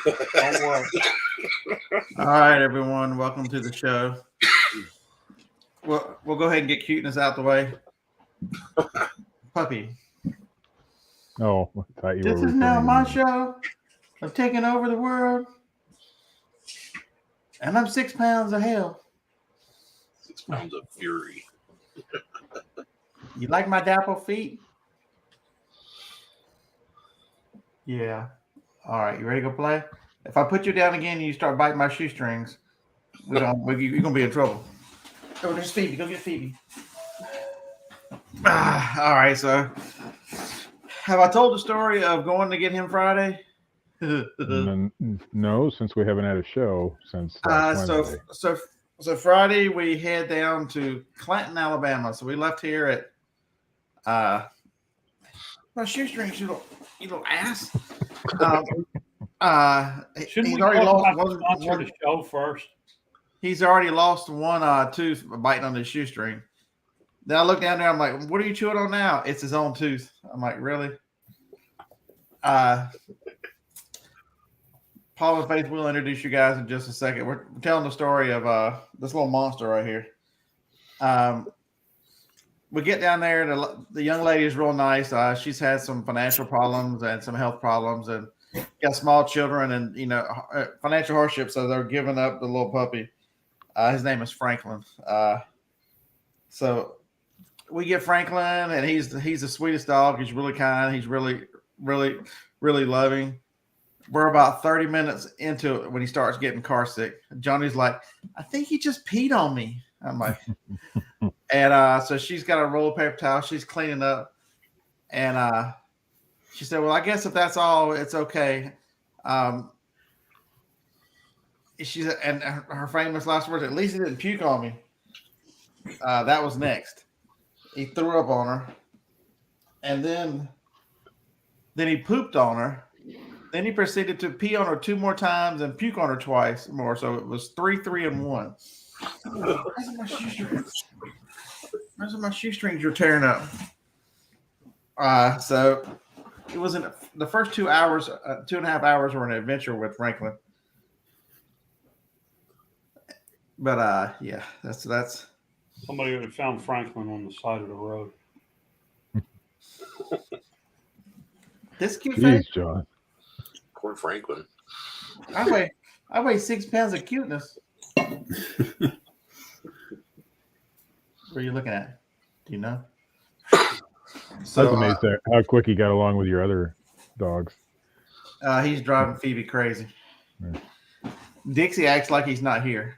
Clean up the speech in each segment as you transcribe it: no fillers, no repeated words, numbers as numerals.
Don't worry. All right, everyone. Welcome to the show. We'll go ahead and get cuteness out the way. Puppy. Oh, I thought you This were is now referring to my me. show. I'm taking over the world. And I'm 6 pounds of hell. 6 pounds of fury. You like my dapple feet? Yeah. All right. You ready to go play? If I put you down again and you start biting my shoestrings, you're going to be in trouble. Oh, there's Phoebe. Go get Phoebe. All right. So, have I told the story of going to get him Friday? No, since we haven't had a show since last Wednesday. So Friday we head down to Clanton, Alabama. So we left here at my shoestrings, you little ass. Shouldn't he's we already talk lost about the sponsor of the show first? He's already lost one tooth biting on his shoestring. Then I look down there. I'm like, "What are you chewing on now?" It's his own tooth. I'm like, "Really?" Paul and Faith will introduce you guys in just a second. We're telling the story of this little monster right here. We get down there, and the young lady is real nice. She's had some financial problems and some health problems, and got small children, and financial hardship. So they're giving up the little puppy. His name is Franklin. So we get Franklin, and he's the sweetest dog. He's really kind. He's really, really, really loving. We're about 30 minutes into it when he starts getting car sick. Johnny's like, "I think he just peed on me." I'm like, and so she's got a roll of paper towel. She's cleaning up, and she said, "Well, I guess if that's all, it's okay." She's and her famous last words, "At least he didn't puke on me." That was next. He threw up on her, and then he pooped on her. Then he proceeded to pee on her 2 more times and puke on her twice more. So it was 3, 3, and 1. Where's my shoestrings? Where's my shoestrings you're tearing up? So it was in the first 2 hours, 2.5 hours were an adventure with Franklin. But yeah, that's. Somebody would have found Franklin on the side of the road. This cute Jeez, face. John. Poor Franklin. I weigh 6 pounds of cuteness. What are you looking at? Do you know? I was amazed at how quick he got along with your other dogs. He's driving Phoebe crazy. Yeah. Dixie acts like he's not here.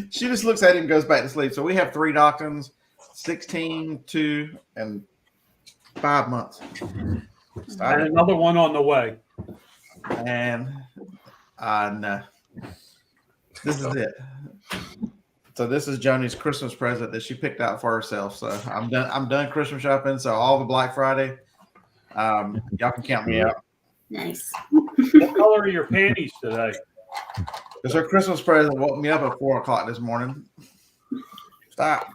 She just looks at him and goes back to sleep. So we have 3 dachshunds, 16, 2, and 5 months. And another one on the way. And no. This is it. So this is Joni's Christmas present that she picked out for herself. So I'm done Christmas shopping. So all the Black Friday, y'all can count me out. Nice. What color are your panties today? Because her Christmas present woke me up at 4 o'clock this morning. Stop.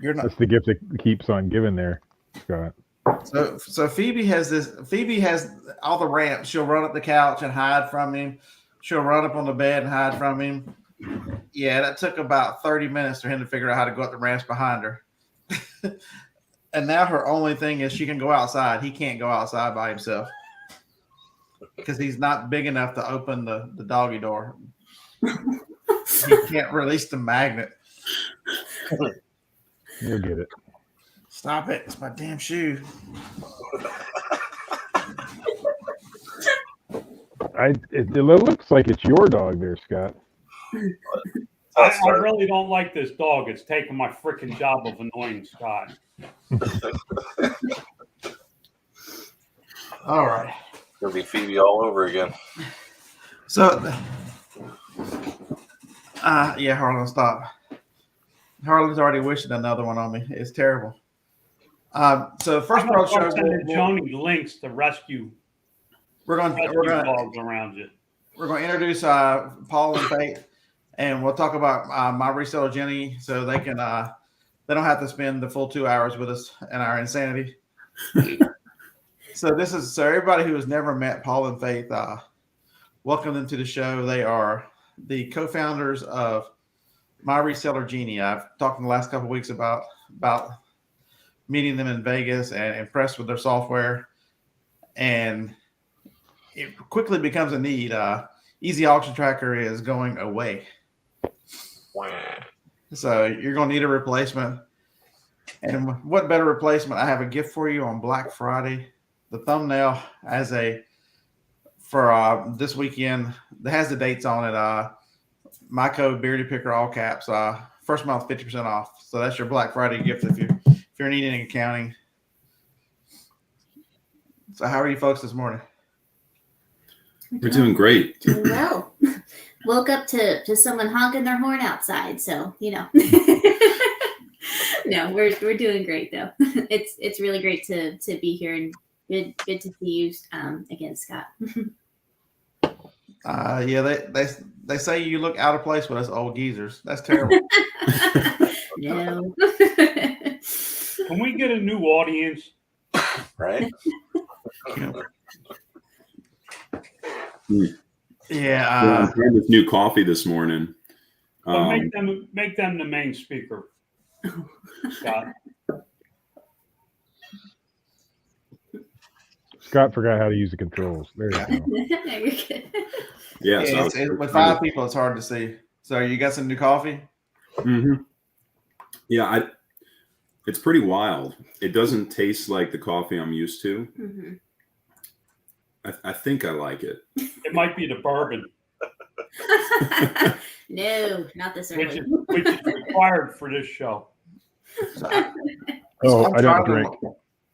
You're not. That's the gift that keeps on giving there, Scott. So Phoebe has all the ramps. She'll run up the couch and hide from him. She'll run up on the bed and hide from him. Yeah, that took about 30 minutes for him to figure out how to go up the ramps behind her. And now her only thing is she can go outside. He can't go outside by himself because he's not big enough to open the doggy door. He can't release the magnet. You'll get it. Stop it. It's my damn shoe. It looks like it's your dog there, Scott. I really don't like this dog. It's taking my freaking job of annoying Scott. All right. It'll be Phoebe all over again. So, yeah, Harlan, stop. Harlan's already wishing another one on me. It's terrible. So the first part show, Joni links to rescue. We're going dogs around you. We're going to introduce Paul and Faith, and we'll talk about my Reseller Genie, so they can they don't have to spend the full 2 hours with us and our insanity. So everybody who has never met Paul and Faith, welcome them to the show. They are the co-founders of My Reseller Genie. I've talked in the last couple of weeks about meeting them in Vegas and impressed with their software. And it quickly becomes a need. Easy Auction Tracker is going away. So you're going to need a replacement. And what better replacement? I have a gift for you on Black Friday. The thumbnail for this weekend that has the dates on it. My code Beardy Picker, all caps. First month 50% off. So that's your Black Friday gift if you're needing accounting. So how are you folks this morning? We're doing great. Doing well. Woke up to someone honking their horn outside, so no, we're doing great though. It's really great to be here and good to see you again, Scott. Yeah, they say you look out of place with us old geezers. That's terrible. No. Can we get a new audience? Right? Yeah. I'm trying this new coffee this morning. But make them the main speaker, Scott. Scott forgot how to use the controls. There you go. No, you're good. Yeah, With 5 people, it's hard to see. So you got some new coffee? Mm-hmm. Yeah, it's pretty wild. It doesn't taste like the coffee I'm used to. Mm-hmm. I think I like it. It might be the bourbon, No, not this early. which is required for this show. So, I don't drink.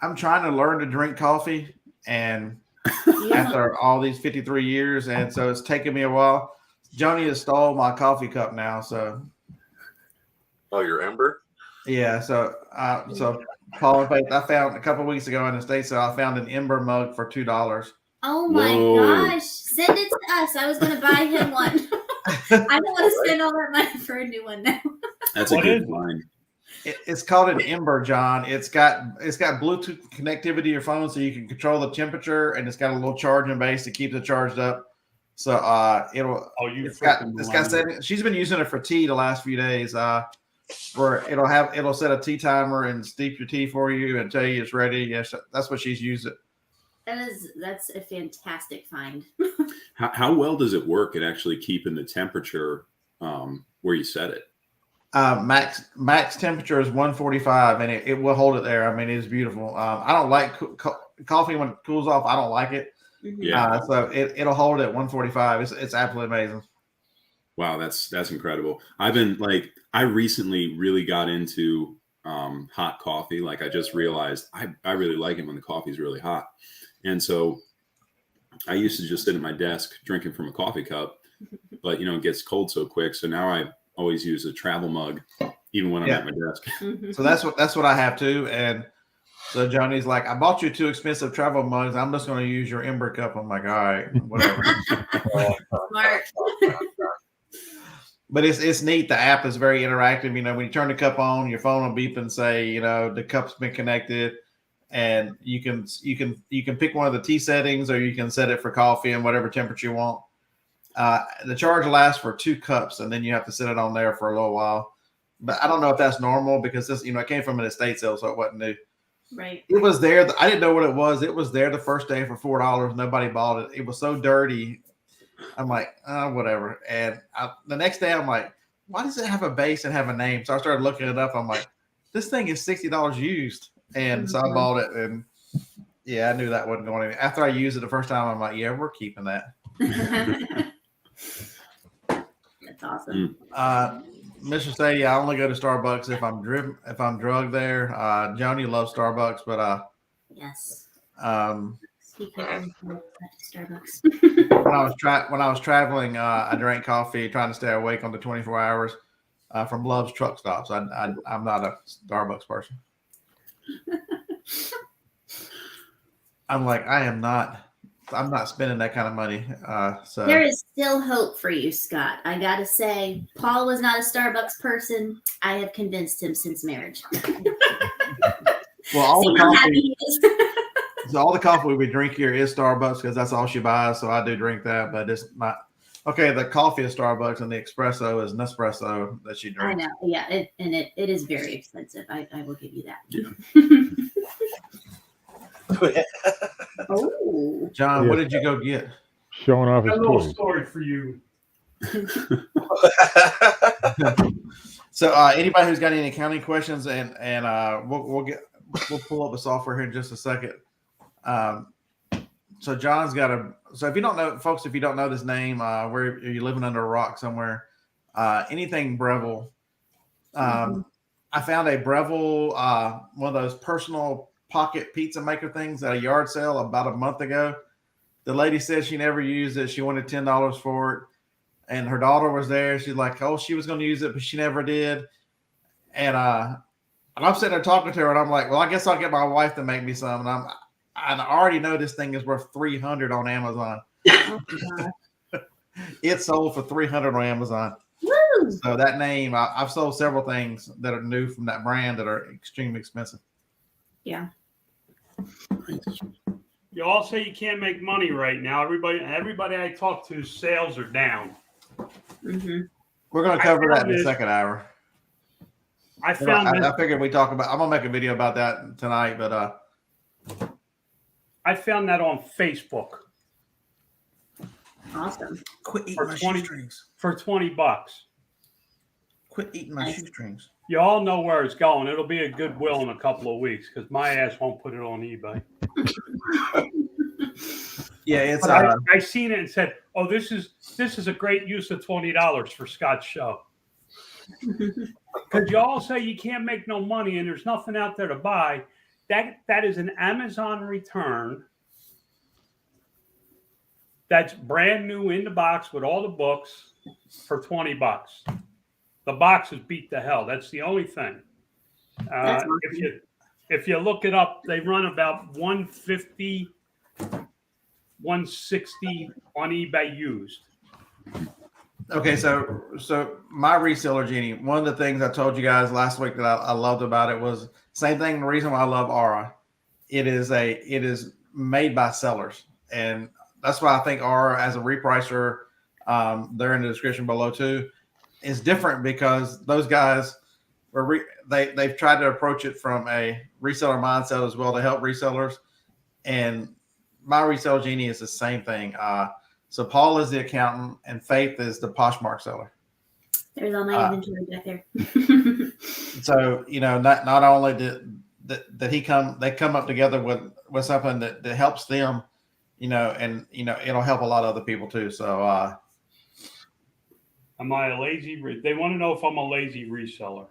I'm trying to learn to drink coffee, and Yeah. after all these 53 years, and so it's taken me a while. Joni has stole my coffee cup now, so Oh, your Ember? yeah. So Paul and Faith, I found a couple of weeks ago in the States, so I found an Ember mug for $2. Oh my Whoa. gosh. Send it to us. I was going to buy him one. I don't want to spend all that money for a new one now. That's What a good is it? line. It's called an Ember, John. It's got Bluetooth connectivity to your phone, so you can control the temperature, and it's got a little charging base to keep it charged up. So it's got settings. She's been using it for tea the last few days. Where it'll set a tea timer and steep your tea for you and tell you it's ready. Yes, that's what she's used it. That's a fantastic find. How well does it work at actually keeping the temperature where you set it? Max temperature is 145, and it will hold it there. I mean, it's beautiful. I don't like coffee when it cools off. I don't like it. Yeah. So it'll hold it at 145. It's absolutely amazing. Wow, that's incredible. I recently really got into hot coffee. Like I just realized I really like it when the coffee's really hot. And so I used to just sit at my desk drinking from a coffee cup, but it gets cold so quick. So now I always use a travel mug, even when I'm at my desk. So that's what I have too. And so Johnny's like, I bought you 2 expensive travel mugs. I'm just going to use your Ember cup. I'm like, all right, whatever. Smart. But it's neat. The app is very interactive. When you turn the cup on, your phone will beep and say, the cup's been connected, and you can pick one of the tea settings, or you can set it for coffee and whatever temperature you want. The charge lasts for 2 cups, and then you have to set it on there for a little while. But I don't know if that's normal because this, it came from an estate sale, so it wasn't new. Right. It was there. I didn't know what it was. It was there the first day for $4. Nobody bought it. It was so dirty. I'm like, whatever. And the next day, I'm like, why does it have a base and have a name? So I started looking it up. I'm like, this thing is $60 used. And so I bought it. And yeah, I knew that wasn't going anywhere. After I used it the first time, I'm like, yeah, we're keeping that. That's awesome. Mr. Sadie, I only go to Starbucks if I'm drugged there. Joni loves Starbucks, but Yes. When Starbucks. I was traveling, I drank coffee, trying to stay awake on the 24 hours from Love's truck stops. I'm not a Starbucks person. I'm like, I am not I'm not spending that kind of money. So There is still hope for you, Scott. I gotta say, Paul was not a Starbucks person. I have convinced him since marriage. well, all See the how happy coffee, he is. so all the coffee we drink here is Starbucks because that's all she buys. So I do drink that, but it's not okay. The coffee is Starbucks and the espresso is Nespresso that she I drinks. know, yeah, it is very expensive. I will give you that. Yeah. Oh, John, Yeah. what did you go get? Showing off A his little toys. story for you. So anybody who's got any accounting questions, and we'll pull up the software here in just a second. So John's got so if you don't know, folks, if you don't know this name, where you're living under a rock somewhere, anything Breville. I found a Breville, one of those personal pocket pizza maker things at a yard sale about a month ago. The lady said she never used it. She wanted $10 for it. And her daughter was there. She's like, oh, she was going to use it, but she never did. And I'm sitting there talking to her, and I'm like, well, I guess I'll get my wife to make me some. And I already know this thing is worth $300 on Amazon. oh my God. It sold for $300 on Amazon. Woo! So that name, I've sold several things that are new from that brand that are extremely expensive. Yeah. You all say you can't make money right now. Everybody I talk to, sales are down. Mm-hmm. We're going to cover that in the second hour. I found this. I figured we talk about. I'm gonna make a video about that tonight, but I found that on Facebook Awesome. quit eating For my 20 shoestrings. for $20. Quit eating my Nice. shoestrings. You all know where it's going. It'll be a Goodwill in a couple of weeks because my ass won't put it on eBay. Yeah, it's. But I seen it and said, "Oh, this is a great use of $20 for Scott's show." Because you all say you can't make no money and there's nothing out there to buy. That is an Amazon return. That's brand new in the box with all the books for $20. The box is beat to hell. That's the only thing. That's awesome. If you look it up, they run about 150, 160 on eBay used. Okay, so my Reseller Genie. One of the things I told you guys last week that I loved about it was same thing. The reason why I love Aura, it is made by sellers, and that's why I think Aura as a repricer, they're in the description below too, is different because those guys they've tried to approach it from a reseller mindset as well to help resellers, and my Reseller Genie is the same thing. So Paul is the accountant and Faith is the Poshmark seller. There's all my inventory back there. So, not only did they come up together with something that helps them, and it'll help a lot of other people too. So Am I a lazy? They want to know if I'm a lazy reseller.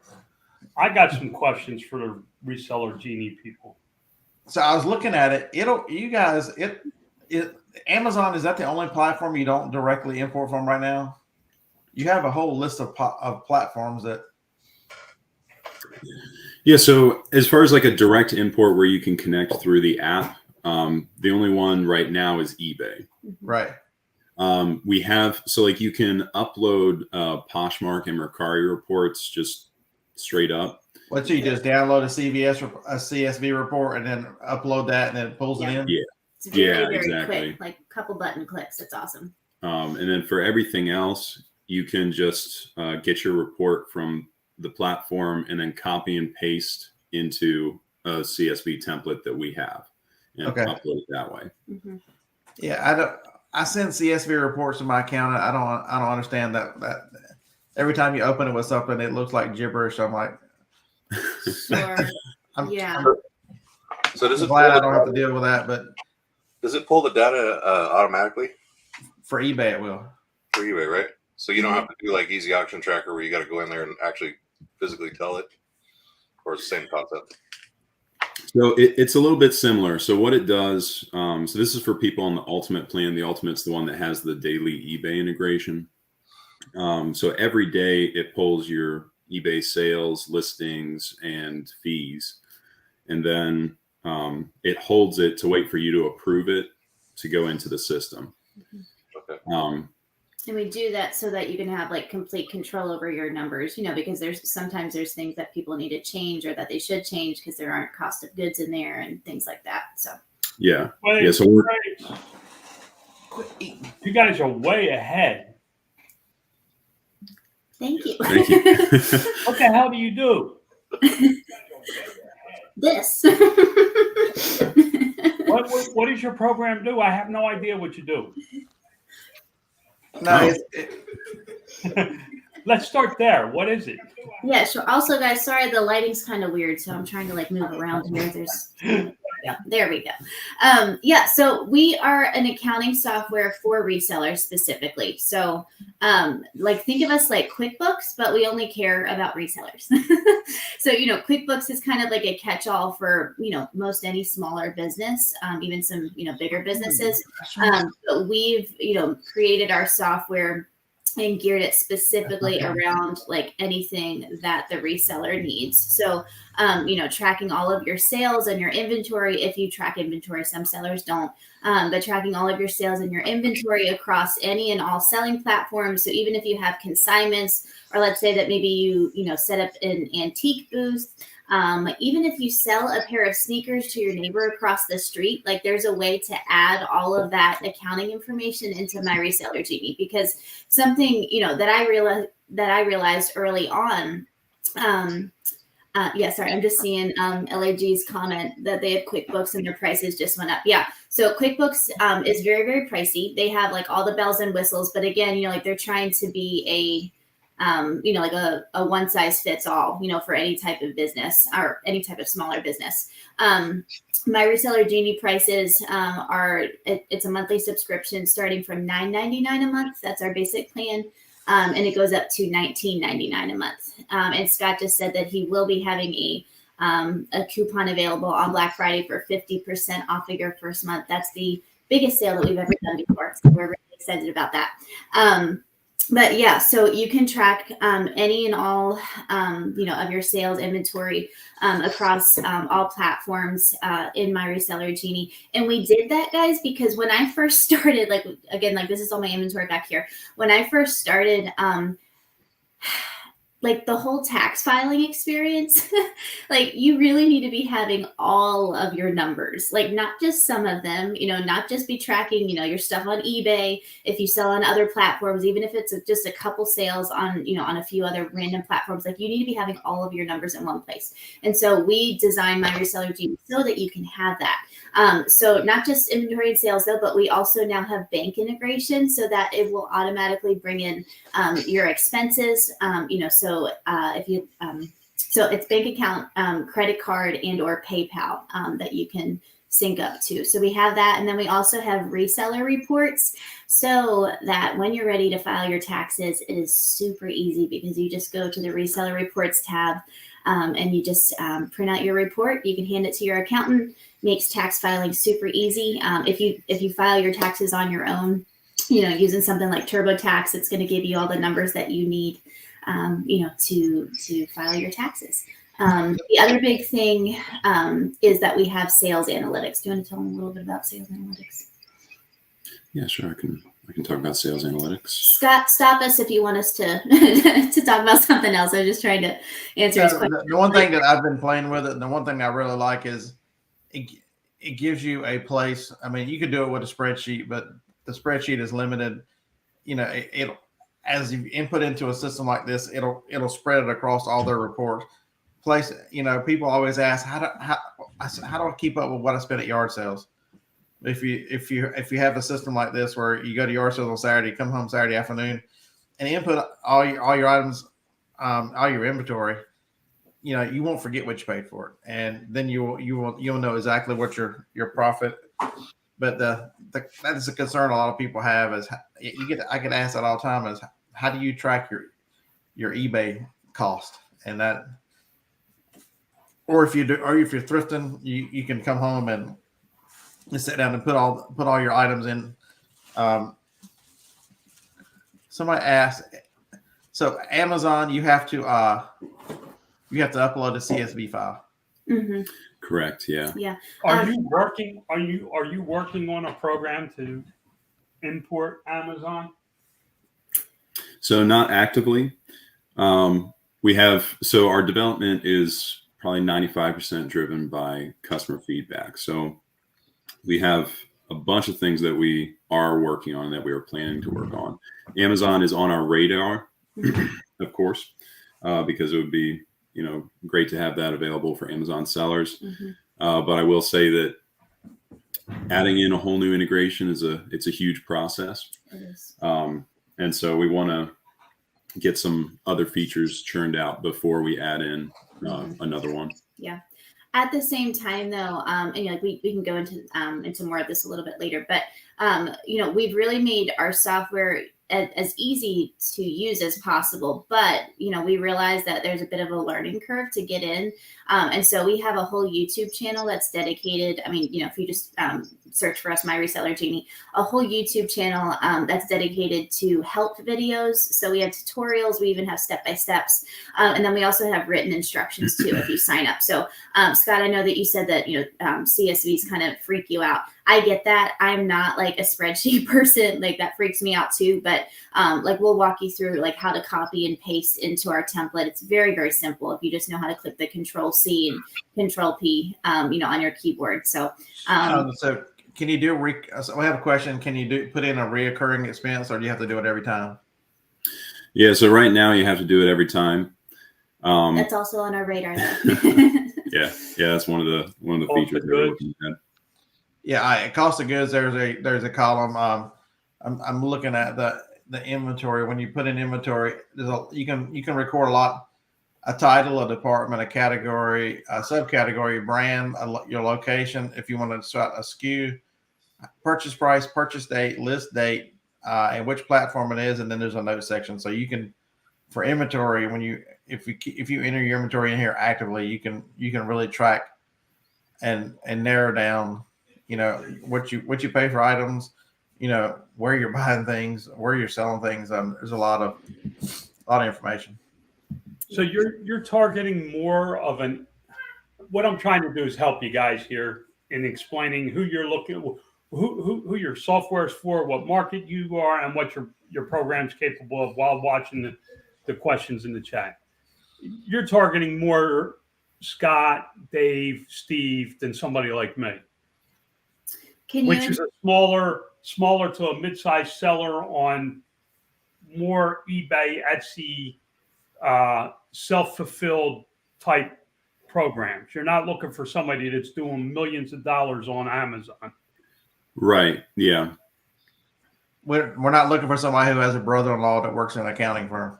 I got some questions for the Reseller Genie people. So I was looking at it. Amazon, is that the only platform you don't directly import from right now? You have a whole list of platforms that. Yeah. So as far as like a direct import where you can connect through the app, the only one right now is eBay. Right. We have, so like you can upload Poshmark and Mercari reports just straight up. What, so you just download a CSV report and then upload that and then it pulls it in? Yeah. It's very exactly. quick, like a couple button clicks. It's awesome. And then for everything else, you can just get your report from the platform and then copy and paste into a CSV template that we have and upload it that way. Mm-hmm. Yeah, I send CSV reports to my accountant. I don't understand that every time you open it with something, it looks like gibberish. I'm like, Sure. Yeah. So does I'm it glad I don't have to deal with that, but does it pull the data automatically for eBay it will. for eBay, right? So you don't have to do like Easy Auction Tracker where you got to go in there and actually physically tell it, or it's the same concept. So it's a little bit similar. So what it does, so this is for people on the Ultimate plan. The Ultimate's the one that has the daily eBay integration. So every day it pulls your eBay sales, listings, and fees. And then it holds it to wait for you to approve it. to go into the system. Okay. And we do that so that you can have like complete control over your numbers, because sometimes there's things that people need to change or that they should change because there aren't cost of goods in there and things like that. So Yeah. Wait, Yeah. So we're, you guys are way ahead. thank you. thank you. What the hell do you do? This. What does your program do? I have no idea what you do. No, Let's start there. What is it? Yeah, sure. Also, guys, sorry, the lighting's kind of weird, so I'm trying to like move around here. Yeah, there we go. Yeah, so we are an accounting software for resellers specifically. So, like think of us like QuickBooks, but we only care about resellers. So, QuickBooks is kind of like a catch-all for most any smaller business, even some bigger businesses. But we've created our software and geared it specifically around like anything that the reseller needs. So, tracking all of your sales and your inventory, if you track inventory, some sellers don't, but tracking all of your sales and your inventory across any and all selling platforms. So even if you have consignments, or let's say that maybe you set up an antique booth, even if you sell a pair of sneakers to your neighbor across the street, like there's a way to add all of that accounting information into my Reseller Genie, because something, that I realized early on, sorry, I'm just seeing LAG's comment that they have QuickBooks and their prices just went up. Yeah, so QuickBooks is very, very pricey. They have like all the bells and whistles, but again, like they're trying to be like a one size fits all, for any type of business or any type of smaller business. My Reseller Genie prices it's a monthly subscription starting from $9.99 a month. That's our basic plan. And it goes up to $19.99 a month. And Scott just said that he will be having a coupon available on Black Friday for 50% off of your first month. That's the biggest sale that we've ever done before. So we're really excited about that. But yeah, so you can track any and all, of your sales inventory across all platforms in my Reseller Genie. And we did that, guys, because when I first started, like this is all my inventory back here. When I first started, like the whole tax filing experience, like you really need to be having all of your numbers, like not just some of them, not just be tracking, your stuff on eBay. If you sell on other platforms, even if it's just a couple sales on, on a few other random platforms, like you need to be having all of your numbers in one place. And so we designed my Reseller Genie so that you can have that. So not just inventory and sales though, but we also now have bank integration so that it will automatically bring in your expenses, so if you, so it's bank account, credit card and or PayPal that you can sync up to. So we have that. And then we also have reseller reports so that when you're ready to file your taxes, it is super easy because you just go to the reseller reports tab and you just print out your report. You can hand it to your accountant. Makes tax filing super easy. If you file your taxes on your own, using something like TurboTax, it's going to give you all the numbers that you need, to file your taxes. The other big thing is that we have sales analytics. Do you want to tell them a little bit about sales analytics? Yeah, sure. I can talk about sales analytics. Scott, stop us if you want us to to talk about something else. I'm just trying to answer his question. The one thing that I've been playing with it, and the one thing I really like is it gives you a place. I mean, you could do it with a spreadsheet, but the spreadsheet is limited. It'll, as you input into a system like this, it'll spread it across all their reports. People always ask how do I keep up with what I spend at yard sales? If you have a system like this where you go to yard sales on Saturday, come home Saturday afternoon, and input all your items, all your inventory, you won't forget what you paid for it, and then you'll know exactly what your profit. But that is a concern a lot of people have is I get asked that all the time is how do you track your eBay cost, and that, or if you're thrifting, you can come home and sit down and put all your items in. Somebody asked, so Amazon, you have to upload a CSV file. Mm-hmm. Correct. Yeah. Yeah. Are you working? Are you working on a program to import Amazon? So not actively. We have, so our development is probably 95% driven by customer feedback. So we have a bunch of things that we are working on, that we are planning to work on. Amazon is on our radar, of course, because it would be, great to have that available for Amazon sellers. But I will say that adding in a whole new integration it's a huge process. It is. And so we want to get some other features churned out before we add in another one. Yeah. At the same time, though, and like we can go into more of this a little bit later, but we've really made our software as easy to use as possible. But we realize that there's a bit of a learning curve to get in, and so we have a whole YouTube channel that's dedicated. I mean, if you just search for us, My Reseller Genie, a whole YouTube channel that's dedicated to help videos. So we have tutorials, we even have step-by-steps, and then we also have written instructions too if you sign up. So Scott, I know that you said that CSVs kind of freak you out. I get that. I'm not like a spreadsheet person, like that freaks me out too. But we'll walk you through like how to copy and paste into our template. It's very, very simple if you just know how to click the Control-C and Control-P, on your keyboard. So, so can you do? So I have a question. Can you put in a reoccurring expense, or do you have to do it every time? Yeah. So right now you have to do it every time. That's also on our radar, though. Yeah. That's one of the features that we're looking at. Yeah, cost of goods. There's a column. I'm looking at the inventory. When you put in inventory, you can record a lot. A title, a department, a category, a subcategory, brand, your location. If you want to start a SKU, purchase price, purchase date, list date, and which platform it is, and then there's a note section. So you can, for inventory, if you enter your inventory in here actively, you can really track and narrow down, what you pay for items, where you're buying things, where you're selling things. There's a lot of information. So you're targeting more of what I'm trying to do is help you guys here in explaining who you're looking, who your software is for, what market you are, and what your program's capable of while watching the questions in the chat. You're targeting more Scott, Dave, Steve than somebody like me, which is a smaller to a mid-sized seller on more eBay, Etsy, self-fulfilled type programs. You're not looking for somebody that's doing millions of dollars on Amazon. Right. Yeah. We're not looking for somebody who has a brother-in-law that works in an accounting firm.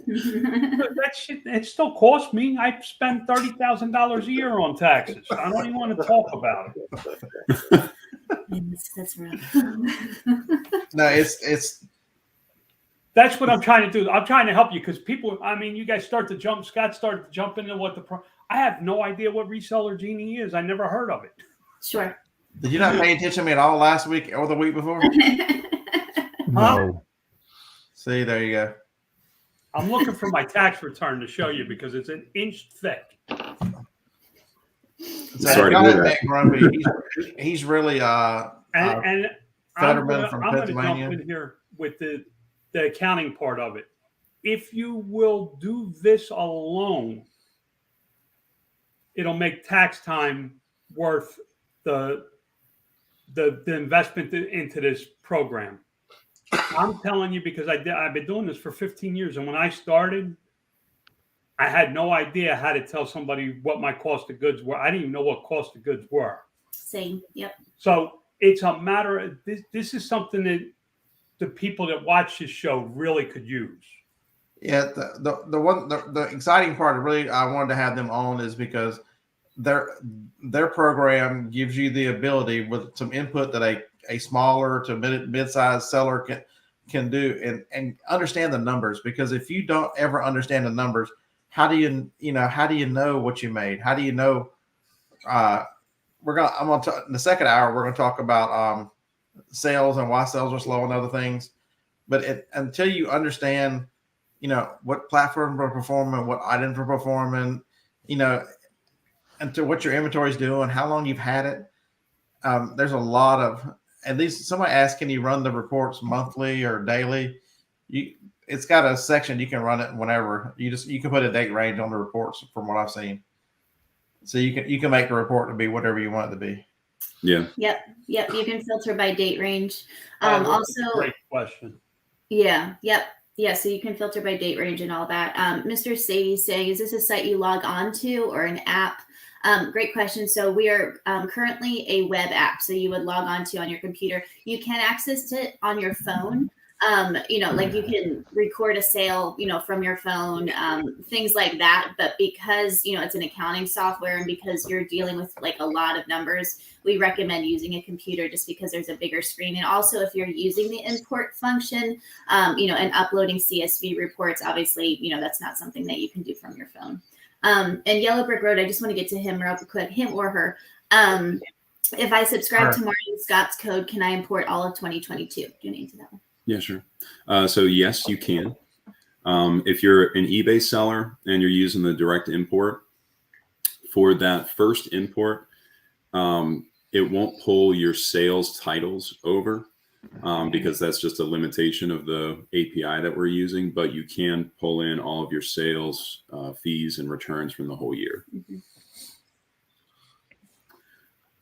That shit, it still costs me. I spend $30,000 a year on taxes. I don't even want to talk about it. That's rough. No, it's. That's what I'm trying to do. I'm trying to help you because people, you guys start to jump. Scott started to jump into what I have no idea what Reseller Genie is. I never heard of it. Sure. Did you not pay attention to me at all last week or the week before? No. See, there you go. I'm looking for my tax return to show you because it's an inch thick. Sorry to hear that. Grumpy. He's really and Fetterman from I'm going to Pennsylvania. jump in here with the accounting part of it. If you will do this alone, it'll make tax time worth the investment into this program. I'm telling you because I've been doing this for 15 years, and when I started, I had no idea how to tell somebody what my cost of goods were. I didn't even know what cost of goods were. Same. Yep. So it's a matter of this is something that the people that watch this show really could use. Yeah, the exciting part really I wanted to have them on is because their program gives you the ability with some input that a smaller to mid-sized seller can do and understand the numbers. Because if you don't ever understand the numbers, how do you know what you made? How do you know? In the second hour we're gonna talk about sales and why sales are slow and other things. But until you understand, what platforms are performing, what items are performing, into what your inventory is doing, how long you've had it. There's a lot of, at least somebody asked, can you run the reports monthly or daily? It's got a section you can run it whenever. You can put a date range on the reports from what I've seen. So you can make the report to be whatever you want it to be. Yeah. Yep. You can filter by date range. That's a Also, great question. yeah. So you can filter by date range and all that. Mr. Sadie's saying, is this a site you log on to or an app? Great question. So we are currently a web app. So you would log on to on your computer. You can access it on your phone. Like you can record a sale, from your phone, things like that. But because, it's an accounting software and because you're dealing with like a lot of numbers, we recommend using a computer just because there's a bigger screen. And also if you're using the import function, and uploading CSV reports, obviously, that's not something that you can do from your phone. And Yellow Brick Road, I just want to get to him real quick, him or her. If I subscribe to Martin Scott's code, can I import all of 2022? Do you need to that one? Yeah, sure. So yes, you can. If you're an eBay seller and you're using the direct import, for that first import, it won't pull your sales titles over because that's just a limitation of the API that we're using, but you can pull in all of your sales fees and returns from the whole year. Mm-hmm.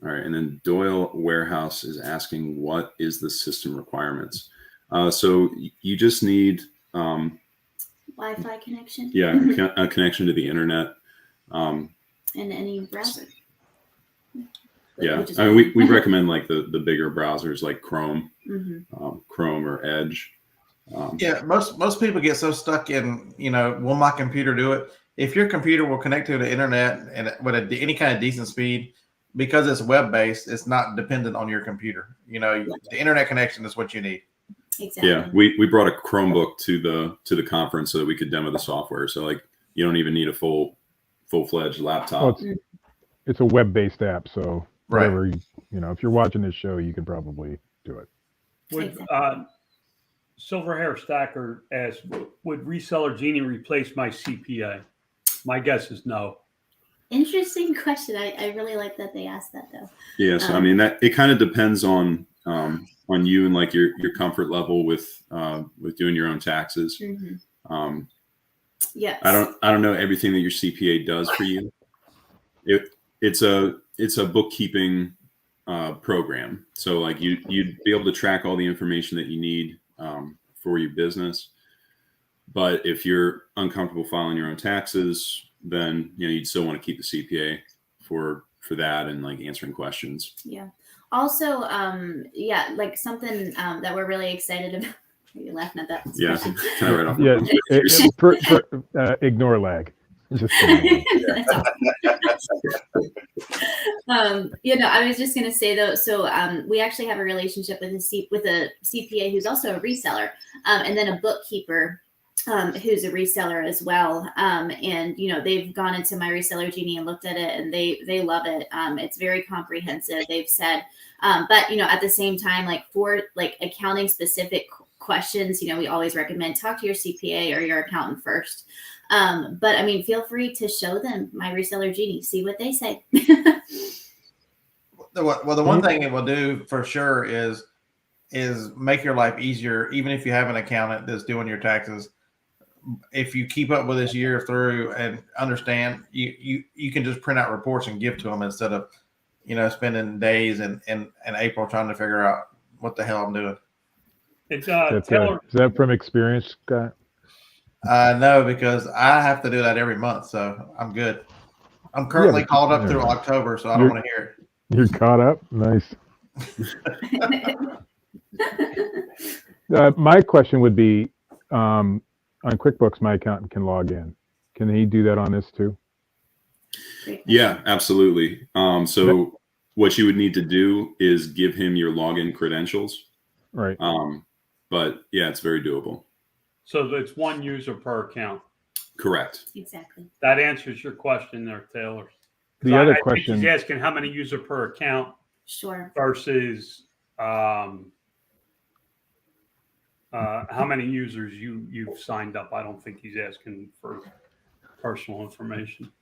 All right. And then Doyle Warehouse is asking, what is the system requirements? So you just need Wi-Fi connection. Yeah, a connection to the internet. And any browser. Yeah, I mean, we recommend like the bigger browsers like Chrome, Chrome or Edge. Yeah, most people get so stuck in, will my computer do it? If your computer will connect to the internet and with any kind of decent speed, because it's web-based, it's not dependent on your computer. The internet connection is what you need. Exactly. Yeah, we brought a Chromebook to the conference so that we could demo the software. So like you don't even need a full-fledged laptop. Well, it's a web-based app, so Right. whatever if you're watching this show, you can probably do it. Would Silver Hair Stacker asked, would Reseller Genie replace my CPA? My guess is no. Interesting question. I really like that they asked that though. Yeah, so I mean that it kind of depends on you and like your comfort level with doing your own taxes. Mm-hmm. Yes. I don't know everything that your CPA does for you. It's a bookkeeping program. So like you'd be able to track all the information that you need for your business. But if you're uncomfortable filing your own taxes, then you'd still want to keep the CPA for that and like answering questions. Yeah. Also, like something that we're really excited about. Are you laughing at that? Yeah. Kind of right off. Ignore lag. Just I was just going to say though, so we actually have a relationship with a CPA who's also a reseller, and then a bookkeeper who's a reseller as well. And they've gone into my Reseller Genie and looked at it, and they love it. It's very comprehensive, they've said. But at the same time, like for like accounting specific questions, we always recommend talk to your CPA or your accountant first. But I mean, feel free to show them my Reseller Genie, see what they say. Well, the one thing it will do for sure is make your life easier, even if you have an accountant that's doing your taxes. If you keep up with this year through and understand, you can just print out reports and give to them instead of, spending days in April trying to figure out what the hell I'm doing. It's Taylor. Is that from experience, Scott? No, because I have to do that every month, so I'm good. I'm currently called up through October, so I don't want to hear it. You're caught up? Nice. My question would be, on QuickBooks, my accountant can log in. Can he do that on this too? Yeah, absolutely. So what you would need to do is give him your login credentials. Right. But yeah, it's very doable. So it's one user per account. Correct. Exactly. That answers your question there, Taylor. The other I question, think he's asking how many user per account. Sure. Versus how many users you've signed up. I don't think he's asking for personal information.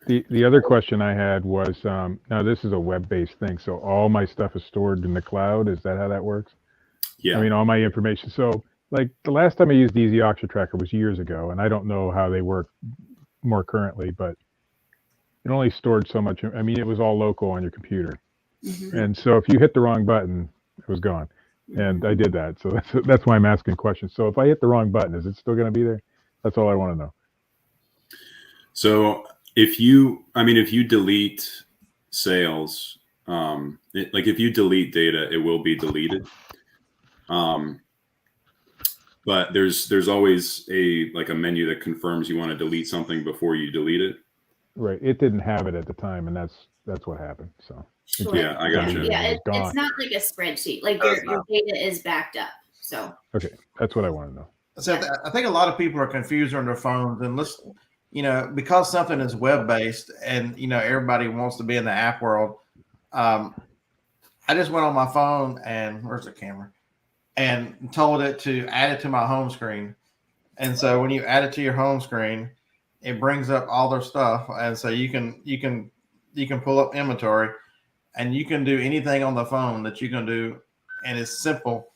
The other question I had was, now this is a web-based thing, so all my stuff is stored in the cloud. Is that how that works? Yeah. I mean, all my information. So, like the last time I used Easy Auction Tracker was years ago, and I don't know how they work more currently, but it only stored so much. I mean, it was all local on your computer, and so if you hit the wrong button, it was gone. And I did that, so that's why I'm asking questions. So if I hit the wrong button, is it still going to be there? That's all I want to know. So if you delete sales, if you delete data, it will be deleted. But there's always a menu that confirms you want to delete something before you delete it. Right. It didn't have it at the time, and that's what happened. So Sure. Yeah, I got you. Yeah, It's gone. it's not like a spreadsheet. Like your data is backed up. So Okay, that's what I want to know. So I think a lot of people are confused on their phones, and because something is web based, and everybody wants to be in the app world. I just went on my phone and where's the camera, and told it to add it to my home screen. And so when you add it to your home screen, it brings up all their stuff, and so you can pull up inventory, and you can do anything on the phone that you can do, and it's simple.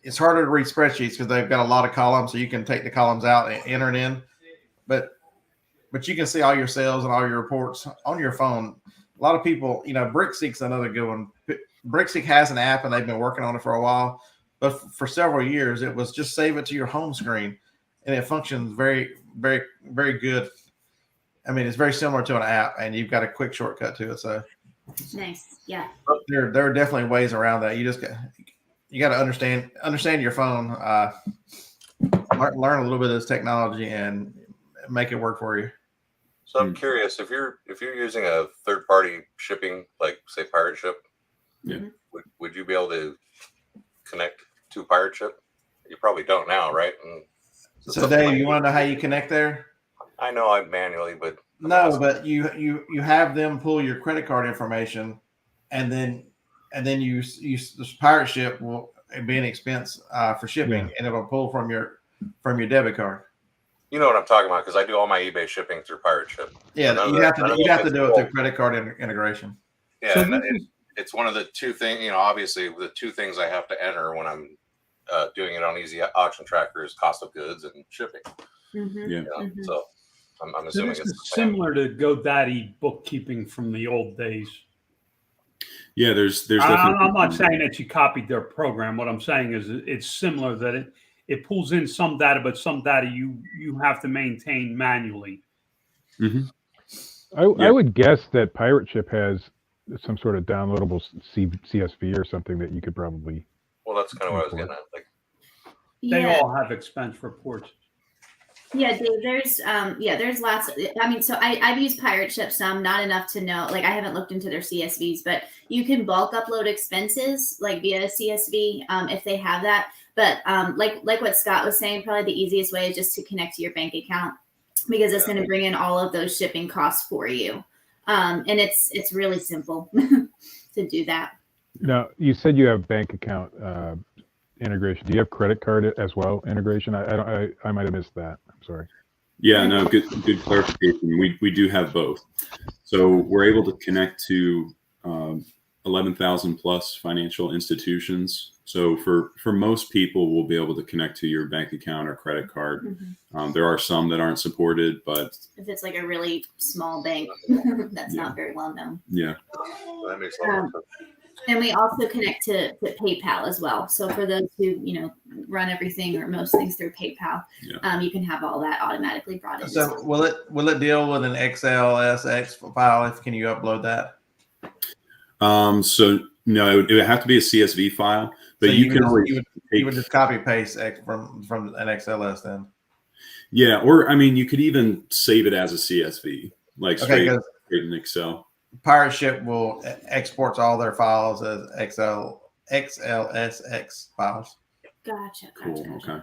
It's harder to read spreadsheets because they've got a lot of columns, so you can take the columns out and enter it in. But you can see all your sales and all your reports on your phone. A lot of people, Brickseek's another good one. Brickseek has an app, and they've been working on it for a while. But for several years, it was just save it to your home screen, and it functions very, very, very good. I mean, it's very similar to an app, and you've got a quick shortcut to it. So nice. Yeah. there are definitely ways around that. You got to understand your phone, learn a little bit of this technology, and make it work for you. So I'm curious, if you're using a third party shipping, like say Pirate Ship, would you be able to connect to Pirate Ship? You probably don't now, right? So Dave, you want to know how you connect there? I know I manually, but no, but you have them pull your credit card information, and then you this Pirate Ship will be an expense for shipping, and it will pull from your debit card. You know what I'm talking about, because I do all my eBay shipping through Pirate Ship. Yeah, so you have to do it through credit card integration. Yeah, so it's one of the two things. Obviously the two things I have to enter when I'm doing it on Easy Auction Tracker is cost of goods and shipping. So I'm assuming this is similar to GoDaddy bookkeeping from the old days. Yeah, there's. I'm not saying that you copied their program. What I'm saying is it's similar, that it pulls in some data, but some data you have to maintain manually. I would guess that Pirate Ship has some sort of downloadable CSV or something that you could probably. Well, that's kind of what I was getting at. Like, they all have expense reports. Yeah, Dave, there's lots. I mean, so I've used Pirate Ship some, not enough to know. Like, I haven't looked into their CSVs, but you can bulk upload expenses like via CSV if they have that. But like what Scott was saying, probably the easiest way is just to connect to your bank account, because it's going to bring in all of those shipping costs for you. And it's really simple to do that. Now, you said you have bank account integration. Do you have credit card as well integration? I might have missed that. I'm sorry. Yeah, no, good clarification. We do have both. So we're able to connect to 11,000 plus financial institutions. So for most people, we'll be able to connect to your bank account or credit card. There are some that aren't supported, but if it's like a really small bank, that's not very well known. Yeah. That makes a lot of sense. And we also connect to PayPal as well. So for those who run everything or most things through PayPal, you can have all that automatically brought in. So will it deal with an XLSX file? Can you upload that? So no, it would have to be a CSV file, but so you would just copy paste from an XLS then. Yeah, or I mean, you could even save it as a CSV, like straight in Excel. Pirate Ship will exports all their files as XLSX files. Gotcha. Cool. Okay. All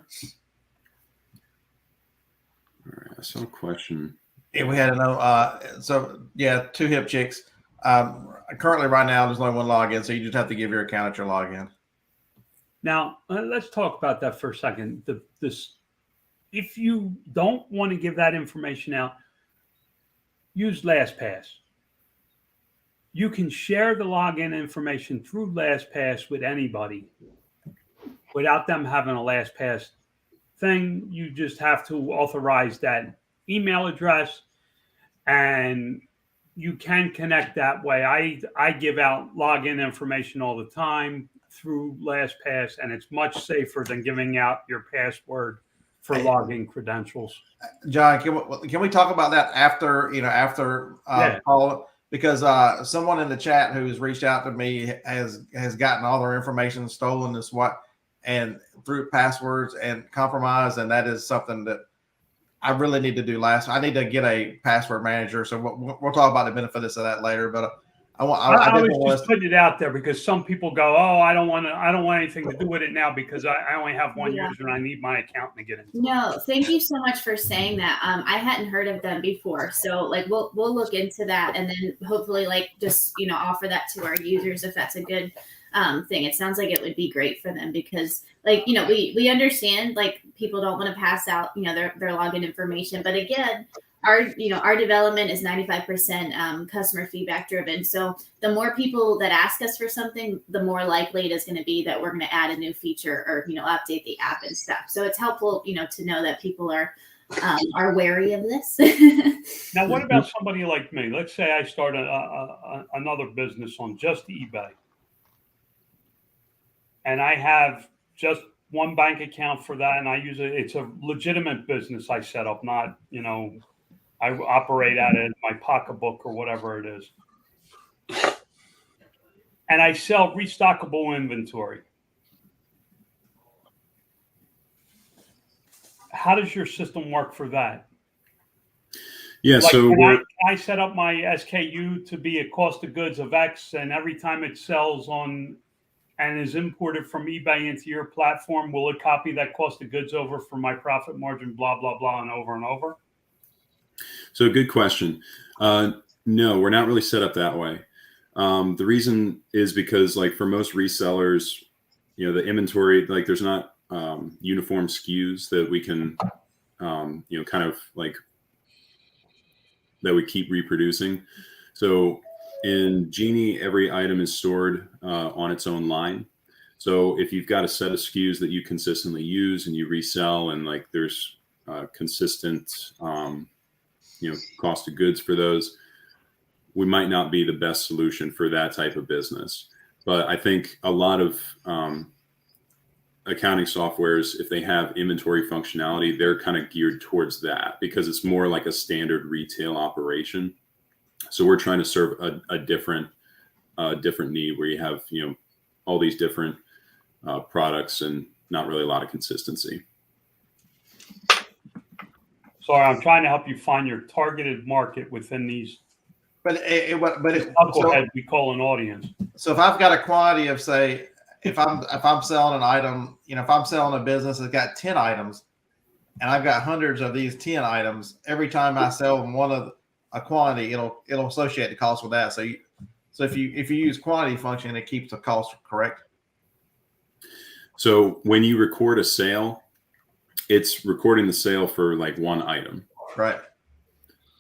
right. I saw a question. Yeah, we had two hip chicks. Currently, right now, there's only one login, so you just have to give your account at your login. Now, let's talk about that for a second. If you don't want to give that information out, use LastPass. You can share the login information through LastPass with anybody without them having a LastPass thing. You just have to authorize that email address, and you can connect that way. I give out login information all the time through LastPass, and it's much safer than giving out your password for login credentials. John, can we talk about that after Paul? Because someone in the chat who's reached out to me has gotten all their information stolen and through passwords and compromise, and that is something that I really need to do I need to get a password manager. So we'll talk about the benefits of that later. But I was just putting it out there because some people go, "Oh, I don't want anything to do with it now because I only have one user and I need my accountant to get in." No, thank you so much for saying that. I hadn't heard of them before, so like we'll look into that, and then hopefully like just offer that to our users if that's a good thing. It sounds like it would be great for them because like we understand like people don't want to pass out their login information, but again, our development is 95% customer feedback driven. So the more people that ask us for something, the more likely it is going to be that we're going to add a new feature or update the app and stuff. So it's helpful to know that people are wary of this. Now, what about somebody like me? Let's say I start another business on just eBay, and I have just one bank account for that, and I use it. It's a legitimate business I set up, not I operate out of my pocketbook or whatever it is. And I sell restockable inventory. How does your system work for that? Yeah, like, so can I set up my SKU to be a cost of goods of X, and every time it sells on and is imported from eBay into your platform, will it copy that cost of goods over for my profit margin, blah, blah, blah, and over? So good question. No, we're not really set up that way. The reason is because like for most resellers, the inventory, like there's not uniform SKUs that we can, kind of like that we keep reproducing. So in Genie, every item is stored on its own line. So if you've got a set of SKUs that you consistently use and you resell, and like there's consistent, cost of goods for those, we might not be the best solution for that type of business. But I think a lot of accounting softwares, if they have inventory functionality, they're kind of geared towards that because it's more like a standard retail operation. So we're trying to serve a different need where you have, all these different products and not really a lot of consistency. Sorry, I'm trying to help you find your targeted market within these. But knucklehead we call an audience. So if I've got a quantity of, say, if I'm selling an item, if I'm selling a business that's got 10 items, and I've got hundreds of these 10 items, every time I sell one of a quantity, it'll associate the cost with that. So if you use quantity function, it keeps the cost correct. So when you record a sale, it's recording the sale for like one item. Right.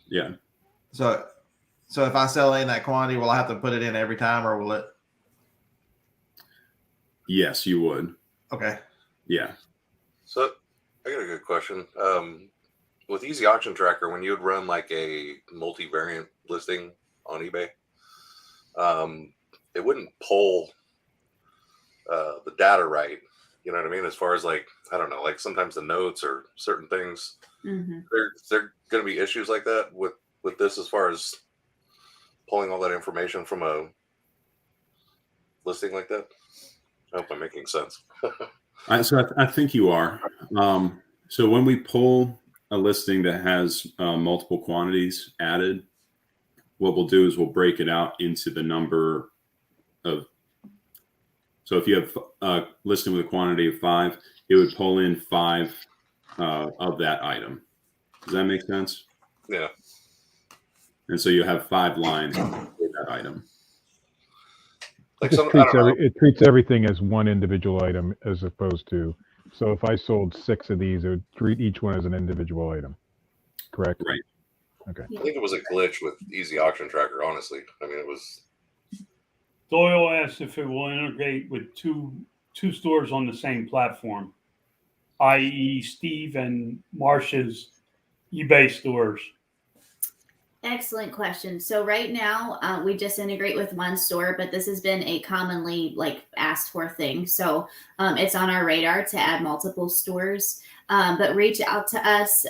Yeah. So if I sell in that quantity, will I have to put it in every time, or will it? Yes, you would. Okay. Yeah. So I got a good question. With Easy Auction Tracker, when you would run like a multi-variant listing on eBay, it wouldn't pull the data right. You know what I mean? As far as like, I don't know, like sometimes the notes or certain things, there going to be issues like that with this as far as pulling all that information from a listing like that. I hope I'm making sense. So I think you are. So when we pull a listing that has multiple quantities added, what we'll do is we'll break it out into the number of. So if you have a listing with a quantity of 5, it would pull in 5 of that item. Does that make sense? Yeah. And so you have 5 lines for that item. Like it treats everything as one individual item as opposed to. So if I sold 6 of these, it would treat each one as an individual item. Correct? Right. Okay. I think it was a glitch with Easy Auction Tracker. Honestly, I mean, it was. Doyle asked if it will integrate with two stores on the same platform, i.e., Steve and Marsh's eBay stores. Excellent question. So right now, we just integrate with one store, but this has been a commonly asked for thing. So it's on our radar to add multiple stores, but reach out to us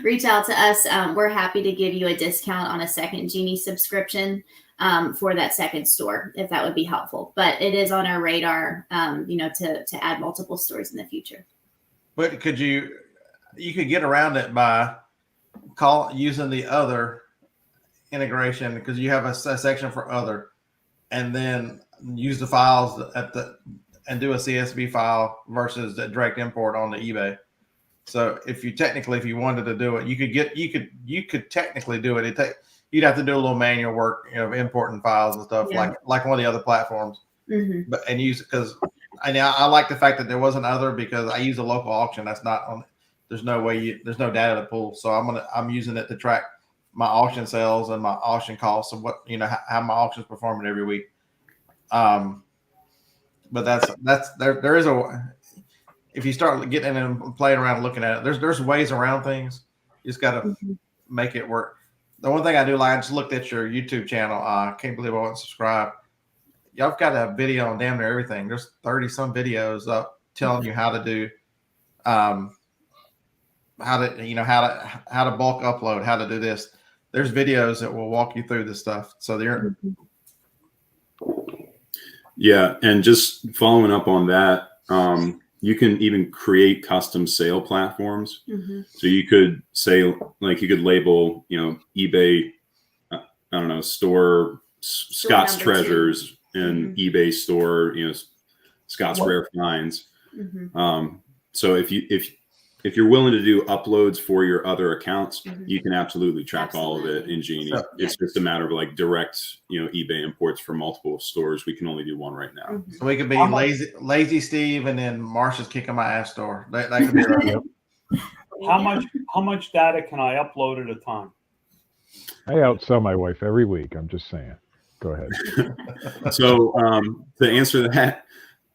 reach out to us. We're happy to give you a discount on a second Genie subscription for that second store, if that would be helpful. But it is on our radar, to add multiple stores in the future. But you could get around it by using the other integration, because you have a section for other, and then use the files and do a CSV file versus the direct import on the eBay. So if you wanted to do it, you could technically do it. You'd have to do a little manual work, importing files and stuff like one of the other platforms. Mm-hmm. But use it, because I like the fact that there was another, because I use a local auction. That's not on. There's no way there's no data to pull. So I'm using it to track my auction sales and my auction costs and what, how my auction's performing every week. But there is if you start getting in and playing around and looking at it, there's ways around things. You just got to make it work. The one thing I do I just looked at your YouTube channel. I can't believe I wasn't subscribed. Y'all have got a video on damn near everything. There's 30 some videos up telling you how to do, how to bulk upload, how to do this. There's videos that will walk you through this stuff. So they're. Yeah. And just following up on that, you can even create custom sale platforms. Mm-hmm. So you could say, you could label, eBay, I don't know, store Scott's Treasures and eBay store, Scott's Rare Finds. Mm-hmm. So if you're willing to do uploads for your other accounts, you can absolutely track all of it in Genie. So, it's just a matter of direct, eBay imports for multiple stores. We can only do one right now. So we could be lazy Steve, and then Marsha's kicking my ass store. That could be right. How much data can I upload at a time? I outsell my wife every week. I'm just saying. Go ahead. So to answer that,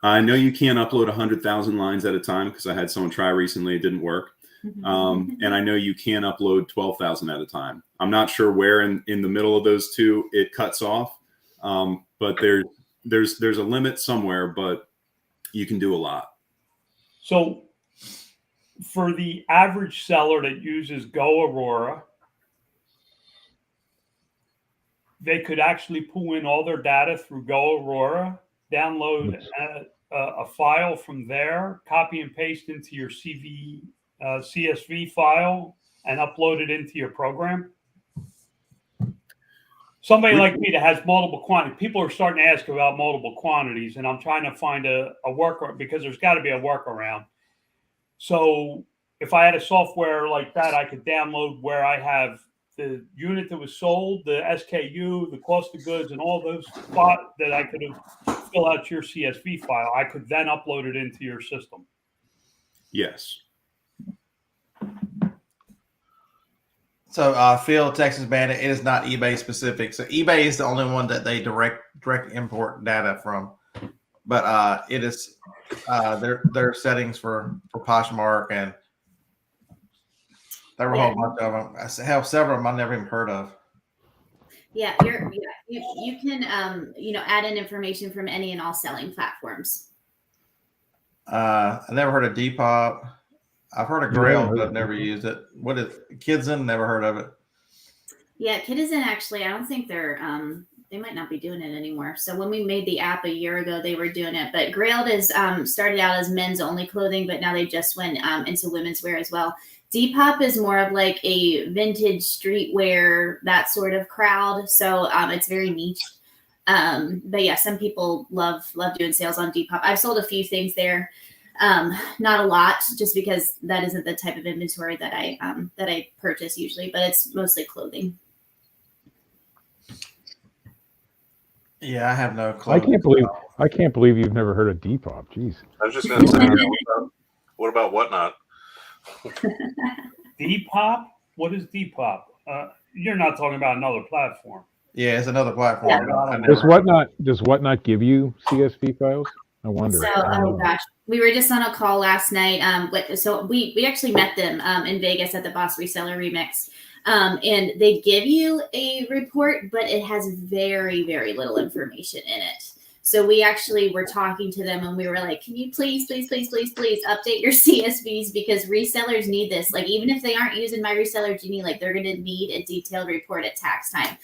I know you can't upload 100,000 lines at a time, because I had someone try recently. It didn't work. And I know you can upload 12,000 at a time. I'm not sure where in the middle of those two it cuts off. But there's a limit somewhere, but you can do a lot. So for the average seller that uses Go Aurora, they could actually pull in all their data through Go Aurora, download a file from there, copy and paste into your CSV file, and upload it into your program. Somebody like me that has multiple quantities, people are starting to ask about multiple quantities, and I'm trying to find a workaround, because there's got to be a workaround. So if I had a software like that, I could download where I have the unit that was sold, the SKU, the cost of goods, and all those spots that I could have fill out your CSV file. I could then upload it into your system. Yes. So Phil, Texas Bandit, it is not eBay specific. So eBay is the only one that they direct import data from. But it is their settings for Poshmark, and there were a whole bunch of them. I have several of them I've never even heard of. Yeah, you can add in information from any and all selling platforms. I never heard of Depop. I've heard of Grail, but I've never used it. What is Kidzen? Never heard of it. Yeah, Kidzen actually, I don't think they might not be doing it anymore. So when we made the app a year ago, they were doing it. But Grailed is started out as men's only clothing, but now they just went into women's wear as well. Depop is more of like a vintage streetwear, that sort of crowd. So it's very niche. But yeah, some people love doing sales on Depop. I've sold a few things there. Not a lot, just because that isn't the type of inventory that I purchase usually, but it's mostly clothing. Yeah, I have no clue. I can't believe you've never heard of Depop. Jeez. I was just going to say, what about Whatnot? Depop? What is Depop? You're not talking about another platform. Yeah, it's another platform. Does Whatnot give you CSV files? I wonder. So, oh gosh, we were just on a call last night. So we actually met them in Vegas at the Boss Reseller Remix. And they give you a report, but it has very, very little information in it. So we actually were talking to them and we were like, can you please update your CSVs, because resellers need this. Like, even if they aren't using my Reseller Genie, like, they're going to need a detailed report at tax time.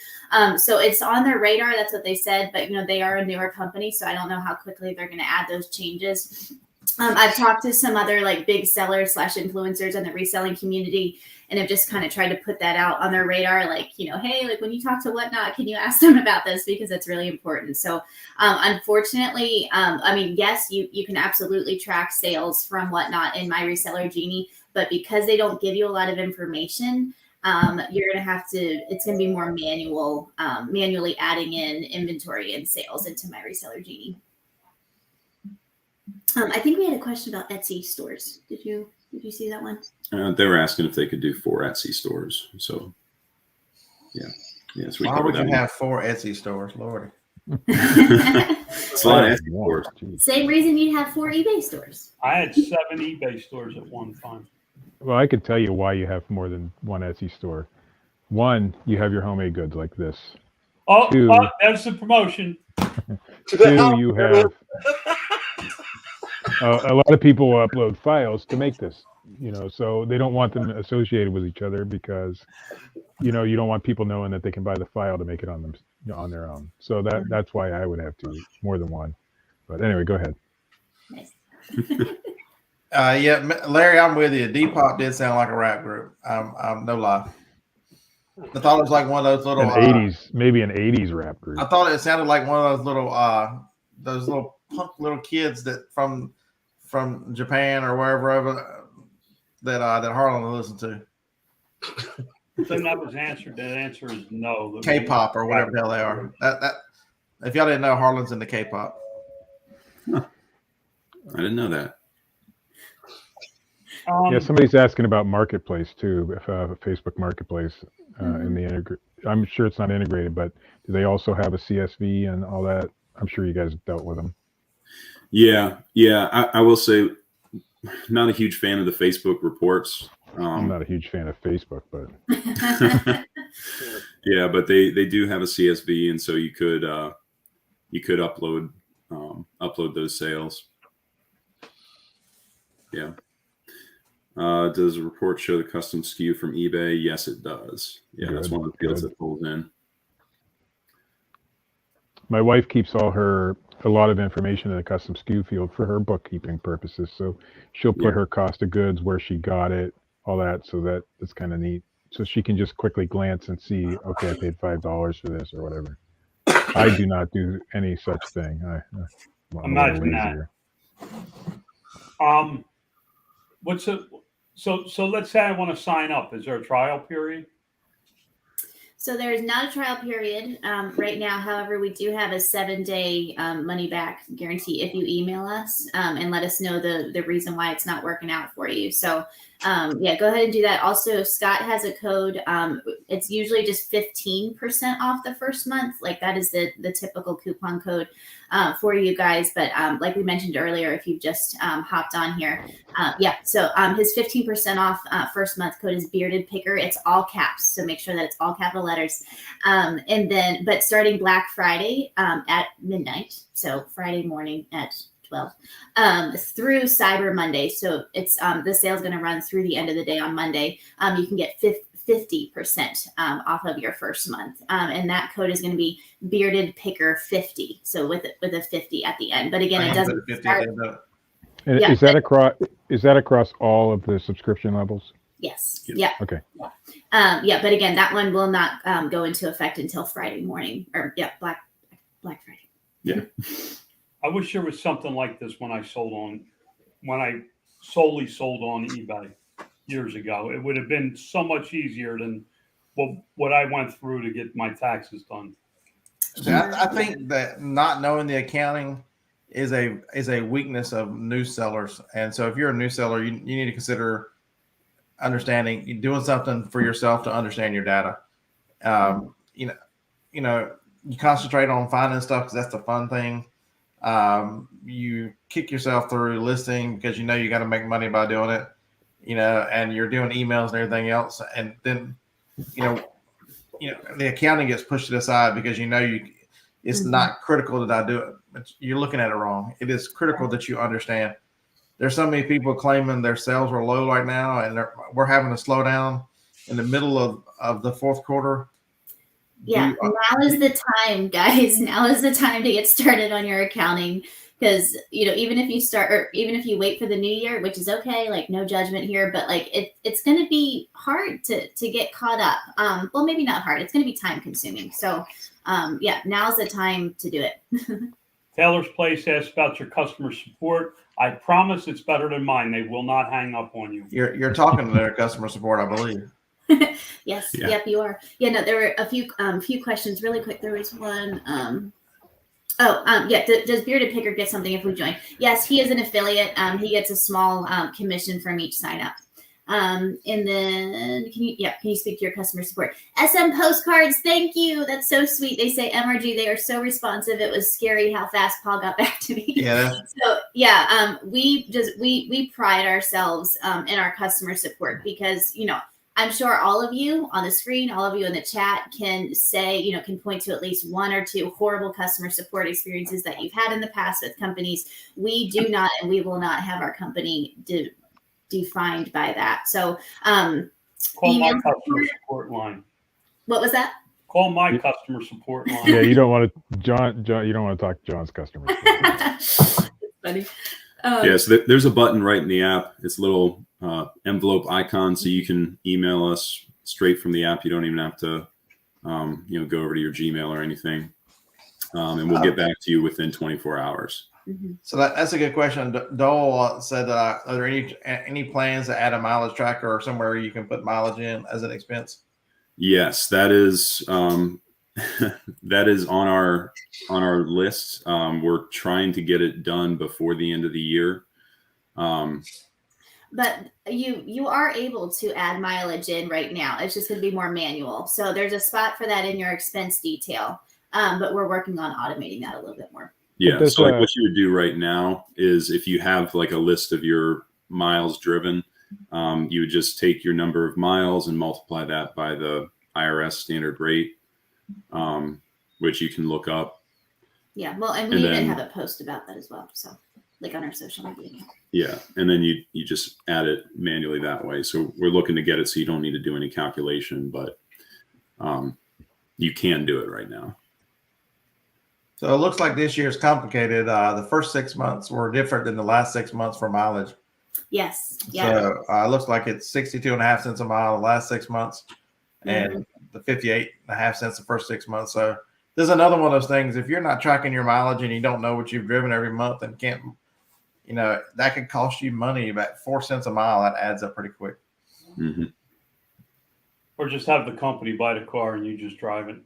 So it's on their radar. That's what they said. But, they are a newer company, so I don't know how quickly they're going to add those changes. I've talked to some other like big sellers / influencers in the reselling community, and have just kind of tried to put that out on their radar. Like, hey, like when you talk to Whatnot, can you ask them about this? Because it's really important. So unfortunately, yes, you can absolutely track sales from Whatnot in my Reseller Genie, but because they don't give you a lot of information, you're going to have to, it's going to be more manually adding in inventory and sales into my Reseller Genie. I think we had a question about Etsy stores. Did you see that one? They were asking if they could do 4 Etsy stores. So, yes, we Why covered would that you one. have 4 Etsy stores, Lord? It's a lot of Etsy stores. Same reason you'd have 4 eBay stores. I had 7 eBay stores at one time. Well, I could tell you why you have more than one Etsy store. 1, you have your homemade goods like this. Oh, 2, that's the promotion. 2, you have a lot of people will upload files to make this, so they don't want them associated with each other because, you don't want people knowing that they can buy the file to make it on them on their own. So that's why I would have more than one. But anyway, go ahead. Nice. Larry, I'm with you. Depop did sound like a rap group. I'm no lie. I thought it was like one of those little maybe an 80s rap group. I thought it sounded like one of those little punk little kids that from Japan or wherever that Harlan listened to. So that was answered. That answer is no. K-pop or whatever the hell they are. That if y'all didn't know, Harlan's into K-pop. Huh. I didn't know that. Somebody's asking about Marketplace too. If Facebook Marketplace in the I'm sure it's not integrated, but do they also have a CSV and all that? I'm sure you guys dealt with them. Yeah. I will say, not a huge fan of the Facebook reports. I'm not a huge fan of Facebook, but yeah, but they do have a CSV, and so you could upload those sales. Yeah. Does the report show the custom SKU from eBay? Yes, it does. Yeah, that's one of the fields that pulls in. My wife keeps a lot of information in the custom SKU field for her bookkeeping purposes. So she'll put her cost of goods, where she got it, all that. So that's kind of neat. So she can just quickly glance and see, okay, I paid $5 for this or whatever. I do not do any such thing. I'm not lazier. So let's say I want to sign up. Is there a trial period? So there's not a trial period right now. However, we do have a 7-day money back guarantee if you email us and let us know the reason why it's not working out for you. So go ahead and do that. Also, Scott has a code. It's usually just 15% off the first month. Like, that is the typical coupon code for you guys. But like we mentioned earlier, if you've just hopped on here, so his 15% off first month code is Bearded Picker. It's all caps, so make sure that it's all capital letters. But starting Black Friday at midnight, so Friday morning at 12 through Cyber Monday. So it's the sale's going to run through the end of the day on Monday. You can get 50% off of your first month, and that code is going to be Bearded Picker 50. So with a 50 at the end. But again, it doesn't start. And is that across all of the subscription levels? Yes. Yeah. Okay. Yeah. But again, that one will not go into effect until Friday morning, or Black Friday. Yeah. I wish there was something like this when I solely sold on eBay years ago. It would have been so much easier than what I went through to get my taxes done. I think that not knowing the accounting is a weakness of new sellers. And so if you're a new seller, you need to consider understanding, you're doing something for yourself to understand your data. You you concentrate on finding stuff because that's the fun thing. You kick yourself through listing because you got to make money by doing it, and you're doing emails and everything else. And then, the accounting gets pushed to the side because it's not critical that I do it. You're looking at it wrong. It is critical that you understand. There's so many people claiming their sales are low right now, and we're having a slowdown in the middle of the fourth quarter. Yeah, now is the time, guys. Now is the time to get started on your accounting, because even if you start, or even if you wait for the new year, which is okay, like no judgment here, but like it's going to be hard to get caught up. Well, maybe not hard. It's going to be time consuming. So, now's the time to do it. Taylor's Place asks about your customer support. I promise it's better than mine. They will not hang up on you. You're talking to their customer support, I believe. Yes. Yeah. Yep, you are. Yeah, no, there were a few questions really quick. There was one. Does Bearded Picker get something if we join? Yes, he is an affiliate. He gets a small commission from each sign up. And then can you speak to your customer support? SM Postcards, thank you. That's so sweet. They say MRG, they are so responsive. It was scary how fast Paul got back to me. Yeah. So we pride ourselves in our customer support because I'm sure all of you on the screen, all of you in the chat can say, can point to at least one or two horrible customer support experiences that you've had in the past with companies. We do not, and we will not have our company defined by that. So, call my customer support line. What was that? Call my customer support line. Yeah, you don't want to, John. You don't want to talk to John's customer. It's funny. So there's a button right in the app. It's a little envelope icon, so you can email us straight from the app. You don't even have to, go over to your Gmail or anything, and we'll get back to you within 24 hours. Mm-hmm. So that's a good question. Dole said, are there any plans to add a mileage tracker or somewhere you can put mileage in as an expense? Yes, that is that is on our list. We're trying to get it done before the end of the year. But you are able to add mileage in right now. It's just going to be more manual. So there's a spot for that in your expense detail. But we're working on automating that a little bit more. Yeah. So what you would do right now is if you have like a list of your miles driven, you would just take your number of miles and multiply that by the IRS standard rate, which you can look up. Yeah. Well, and we even have a post about that as well. So like on our social media. Yeah. And then you just add it manually that way. So we're looking to get it so you don't need to do any calculation, but you can do it right now. So it looks like this year's complicated. The first 6 months were different than the last 6 months for mileage. Yes. Yeah. So it looks like it's 62.5 cents a mile the last 6 months and the 58.5 cents the first 6 months. So there's another one of those things. If you're not tracking your mileage and you don't know what you've driven every month and can't, that could cost you money, about 4 cents a mile. That adds up pretty quick. Mm-hmm. Or just have the company buy the car and you just drive it.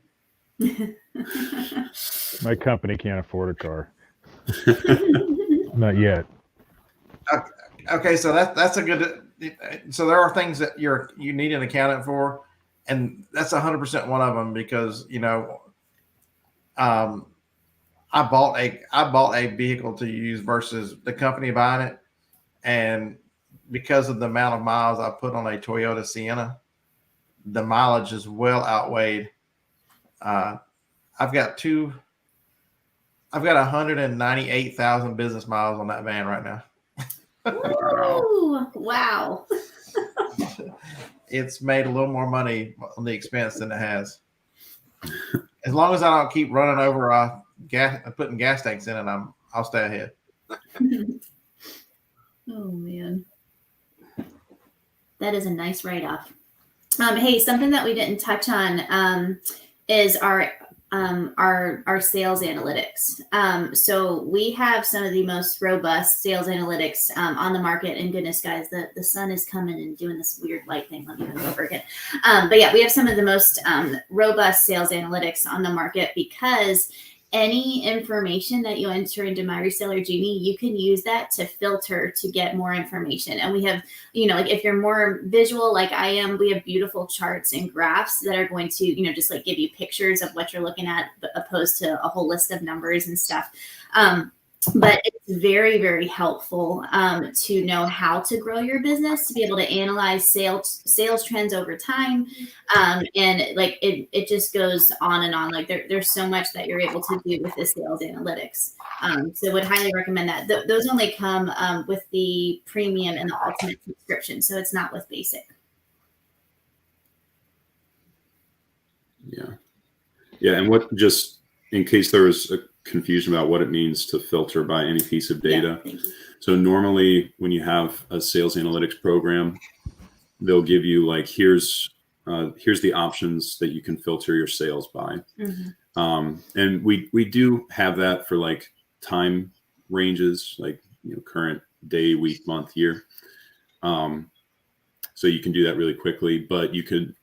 My company can't afford a car. Not yet. Okay, so that's a good. So there are things that you need an accountant for, and that's 100% one of them because I bought a vehicle to use versus the company buying it, and because of the amount of miles I put on a Toyota Sienna, the mileage is well outweighed. I've got 198,000 business miles on that van right now. Ooh, wow. It's made a little more money on the expense than it has. As long as I don't keep running over putting gas tanks in it, I'll stay ahead. Oh man, that is a nice write-off. Hey, something that we didn't touch on is our sales analytics. So we have some of the most robust sales analytics on the market. And goodness, guys, the sun is coming and doing this weird light thing. Let me go over again. But yeah, we have some of the most robust sales analytics on the market because any information that you enter into my Reseller Genie, you can use that to filter to get more information. And we have, like if you're more visual like I am, we have beautiful charts and graphs that are going to, just like give you pictures of what you're looking at, opposed to a whole list of numbers and stuff. But it's very, very helpful to know how to grow your business, to be able to analyze sales trends over time. And like it just goes on and on. Like there's so much that you're able to do with the sales analytics. So would highly recommend that. Those only come with the premium and the ultimate subscription. So it's not with basic. Yeah. Yeah. And what, just in case there was a confusion about what it means to filter by any piece of data. Yeah, so normally when you have a sales analytics program, they'll give you like, here's the options that you can filter your sales by. Mm-hmm. And we do have that for like time ranges, like, current day, week, month, year. So you can do that really quickly, but you can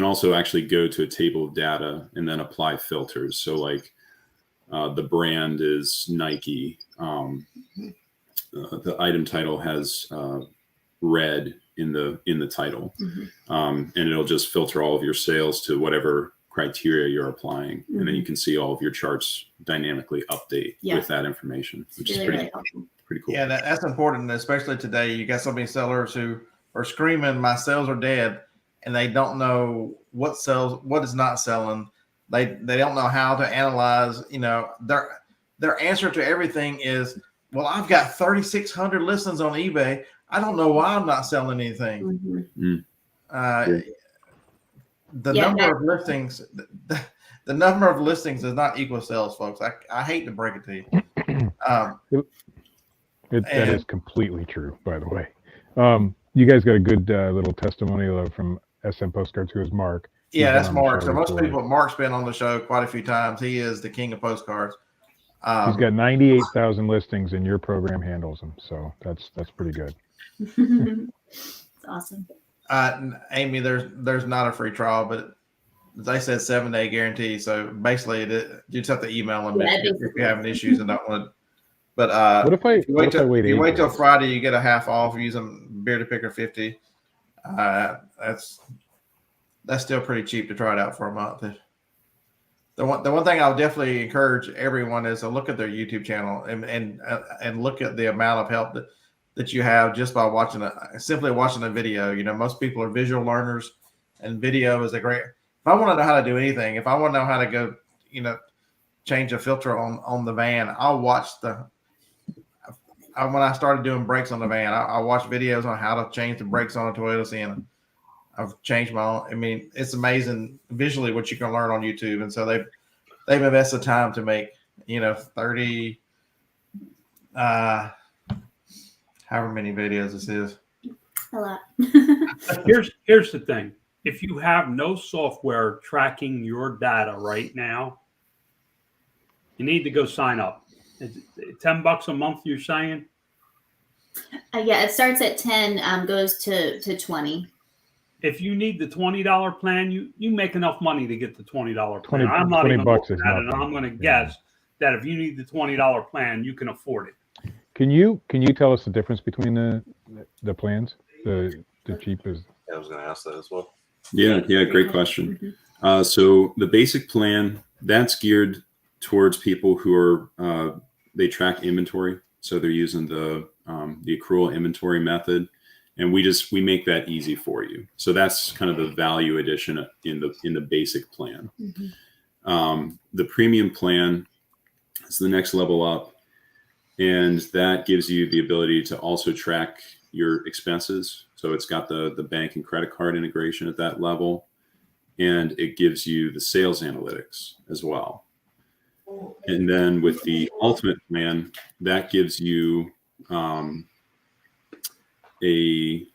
also actually go to a table of data and then apply filters. So like, the brand is Nike. The item title has red in the title, and it'll just filter all of your sales to whatever criteria you're applying, and then you can see all of your charts dynamically update with that information, which is pretty cool. Yeah, that's important, especially today. You got so many sellers who are screaming, "My sales are dead," and they don't know what sells, what is not selling. They don't know how to analyze, their answer to everything is, well, I've got 3,600 listings on eBay. I don't know why I'm not selling anything. The number of listings, the number of listings does not equal sales, folks. I hate to break it to you. That is completely true, by the way. You guys got a good little testimonial from SM Postcards, who is Mark. Yeah, that's Mark. So most people, Mark's been on the show quite a few times. He is the king of postcards. He's got 98,000 listings, and your program handles them. So that's pretty good. It's awesome. Amy, there's not a free trial, but they said 7-day guarantee. So basically, you just have to email them if you're having issues and don't want to. But what if I wait till Friday, you get a half off using Beer to Picker 50. That's still pretty cheap to try it out for a month. The one thing I'll definitely encourage everyone is to look at their YouTube channel and look at the amount of help that you have just by simply watching a video. Most people are visual learners, and video is a great. If I want to know how to do anything, if I want to know how to go, change a filter on the van, I'll watch when I started doing brakes on the van, I watched videos on how to change the brakes on a Toyota Sienna. I've changed my own. I mean, it's amazing visually what you can learn on YouTube. And so they've invested time to make, 30, however many videos this is. A lot. Here's the thing. If you have no software tracking your data right now, you need to go sign up. It's $10 a month, you're saying? Yeah, it starts at 10, goes to 20. If you need the $20 plan, you make enough money to get the $20 plan. I'm not $20 even bucks looking is at it, nothing. and I'm going to guess that if you need the $20 plan, you can afford it. Can you tell us the difference between the plans? The cheapest. I was going to ask that as well. Yeah, great question. So the basic plan, that's geared towards people who are they track inventory, so they're using the accrual inventory method. And we make that easy for you. So that's kind of the value addition in the basic plan. The premium plan is the next level up, and that gives you the ability to also track your expenses. So it's got the bank and credit card integration at that level, and it gives you the sales analytics as well. And then with the ultimate plan, that gives you a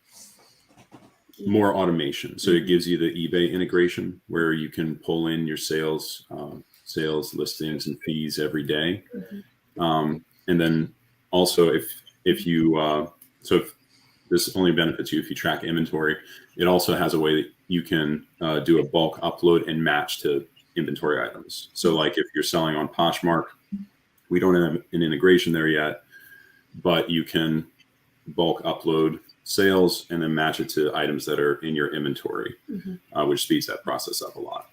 more automation. So it gives you the eBay integration where you can pull in your sales listings and fees every day. And then also if this only benefits you if you track inventory, it also has a way that you can do a bulk upload and match to inventory items. So like if you're selling on Poshmark, we don't have an integration there yet, but you can bulk upload sales and then match it to items that are in your inventory, which speeds that process up a lot.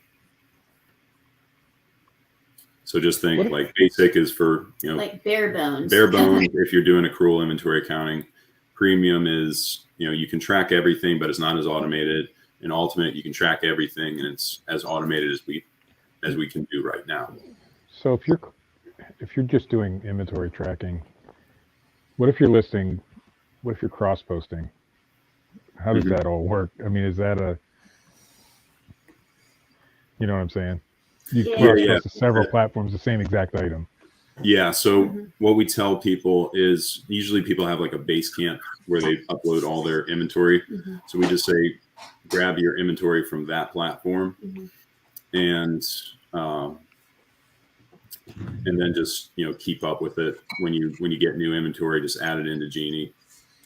So just think like basic is for, like bare bones. Bare bones if you're doing accrual inventory accounting. Premium is, you can track everything, but it's not as automated. And ultimate, you can track everything and it's as automated as we can do right now. So if you're just doing inventory tracking, what if you're cross posting? How does that all work? I mean, is that you know what I'm saying? You cross post to several platforms, the same exact item. Yeah. So what we tell people is usually people have like a base camp where they upload all their inventory. So we just say, grab your inventory from that platform and then just, keep up with it. When you get new inventory, just add it into Genie.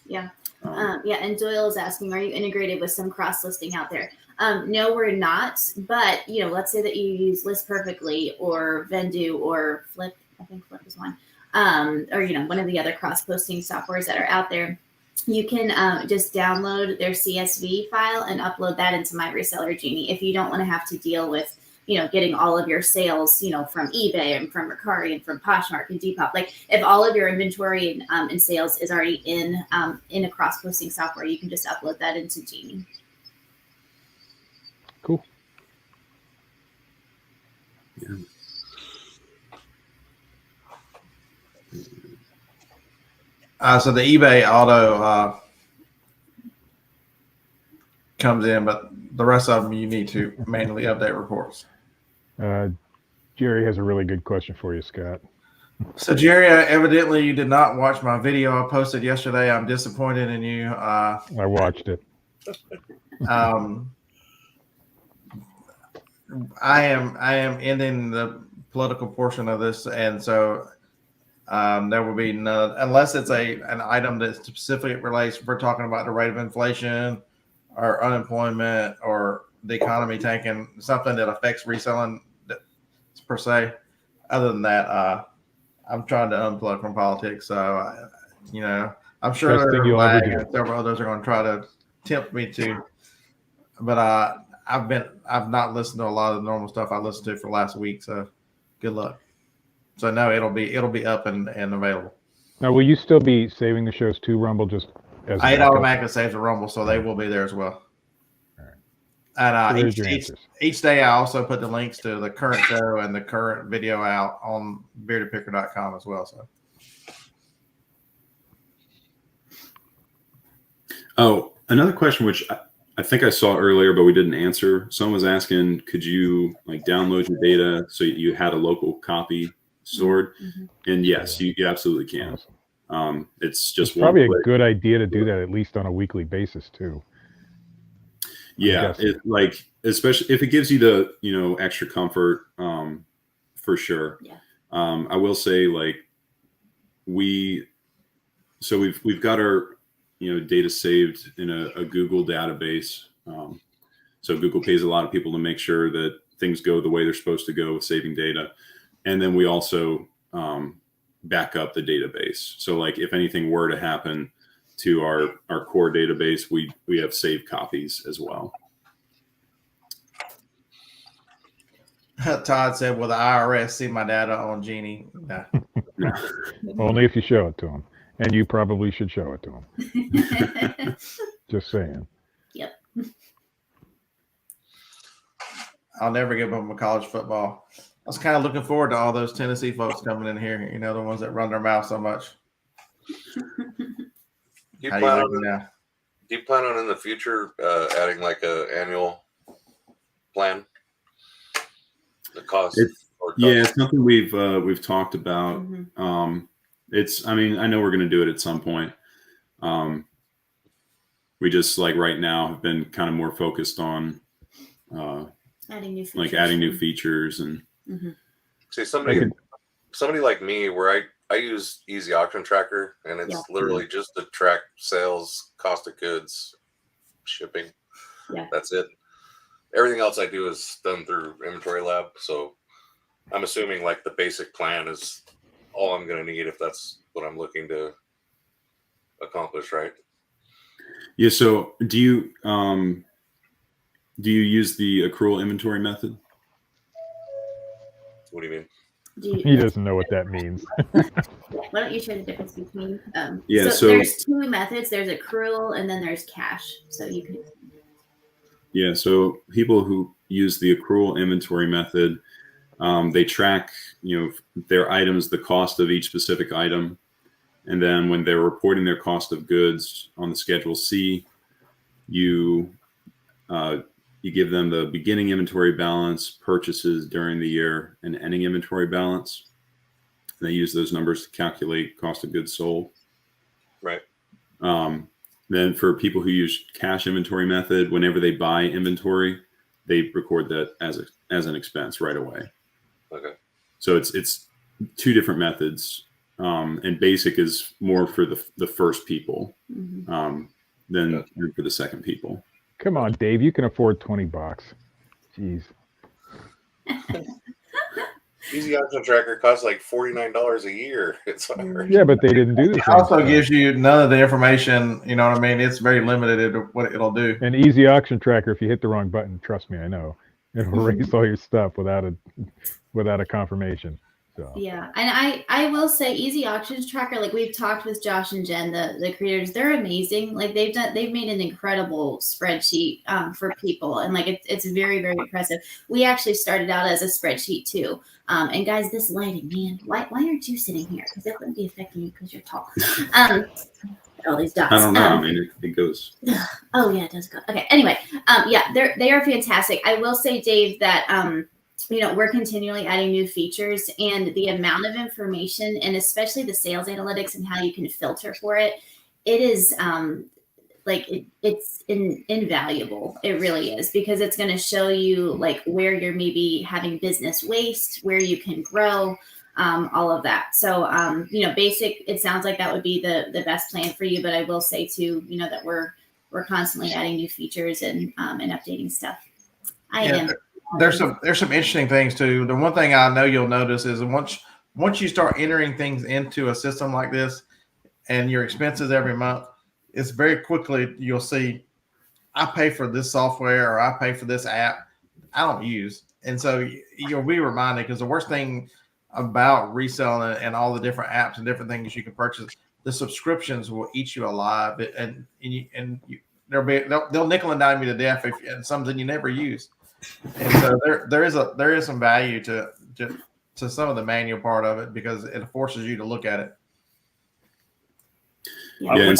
Yeah. And Doyle is asking, are you integrated with some cross listing out there? No, we're not. But, let's say that you use List Perfectly or Vendoo or Flip. I think Flip is one. Or, one of the other cross posting softwares that are out there. You can just download their CSV file and upload that into my Reseller Genie if you don't want to have to deal with, getting all of your sales, from eBay and from Mercari and from Poshmark and Depop. Like if all of your inventory and sales is already in a cross posting software, you can just upload that into Genie. Cool. Yeah. So the eBay auto comes in, but the rest of them you need to manually update reports. Jerry has a really good question for you, Scott. So Jerry, evidently you did not watch my video I posted yesterday. I'm disappointed in you. I watched it. I am ending the political portion of this, and so there will be none unless it's an item that specifically relates. If we're talking about the rate of inflation or unemployment or the economy tanking, something that affects reselling per se. Other than that, I'm trying to unplug from politics. So, I'm sure several others are going to try to tempt me to, but I've not listened to a lot of the normal stuff I listened to for last week. So good luck. So no, it'll be up and available. Now, will you still be saving the shows to Rumble just as it automatically saves the Rumble, so they will be there as well. And each day I also put the links to the current show and the current video out on beardedpicker.com as well. So. Oh, another question, which I think I saw earlier, but we didn't answer. Someone was asking, could you download your data so you had a local copy stored? And yes, you absolutely can. Awesome. It's probably a good idea to do that at least on a weekly basis too. Yeah, especially if it gives you the extra comfort, for sure. Yeah. I will say we've got our data saved in a Google database. So Google pays a lot of people to make sure that things go the way they're supposed to go with saving data, and then we also back up the database. So if anything were to happen to our core database, we have saved copies as well. Todd said, "Will the IRS see my data on Genie?" No. Only if you show it to them, and you probably should show it to them. Just saying. Yep. I'll never give up on college football. I was kind of looking forward to all those Tennessee folks coming in here. The ones that run their mouth so much. Do you plan on in the future adding a annual plan? The cost. It's something we've talked about. I know we're going to do it at some point. We just right now have been kind of more focused on adding new features. Adding new features and see somebody like me where I use Easy Auction Tracker, and it's literally just to track sales, cost of goods, shipping. Yeah. That's it. everything else I do is done through Inventory Lab. So I'm assuming like the basic plan is all I'm going to need if that's what I'm looking to accomplish, right? Yeah. So do you use the accrual inventory method? What do you mean? He doesn't know what that means. Why don't you share the difference between? Yeah, so there's two methods. There's accrual and then there's cash. So you can. Yeah. So people who use the accrual inventory method, they track, their items, the cost of each specific item. And then when they're reporting their cost of goods on the Schedule C, you give them the beginning inventory balance, purchases during the year, and ending inventory balance. And they use those numbers to calculate cost of goods sold. Right. Then for people who use cash inventory method, whenever they buy inventory, they record that as an expense right away. Okay. So it's two different methods. And basic is more for the first people than for the second people. Come on, Dave, you can afford $20. Jeez. Easy Auction Tracker costs like $49 a year. It's hard. Yeah, but they didn't do this. It also gives you none of the information. You know what I mean? It's very limited in what it'll do. An easy auction tracker, if you hit the wrong button, trust me, I know, it'll erase all your stuff without a confirmation. So. Yeah, and I will say Easy Auctions Tracker, like we've talked with Josh and Jen, the creators, they're amazing. Like they've made an incredible spreadsheet for people, and like it's very, very impressive. We actually started out as a spreadsheet too. And guys, this lighting, man, why aren't you sitting here? Because it wouldn't be affecting you because you're tall. All these dots. I don't know. I mean, it goes. Oh yeah, it does go. Okay. Anyway, yeah, they are fantastic. I will say, Dave, that we're continually adding new features, and the amount of information, and especially the sales analytics and how you can filter for it, it is it's invaluable. It really is, because it's going to show you like where you're maybe having business waste, where you can grow, all of that. So, basic, it sounds like that would be the best plan for you. But I will say too, that we're constantly adding new features and updating stuff. There's some interesting things too. The one thing I know you'll notice is once you start entering things into a system like this and your expenses every month, it's very quickly you'll see, I pay for this software or I pay for this app I don't use. And so you'll be reminded, because the worst thing about reselling and all the different apps and different things you can purchase, the subscriptions will eat you alive, they'll nickel and dime you to death and something you never use. And so there is some value to some of the manual part of it, because it forces you to look at it. Yeah, and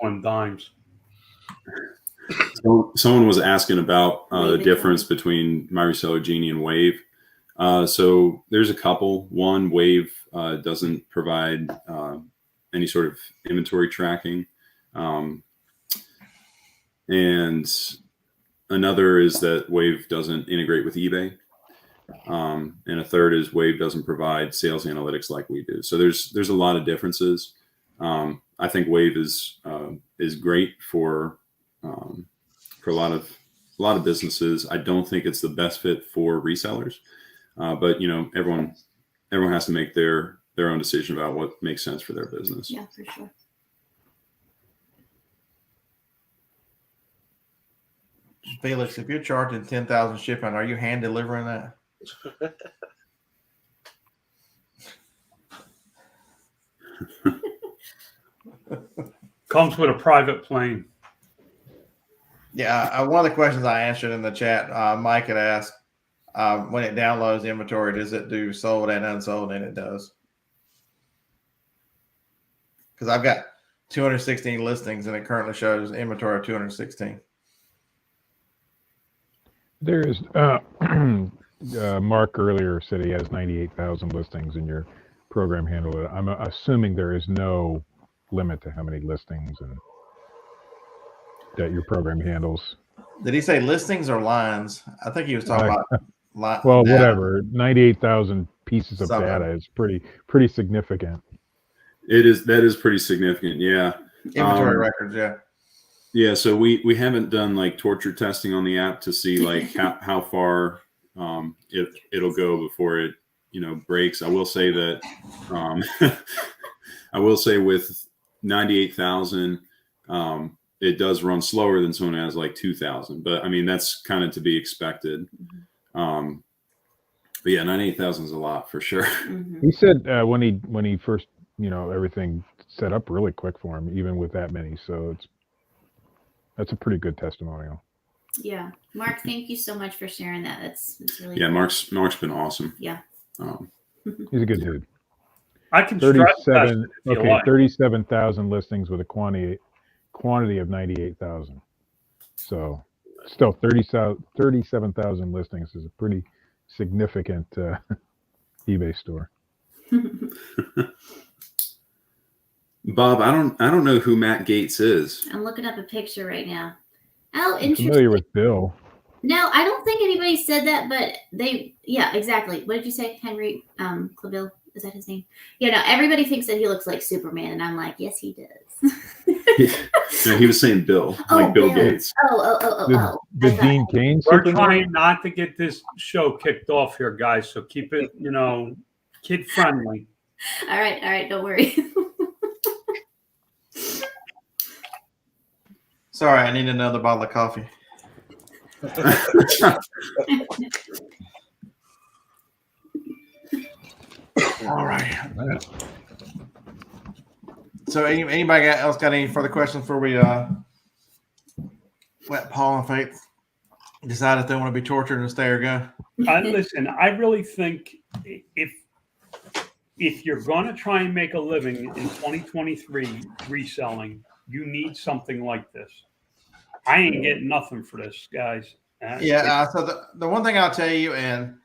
on dimes. So someone was asking about the difference between My Reseller Genie and Wave. So there's a couple. One, Wave doesn't provide any sort of inventory tracking, and another is that Wave doesn't integrate with eBay. And a third is Wave doesn't provide sales analytics like we do. So there's a lot of differences. I think Wave is great for a lot of businesses. I don't think it's the best fit for resellers, but everyone has to make their own decision about what makes sense for their business. Yeah, for sure. Felix, if you're charging $10,000 shipping, are you hand delivering that? Comes with a private plane. Yeah, one of the questions I answered in the chat, Mike had asked, when it downloads the inventory, does it do sold and unsold? And it does. Because I've got 216 listings, and it currently shows inventory of 216. There is Mark earlier said he has 98,000 listings in your program handler. I'm assuming there is no limit to how many listings and that your program handles. Did he say listings or lines? I think he was talking about well, data. whatever. 98,000 pieces of data is pretty significant. That is pretty significant. Yeah. Inventory records. Yeah. Yeah, so we haven't done like torture testing on the app to see like how far it'll go before it breaks. I will say that I will say with 98,000 it does run slower than someone who has like 2,000, but I mean that's kind of to be expected. But yeah, 98,000 is a lot for sure. He said when he first everything set up really quick for him, even with that many. So that's a pretty good testimonial. Yeah, Mark, thank you so much for sharing that. That's really cool. Mark's been awesome. Yeah, he's a good dude. I can 37,000 listings with a quantity of 98,000. So still 37,000 listings is a pretty significant eBay store. Bob, I don't know who Matt Gates is. I'm looking up a picture right now. Oh, interesting. Familiar with Bill? No, I don't think anybody said that, but yeah, exactly. What did you say, Henry Claville? Is that his name? No, everybody thinks that he looks like Superman, and I'm like, yes, he does. No, he was saying Bill, like Bill Gates. Oh. The Dean Cain We're Superman? trying not to get this show kicked off here, guys, so keep it, kid friendly. All right, don't worry. Sorry, I need another bottle of coffee. All right. So, anybody else got any further questions before we let Paul and Faith decide if they want to be tortured and stay or go? Listen, I really think if you're going to try and make a living in 2023 reselling, you need something like this. I ain't getting nothing for this, guys. So the one thing I'll tell you, and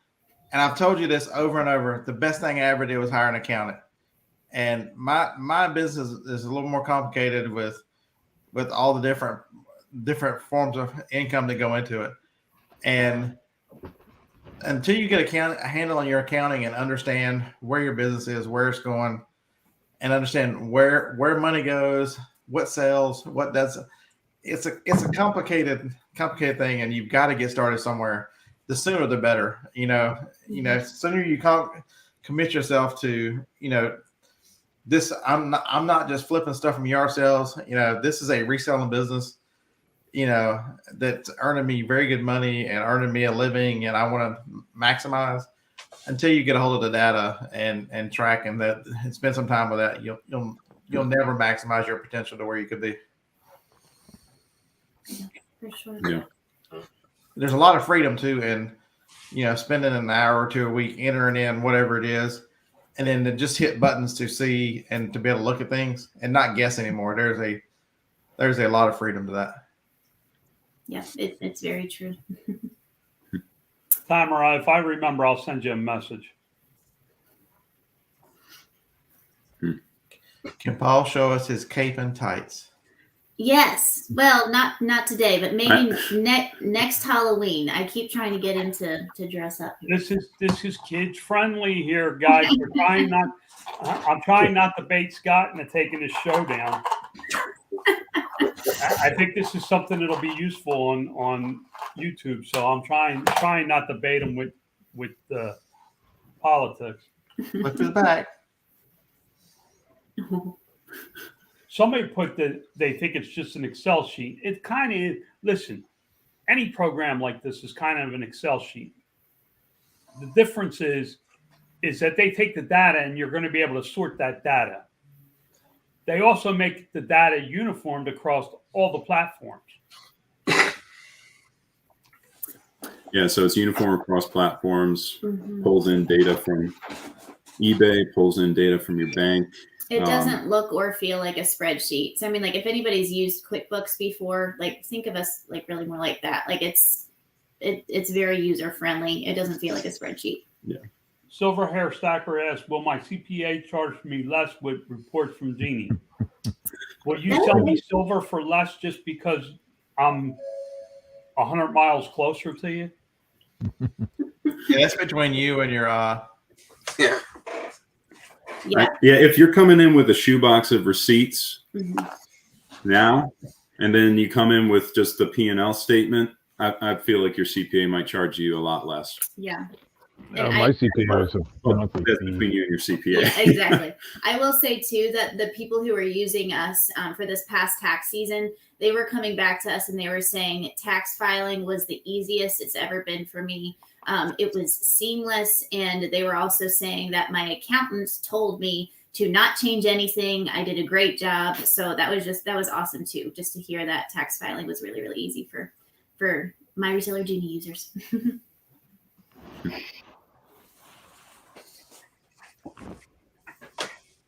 I've told you this over and over, the best thing I ever did was hire an accountant. And my business is a little more complicated with all the different forms of income that go into it. And until you get a handle on your accounting and understand where your business is, where it's going, and understand where money goes, what sells, what does, it's a complicated thing, and you've got to get started somewhere. The sooner the better. The sooner you commit yourself to, this. I'm not just flipping stuff from yard sales. This is a reselling business. That's earning me very good money and earning me a living, and I want to maximize. Until you get a hold of the data and tracking that, and spend some time with that, you'll never maximize your potential to where you could be. Yeah, for sure. Yeah. There's a lot of freedom too, in spending an hour or two a week entering in whatever it is, and then to just hit buttons to see and to be able to look at things and not guess anymore. There's a lot of freedom to that. Yeah, it's very true. Tamara, if I remember, I'll send you a message. Can Paul show us his cape and tights? Yes. Well, not today, but maybe next Halloween. I keep trying to get him to dress up. This is kids friendly here, guys. I'm trying not to bait Scott into taking his show down. I think this is something that'll be useful on YouTube. So I'm trying not to bait him with politics. Look to the back. Somebody put that they think it's just an Excel sheet. It kind of is. Listen, any program like this is kind of an Excel sheet. The difference is that they take the data and you're going to be able to sort that data. They also make the data uniformed across all the platforms. Yeah, so it's uniform across platforms, pulls in data from eBay, pulls in data from your bank. It doesn't look or feel like a spreadsheet. So, I mean, like if anybody's used QuickBooks before, like think of us like really more like that. Like it's very user friendly. It doesn't feel like a spreadsheet. Yeah. Silver Hair Stacker asks, will my CPA charge me less with reports from Genie? Will you sell me silver for less just because I'm 100 miles closer to you? Yeah, that's between you and your Yeah. Yeah, if you're coming in with a shoebox of receipts now, and then you come in with just the P&L statement, I feel like your CPA might charge you a lot less. Yeah. My CPA is a monthly That's fee. between you and your CPA. Yeah, exactly. I will say too that the people who are using us for this past tax season, they were coming back to us and they were saying tax filing was the easiest it's ever been for me. It was seamless, and they were also saying that my accountant told me to not change anything. I did a great job, so that was awesome too. Just to hear that tax filing was really, really easy for my Reseller Genie users.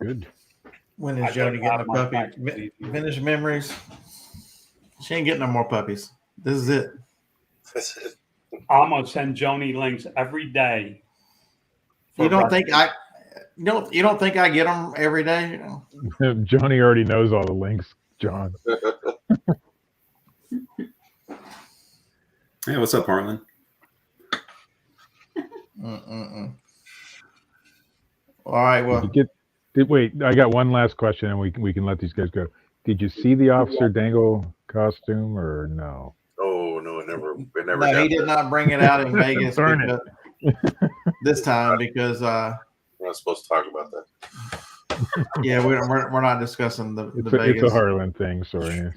Good. When I is Jody don't getting a have my puppy? taxes. Vintage memories. She ain't getting no more puppies. This is it. That's it. I'm gonna send Joni links every day. You don't think I get them every day? Johnny already knows all the links, John. Hey, what's up, Harlan? All right. Well, wait, I got one last question, and we can let these guys go. Did you see the Officer Dangle costume or no? Oh no, it never no, got he did not bring it out in Vegas Darn this time because We're not supposed to talk about that. yeah, we're not discussing the It's Vegas. a Harlan thing, sorry.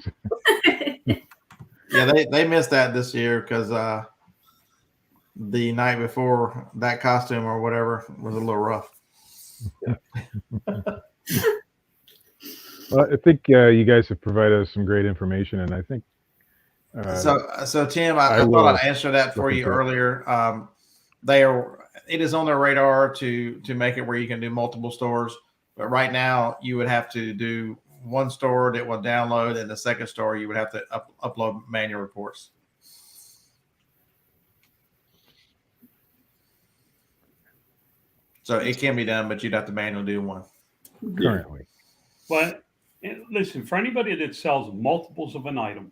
Yeah, they missed that this year because the night before that costume or whatever was a little rough. Well, I think you guys have provided us some great information, and I think So Tim, I thought I'd answer that for you earlier. It is on their radar to make it where you can do multiple stores, but right now you would have to do one store that will download, and the second store you would have to upload manual reports. So it can be done, but you'd have to manually do one. currently. But listen, for anybody that sells multiples of an item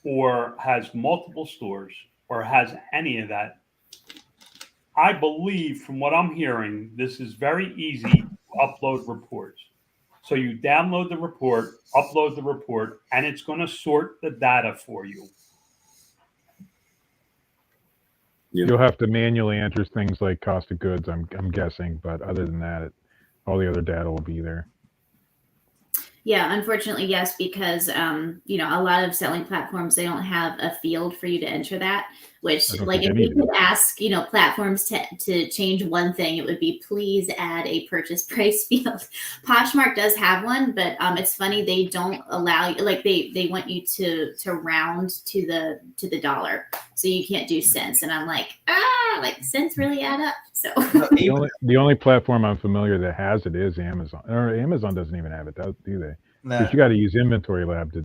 or has multiple stores or has any of that, I believe from what I'm hearing, this is very easy to upload reports. So you download the report, upload the report, and it's going to sort the data for you. Yeah. You'll have to manually enter things like cost of goods, I'm guessing, but other than that, all the other data will be there. Yeah, unfortunately, yes, because a lot of selling platforms, they don't have a field for you to enter that. Which, like, if we could ask, platforms to change one thing, it would be please add a purchase price field. Poshmark does have one, but it's funny, they don't allow you. Like, they want you to round to the dollar, so you can't do cents. And I'm like, cents really add up. So the only platform I'm familiar that has it is Amazon. Or Amazon doesn't even have it, do they? No. Because you got to use Inventory Lab to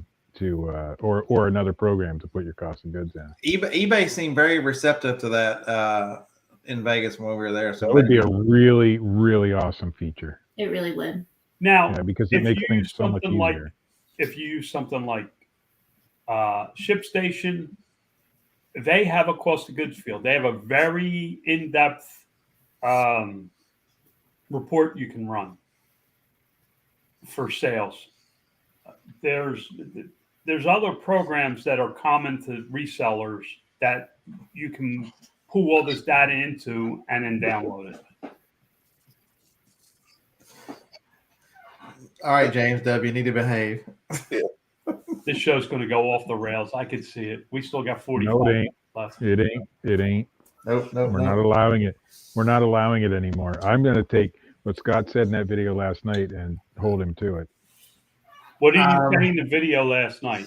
or another program to put your cost of goods in. eBay seemed very receptive to that in Vegas when we were there. So that would be a really, really awesome feature. it really would. Now, because it makes things so much easier. If you use something like ShipStation, they have a cost of goods field. They have a very in-depth report you can run for sales. There's other programs that are common to resellers that you can pull all this data into and then download it. All right, James W., you need to behave. This show's going to go off the rails. I could see it. We still got 45 No, it ain't. left. It ain't. Nope. We're not allowing it. We're not allowing it anymore. I'm going to take what Scott said in that video last night and hold him to it. What did you say in the video last night?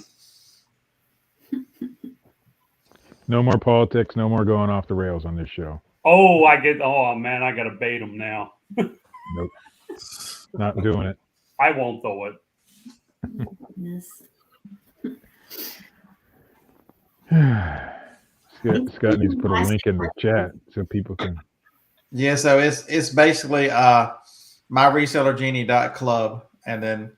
No more politics. No more going off the rails on this show. Oh, man, I got to bait him now. Nope. Not doing it. I won't do it. Yes. Scott needs to put a link in the chat so people can. Yeah, so it's basically myresellergenie.club, and then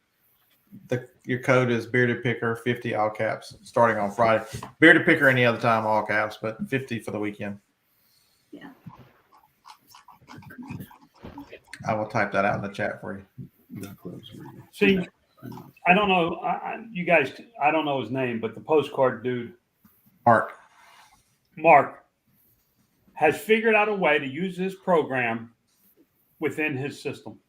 your code is Bearded Picker 50 all caps starting on Friday. Bearded Picker any other time all caps, but 50 for the weekend. Yeah. I will type that out in the chat for you. See, I don't know. You guys, I don't know his name, but the postcard dude, Mark, has figured out a way to use this program within his system.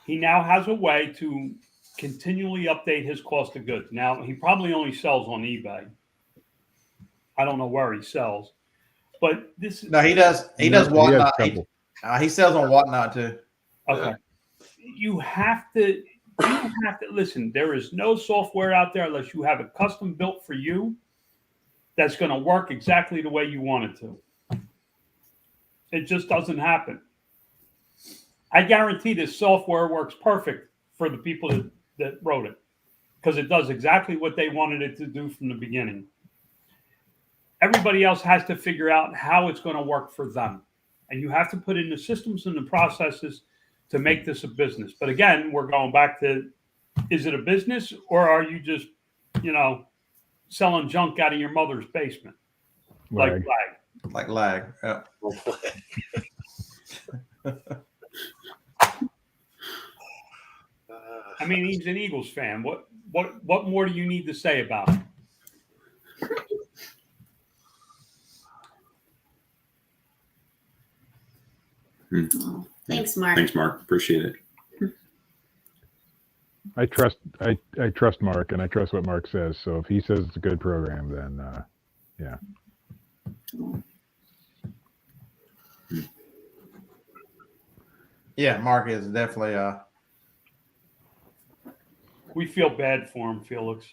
He now has a way to continually update his cost of goods. Now, he probably only sells on eBay. I don't know where he sells, but this. No, he does. He does Whatnot. He sells on Whatnot too. Okay. You have to listen. There is no software out there unless you have it custom built for you that's going to work exactly the way you want it to. It just doesn't happen. I guarantee this software works perfect for the people that wrote it because it does exactly what they wanted it to do from the beginning. Everybody else has to figure out how it's going to work for them. And you have to put in the systems and the processes to make this a business. But again, we're going back to, is it a business or are you just, selling junk out of your mother's basement? Like lag. Yeah. I mean, he's an Eagles fan. What more do you need to say about it? Oh, thanks, Mark. Thanks, Mark. Appreciate it. I trust Mark, and I trust what Mark says. So if he says it's a good program, then yeah. Yeah, Mark is definitely. We feel bad for him, Felix.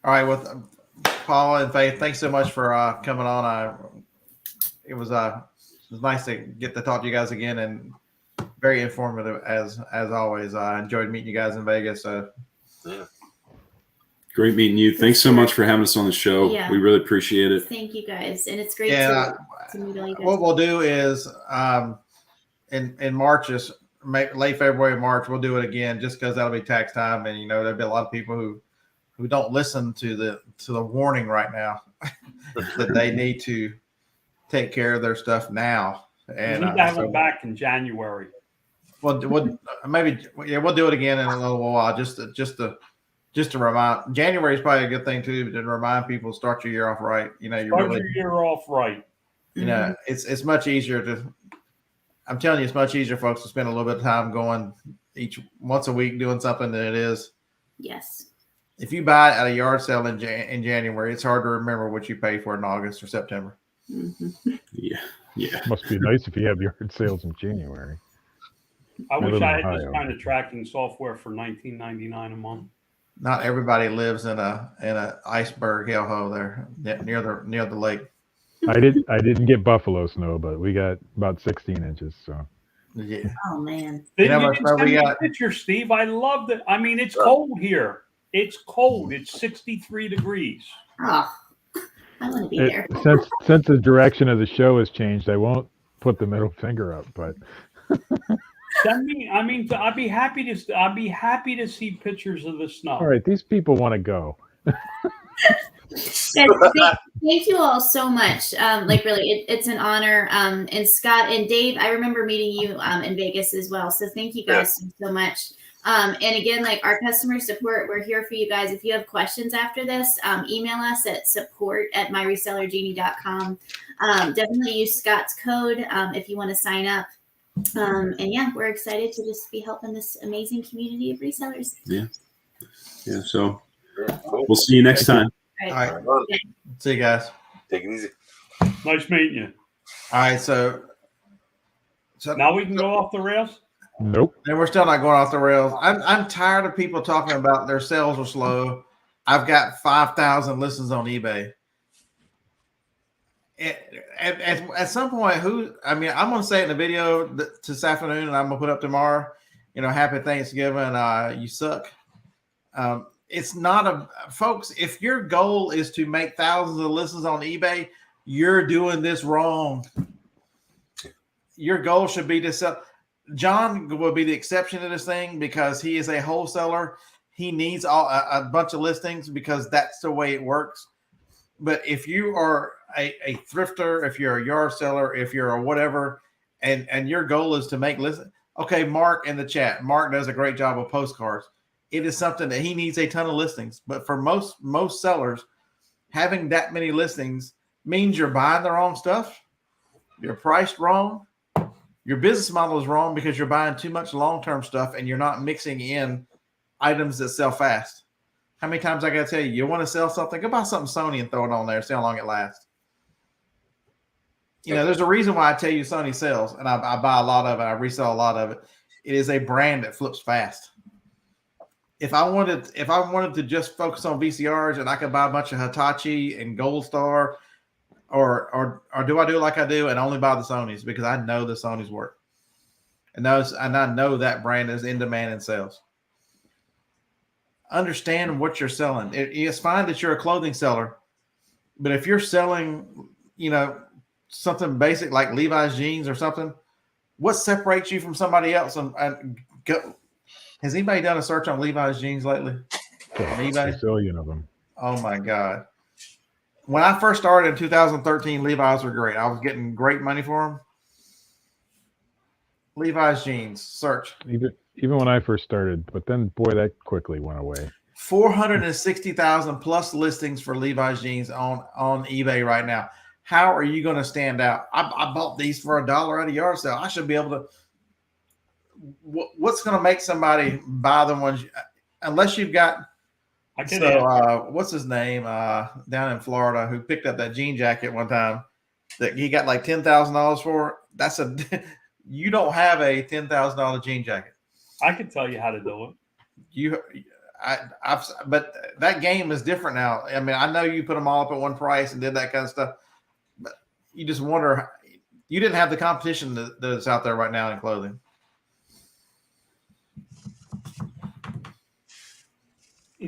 All right, well, Paul and Faith, thanks so much for coming on. It was nice to get to talk to you guys again, and very informative as always. I enjoyed meeting you guys in Vegas. Yeah. Great meeting you. Thanks so much for having us on the show. Yeah. We really appreciate it. Thank you guys, and it's great to meet all you guys. What we'll do is in March, late February, March, we'll do it again just because that'll be tax time, and there'll be a lot of people who don't listen to the warning right now that they need to take care of their stuff now. And we have them back in January. We'll do it again in a little while, just to remind. January is probably a good thing too, to remind people start your year off right. Your year off right. It's much easier to. I'm telling you, it's much easier, folks, to spend a little bit of time going once a week doing something than it is. Yes. If you buy it at a yard sale in January, it's hard to remember what you pay for in August or September. Mm-hmm. Yeah. Must be nice if you have yard sales in January. I wish I had this kind of tracking software for $19.99 a month. Not everybody lives in a iceberg hellhole there near the lake. I didn't get buffalo snow, but we got about 16 inches. So yeah. Oh man. You didn't send me a picture, Steve. I loved it. I mean, it's cold here. It's cold. It's 63 degrees. Oh, I want to be there. Since the direction of the show has changed, I won't put the middle finger up, but. Send me. I mean, I'd be happy to see pictures of the snow. All right, these people want to go. Thank you all so much. Really, it's an honor. And Scott and Dave, I remember meeting you in Vegas as well. So thank you guys so much. And again, our customer support, we're here for you guys. If you have questions after this, email us at support@myresellergenie.com. Definitely use Scott's code if you want to sign up. And we're excited to just be helping this amazing community of resellers. Yeah. So we'll see you next time. All right. Okay. See you guys. Take it easy. Nice meeting you. All right. So now we can go off the rails. Nope. And we're still not going off the rails. I'm tired of people talking about their sales are slow. I've got 5,000 listens on eBay. At some point, I'm going to say it in the video this afternoon, and I'm going to put up tomorrow. Happy Thanksgiving. You suck. It's not folks. If your goal is to make thousands of listens on eBay, you're doing this wrong. Your goal should be to sell. John will be the exception to this thing because he is a wholesaler. He needs a bunch of listings because that's the way it works. But if you are a thrifter, if you're a yard seller, if you're a whatever, and your goal is to make listings, Okay, Mark in the chat. Mark does a great job with postcards. It is something that he needs a ton of listings. But for most sellers, having that many listings means you're buying the wrong stuff. You're priced wrong. Your business model is wrong because you're buying too much long-term stuff and you're not mixing in items that sell fast. How many times I got to tell you, you want to sell something, go buy something Sony and throw it on there, see how long it lasts. You know, there's a reason why I tell you Sony sells, and I buy a lot of it. I resell a lot of it. It is a brand that flips fast. If I wanted to just focus on VCRs and I could buy a bunch of Hitachi and Gold Star, or do I do like I do and only buy the Sonys because I know the Sonys work, and I know that brand is in demand and sells. Understand what you're selling. It's fine that you're a clothing seller, but if you're selling, something basic like Levi's jeans or something, what separates you from somebody else? Has anybody done a search on Levi's jeans lately? A zillion of them. Oh my God. When I first started in 2013, Levi's were great. I was getting great money for them. Levi's jeans, search. Even when I first started, but then boy, that quickly went away. 460,000 plus listings for Levi's jeans on eBay right now. How are you going to stand out? I bought these for $1 at a yard sale. I should be able to. What's going to make somebody buy the ones? Unless you've got. What's his name down in Florida who picked up that jean jacket one time that he got like $10,000 for? You don't have a $10,000 jean jacket. I can tell you how to do it. But that game is different now. I mean, I know you put them all up at one price and did that kind of stuff, but you just wonder, you didn't have the competition that's out there right now in clothing.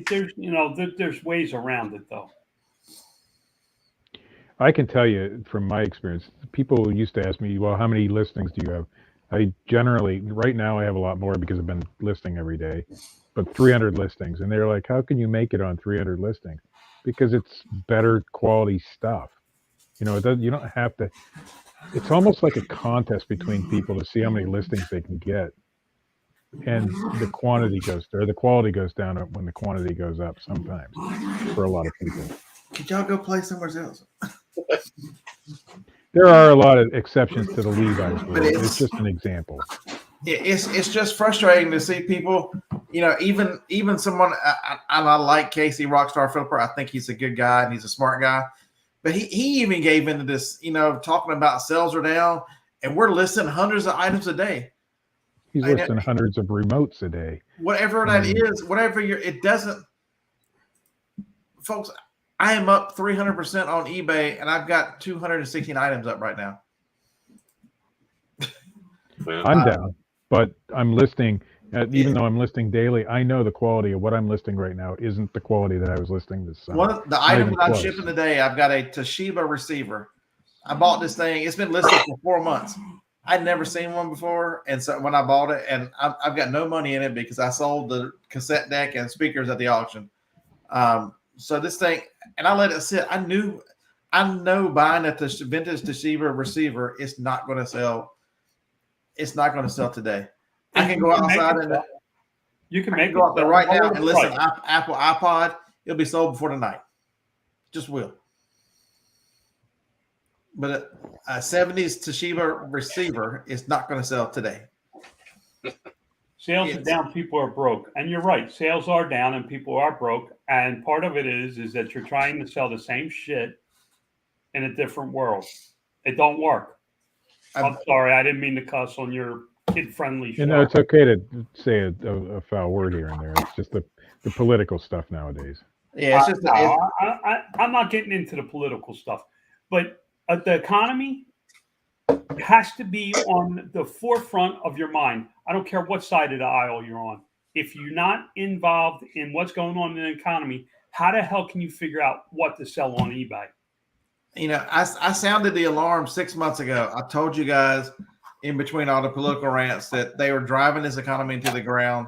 There's ways around it though. I can tell you from my experience, people used to ask me, well, how many listings do you have? Right now I have a lot more because I've been listing every day, but 300 listings. And they're like, how can you make it on 300 listings? Because it's better quality stuff. You don't have to, it's almost like a contest between people to see how many listings they can get. And the quality goes down when the quantity goes up sometimes for a lot of people. Could y'all go play somewhere else? There are a lot of exceptions to the Levi's rule. It's just an example. It's just frustrating to see people, even someone, I like Casey Rockstar Philipper. I think he's a good guy and he's a smart guy. But he even gave into this, talking about sales are down and we're listing hundreds of items a day. He's listing hundreds of remotes a day. Whatever that is, it doesn't, folks, I am up 300% on eBay and I've got 216 items up right now. I'm down, but I'm listing, even though I'm listing daily, I know the quality of what I'm listing right now isn't the quality that I was listing this summer. One of the items that I'm shipping today, I've got a Toshiba receiver. I bought this thing. It's been listed for 4 months. I'd never seen one before. And so when I bought it, and I've got no money in it because I sold the cassette deck and speakers at the auction. So this thing, and I let it sit. I know buying at the vintage Toshiba receiver, it's not going to sell. It's not going to sell today. I can go outside and go out there right now and listen to Apple iPod. It'll be sold before tonight. Just will. But a 70s Toshiba receiver is not going to sell today. Sales are down, people are broke. And you're right, sales are down and people are broke. And part of it is that you're trying to sell the same shit in a different world. It don't work. I'm sorry, I didn't mean to cuss on your kid-friendly show. It's okay to say a foul word here and there. It's just the political stuff nowadays. Yeah, it's just I'm not getting into the political stuff. But the economy has to be on the forefront of your mind. I don't care what side of the aisle you're on. If you're not involved in what's going on in the economy, how the hell can you figure out what to sell on eBay? I sounded the alarm 6 months ago. I told you guys in between all the political rants that they were driving this economy into the ground,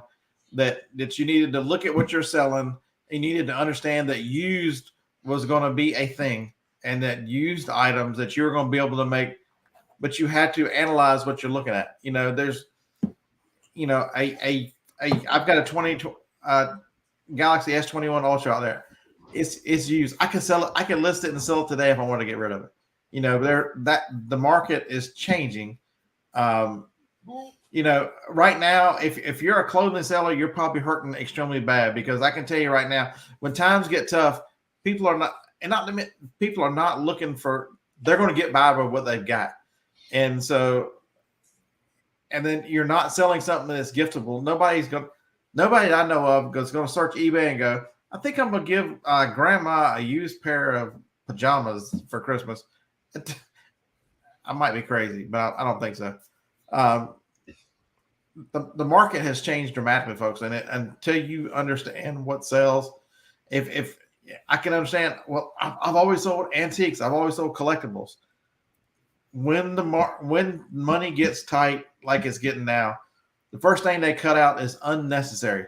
that you needed to look at what you're selling. You needed to understand that used was going to be a thing and that used items that you're going to be able to make, but you had to analyze what you're looking at. I've got a Galaxy S21 Ultra out there. It's used. I can sell it. I can list it and sell it today if I want to get rid of it. The market is changing. Right now, if you're a clothing seller, you're probably hurting extremely bad, because I can tell you right now, when times get tough, people are not looking for. They're going to get by with what they've got, and then you're not selling something that's giftable. Nobody I know of is going to search eBay and go, I think I'm going to give grandma a used pair of pajamas for Christmas. I might be crazy, but I don't think so. The market has changed dramatically, folks, and until you understand what sells, if I can understand, well, I've always sold antiques, I've always sold collectibles. When money gets tight, like it's getting now, the first thing they cut out is unnecessary.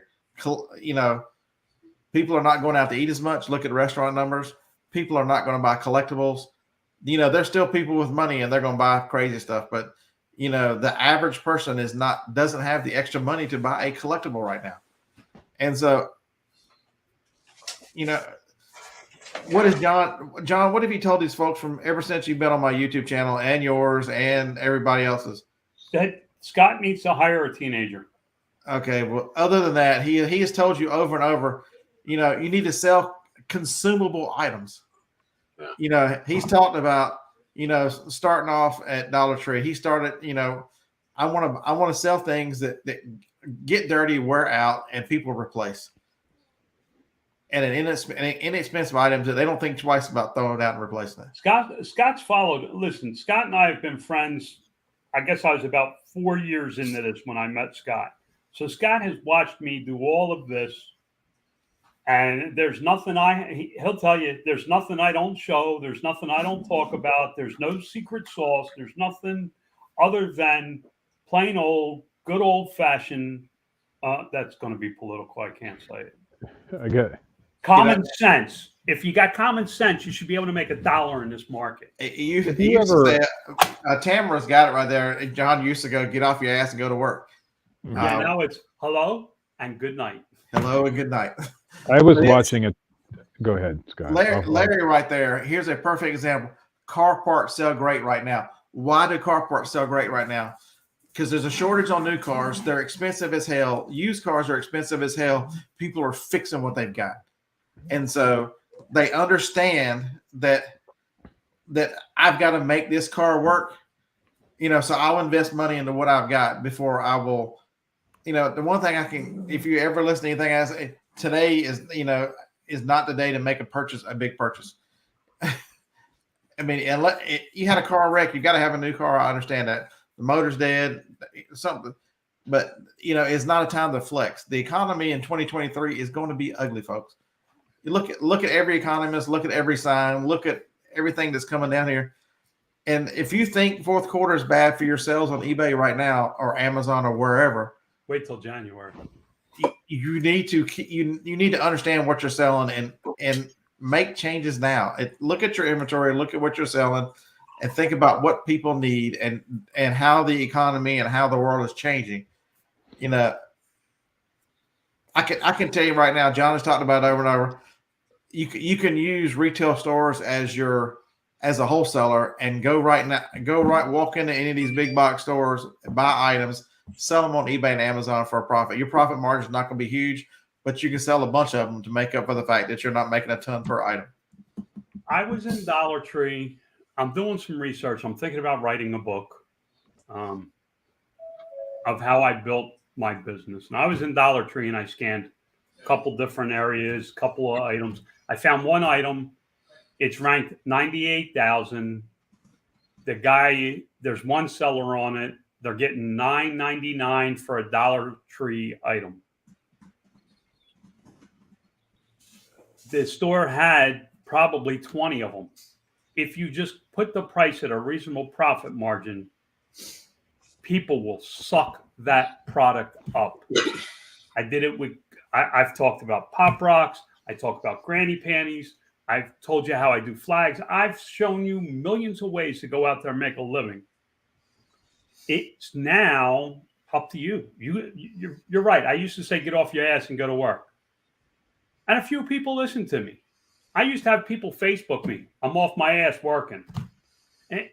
People are not going out to eat as much. Look at restaurant numbers. People are not going to buy collectibles. There's still people with money and they're going to buy crazy stuff, but the average person doesn't have the extra money to buy a collectible right now. And so, what is John, what have you told these folks from ever since you've been on my YouTube channel and yours and everybody else's? That Scott needs to hire a teenager. Okay. Well, other than that, he has told you over and over, you need to sell consumable items. Yeah. He's talked about, starting off at Dollar Tree. He started, I want to sell things that get dirty, wear out, and people replace. And an inexpensive items that they don't think twice about throwing it out and replacing it. Scott's followed. Listen, Scott and I have been friends. I guess I was about 4 years into this when I met Scott. So Scott has watched me do all of this. And there's nothing he'll tell you, there's nothing I don't show. There's nothing I don't talk about. There's no secret sauce. There's nothing other than plain old, good old fashioned. That's going to be political. I can't say it. I get it. Common sense. If you got common sense, you should be able to make $1 in this market. Tamara's got it right there. John used to go, get off your ass and go to work. Yeah, now it's hello and good night. Hello and good night. I was watching it. Go ahead, Scott. Larry right there. Here's a perfect example. Car parts sell great right now. Why do car parts sell great right now? Because there's a shortage on new cars. They're expensive as hell. Used cars are expensive as hell. People are fixing what they've got. And so they understand that I've got to make this car work. So I'll invest money into what I've got before I will. The one thing if you ever listen to anything I say, today is not the day to make a big purchase. I mean, you had a car wreck, you got to have a new car. I understand that the motor's dead, something, but it's not a time to flex. The economy in 2023 is going to be ugly, folks. You look at every economist, look at every sign, look at everything that's coming down here. And if you think fourth quarter is bad for your sales on eBay right now or Amazon or wherever, wait till January. You need to understand what you're selling and make changes now. Look at your inventory, look at what you're selling, and think about what people need and how the economy and how the world is changing. I can tell you right now, John has talked about it over and over. You can use retail stores as a wholesaler and walk into any of these big box stores, buy items, sell them on eBay and Amazon for a profit. Your profit margin is not going to be huge, but you can sell a bunch of them to make up for the fact that you're not making a ton per item. I was in Dollar Tree. I'm doing some research. I'm thinking about writing a book of how I built my business. And I was in Dollar Tree and I scanned a couple different areas, couple of items. I found one item. It's ranked 98,000. There's one seller on it. They're getting $9.99 for a Dollar Tree item. The store had probably 20 of them. If you just put the price at a reasonable profit margin, people will suck that product up. I did it with, I've talked about Pop Rocks. I talked about granny panties. I've told you how I do flags. I've shown you millions of ways to go out there and make a living. It's now Up to you. You're right. I used to say, get off your ass and go to work. And a few people listen to me. I used to have people Facebook me. I'm off my ass working. And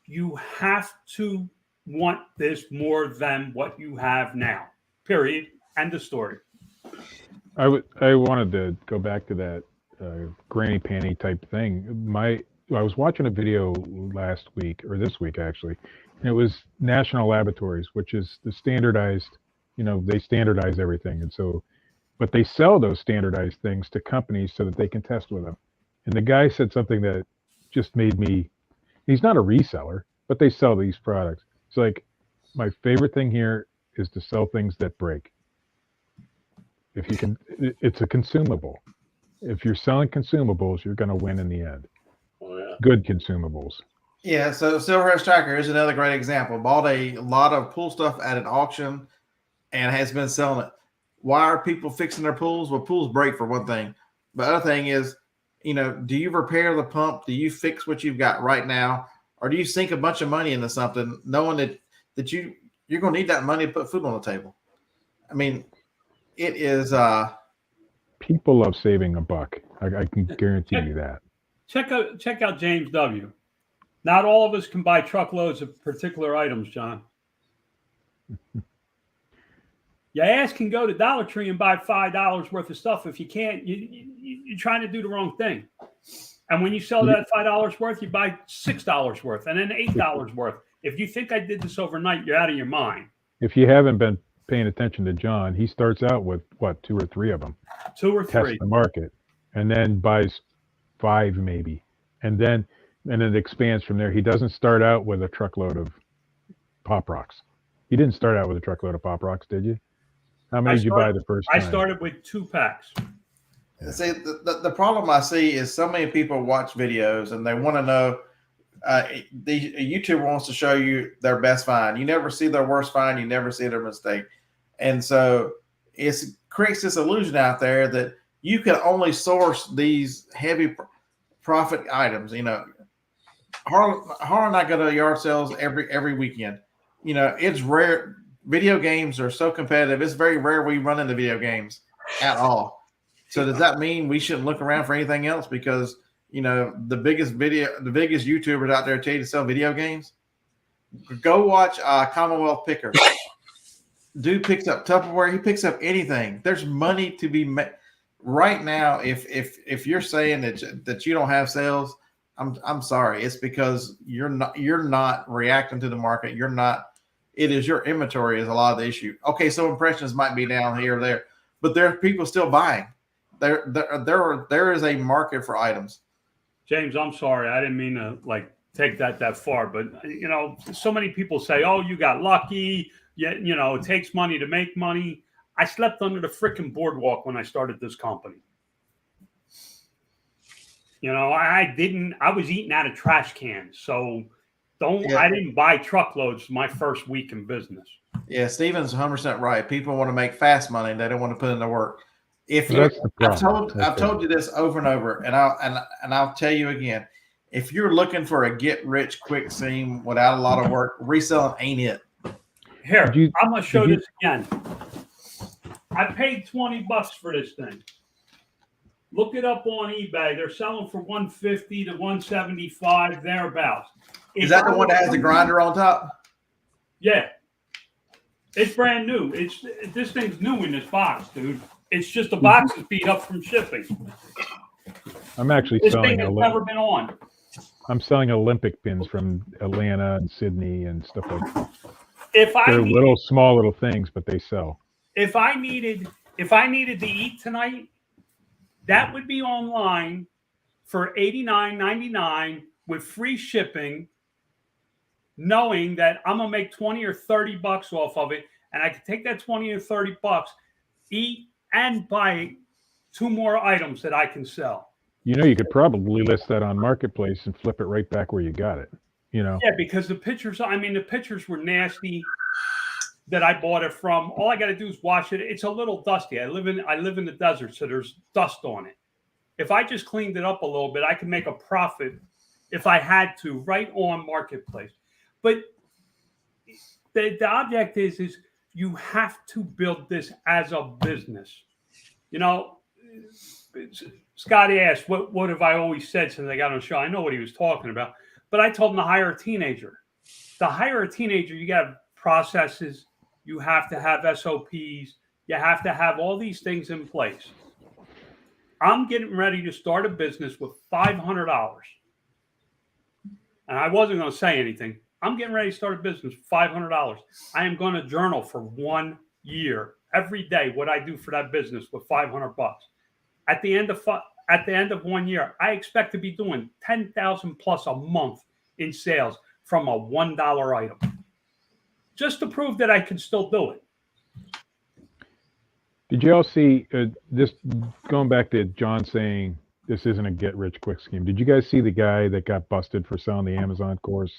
you have to want this more than what you have now. Period. End of story. I wanted to go back to that granny panty type thing. I was watching a video last week, or this week actually, and it was National Laboratories, which is the standardized, they standardize everything. And so, but they sell those standardized things to companies so that they can test with them. And the guy said something that just made me, he's not a reseller, but they sell these products. It's like, my favorite thing here is to sell things that break. If you can, it's a consumable. If you're selling consumables, you're going to win in the end. Oh, yeah. Good consumables. Yeah, so Silverhead's Tracker is another great example. Bought a lot of pool stuff at an auction and has been selling it. Why are people fixing their pools? Well, pools break for one thing. But the other thing is, do you repair the pump? Do you fix what you've got right now? Or do you sink a bunch of money into something knowing that you're going to need that money to put food on the table? I mean, it is people love saving a buck. I can guarantee you that. Check out James W. Not all of us can buy truckloads of particular items, John. Your ass can go to Dollar Tree and buy $5 worth of stuff. If you can't, you're trying to do the wrong thing. And when you sell that $5 worth, you buy $6 worth and then $8 worth. If you think I did this overnight, you're out of your mind. If you haven't been paying attention to John, he starts out with what, 2 or 3 of them. 2 or 3. Test the market, and then buys 5 maybe, and then it expands from there. He doesn't start out with a truckload of Pop Rocks. You didn't start out with a truckload of Pop Rocks, did you? How many did you buy the first time? I started with 2 packs. See, the problem I see is so many people watch videos and they want to know. A YouTuber wants to show you their best find. You never see their worst find. You never see their mistake. And so it creates this illusion out there that you can only source these heavy profit items. Harlan and I go to yard sales every weekend. It's rare. Video games are so competitive. It's very rare we run into video games at all. So does that mean we shouldn't look around for anything else? Because the biggest YouTubers out there tell you to sell video games. Go watch Commonwealth Picker. Dude picks up Tupperware. He picks up anything. There's money to be made right now. If you're saying that you don't have sales, I'm sorry. It's because you're not reacting to the market. You're not. It is your inventory is a lot of the issue. Okay, so impressions might be down here or there, but there are people still buying. There is a market for items. James, I'm sorry. I didn't mean to take that far, but so many people say, "Oh, you got lucky." Yeah, it takes money to make money. I slept under the frickin' boardwalk when I started this company. I didn't. I was eating out of trash cans, so I didn't buy truckloads my first week in business. Yeah, Steven's 100% right. People want to make fast money; they don't want to put in the work. I've told you this over and over, and I'll tell you again. If you're looking for a get rich quick scheme without a lot of work, reselling ain't it. Here, I'm gonna show this again. I paid $20 for this thing. Look it up on eBay. They're selling for $150 to $175 thereabouts. Is that the one that has the grinder on top? Yeah, it's brand new. This thing's new in this box, dude. It's just the box is beat up from shipping. I'm actually this selling. Thing has never been on. I'm selling Olympic pins from Atlanta and Sydney and stuff like that. They're small little things, but they sell. If I needed to eat tonight, that would be online for $89.99 with free shipping, knowing that I'm gonna make $20 or $30 off of it, and I could take that $20 or $30, eat, and buy 2 more items that I can sell. You could probably list that on Marketplace and flip it right back where you got it. Yeah, because the pictures were nasty that I bought it from. All I got to do is wash it. It's a little dusty. I live in the desert, so there's dust on it. If I just cleaned it up a little bit, I could make a profit if I had to right on Marketplace. But the object is you have to build this as a business. You know, Scotty asked, what have I always said since I got on the show? I know what he was talking about, but I told him to hire a teenager. To hire a teenager, you got processes, you have to have SOPs, you have to have all these things in place. I'm getting ready to start a business with $500. And I wasn't going to say anything. I'm getting ready to start a business with $500. I am going to journal for 1 year every day what I do for that business with $500. At the end of 1 year, I expect to be doing $10,000 plus a month in sales from a $1 item, just to prove that I can still do it. Did you all see this? Going back to John saying this isn't a get-rich-quick scheme. Did you guys see the guy that got busted for selling the Amazon course?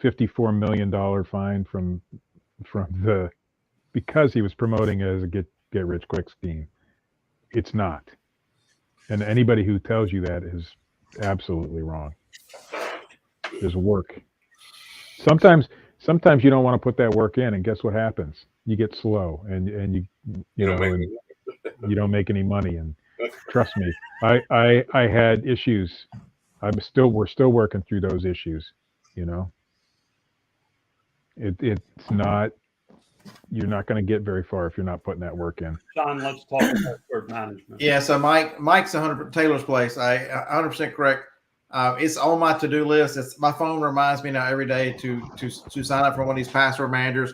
$54 million fine from the because he was promoting it as a get-rich-quick scheme. It's not. And anybody who tells you that is absolutely wrong. There's work. Sometimes you don't want to put that work in, and guess what happens? You get slow, and you don't make any money. And trust me, I had issues. We're still working through those issues. You know, it's not. You're not going to get very far if you're not putting that work in. John, let's talk about word management. Yeah, so Mike's 100 Taylor's Place. I 100% correct. It's on my to-do list. My phone reminds me now every day to sign up for one of these password managers.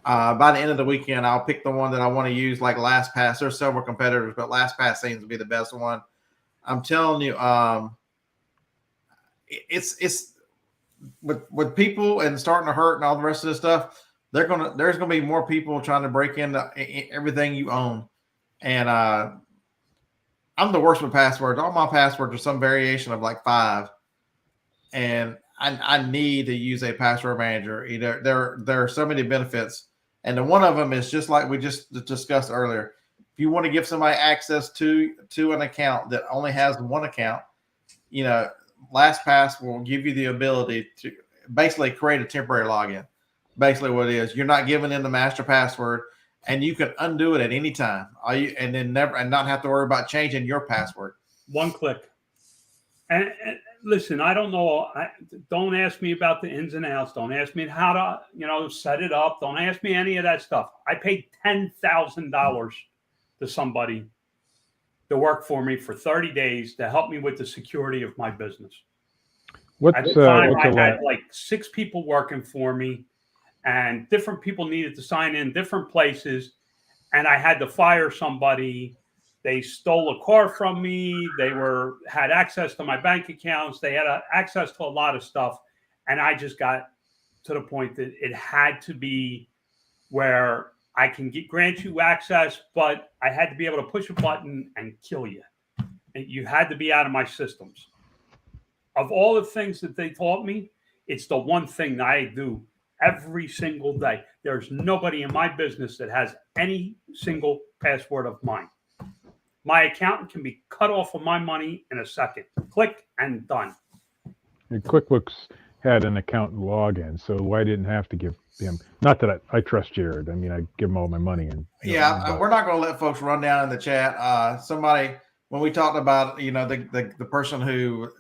By the end of the weekend, I'll pick the one that I want to use, like LastPass. There's several competitors, but LastPass seems to be the best one. I'm telling you, it's with people and starting to hurt and all the rest of this stuff. There's gonna be more people trying to break into everything you own, and I'm the worst with passwords. All my passwords are some variation of like 5, and I need to use a password manager. There are so many benefits, and one of them is just like we just discussed earlier. If you want to give somebody access to an account that only has one account, LastPass will give you the ability to basically create a temporary login. Basically, what it is, you're not giving in the master password, and you can undo it at any time. And not have to worry about changing your password. One click. And listen, I don't know. Don't ask me about the ins and outs. Don't ask me how to, set it up. Don't ask me any of that stuff. I paid $10,000 to somebody to work for me for 30 days to help me with the security of my business. At the time, I had like 6 people working for me, and different people needed to sign in different places, and I had to fire somebody. They stole a car from me. They had access to my bank accounts. They had access to a lot of stuff, and I just got to the point that it had to be where I can grant you access, but I had to be able to push a button and kill you. And you had to be out of my systems. Of all the things that they taught me, it's the one thing that I do every single day. There's nobody in my business that has any single password of mine. My accountant can be cut off of my money in a second. Click and done. And QuickBooks had an accountant login, so I didn't have to give him. Not that I trust Jared. I mean, I give him all my money. And we're not going to let folks run down in the chat. Somebody, when we talked about the person who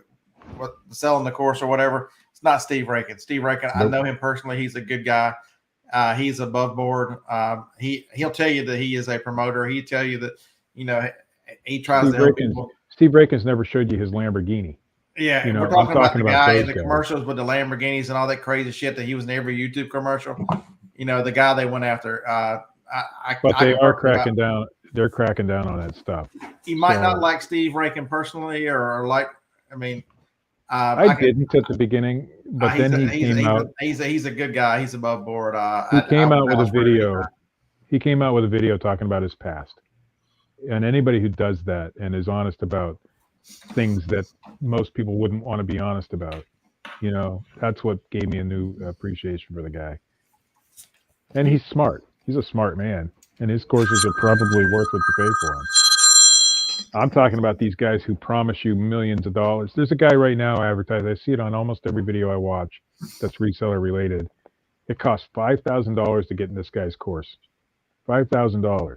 was selling the course or whatever, it's not Steve Rankin. Steve Rankin, nope. I know him personally. He's a good guy. He's above board. He'll tell you that he is a promoter. He'll tell you that he tries to help people. Steve Rankin's never showed you his Lamborghini. Yeah, we're talking about the guy in the commercials with the Lamborghinis and all that crazy shit that he was in every YouTube commercial. The guy they went after. But they are cracking down. They're cracking down on that stuff. You might not like Steve Rankin personally, or like, I didn't at the beginning, but then he came out. He's a good guy. He's above board. He came out with a video. He came out with a video talking about his past, and anybody who does that and is honest about things that most people wouldn't want to be honest about, that's what gave me a new appreciation for the guy. And he's smart. He's a smart man, and his courses are probably worth what you pay for him. I'm talking about these guys who promise you millions of dollars. There's a guy right now advertising. I see it on almost every video I watch that's reseller related. It costs $5,000 to get in this guy's course. $5,000.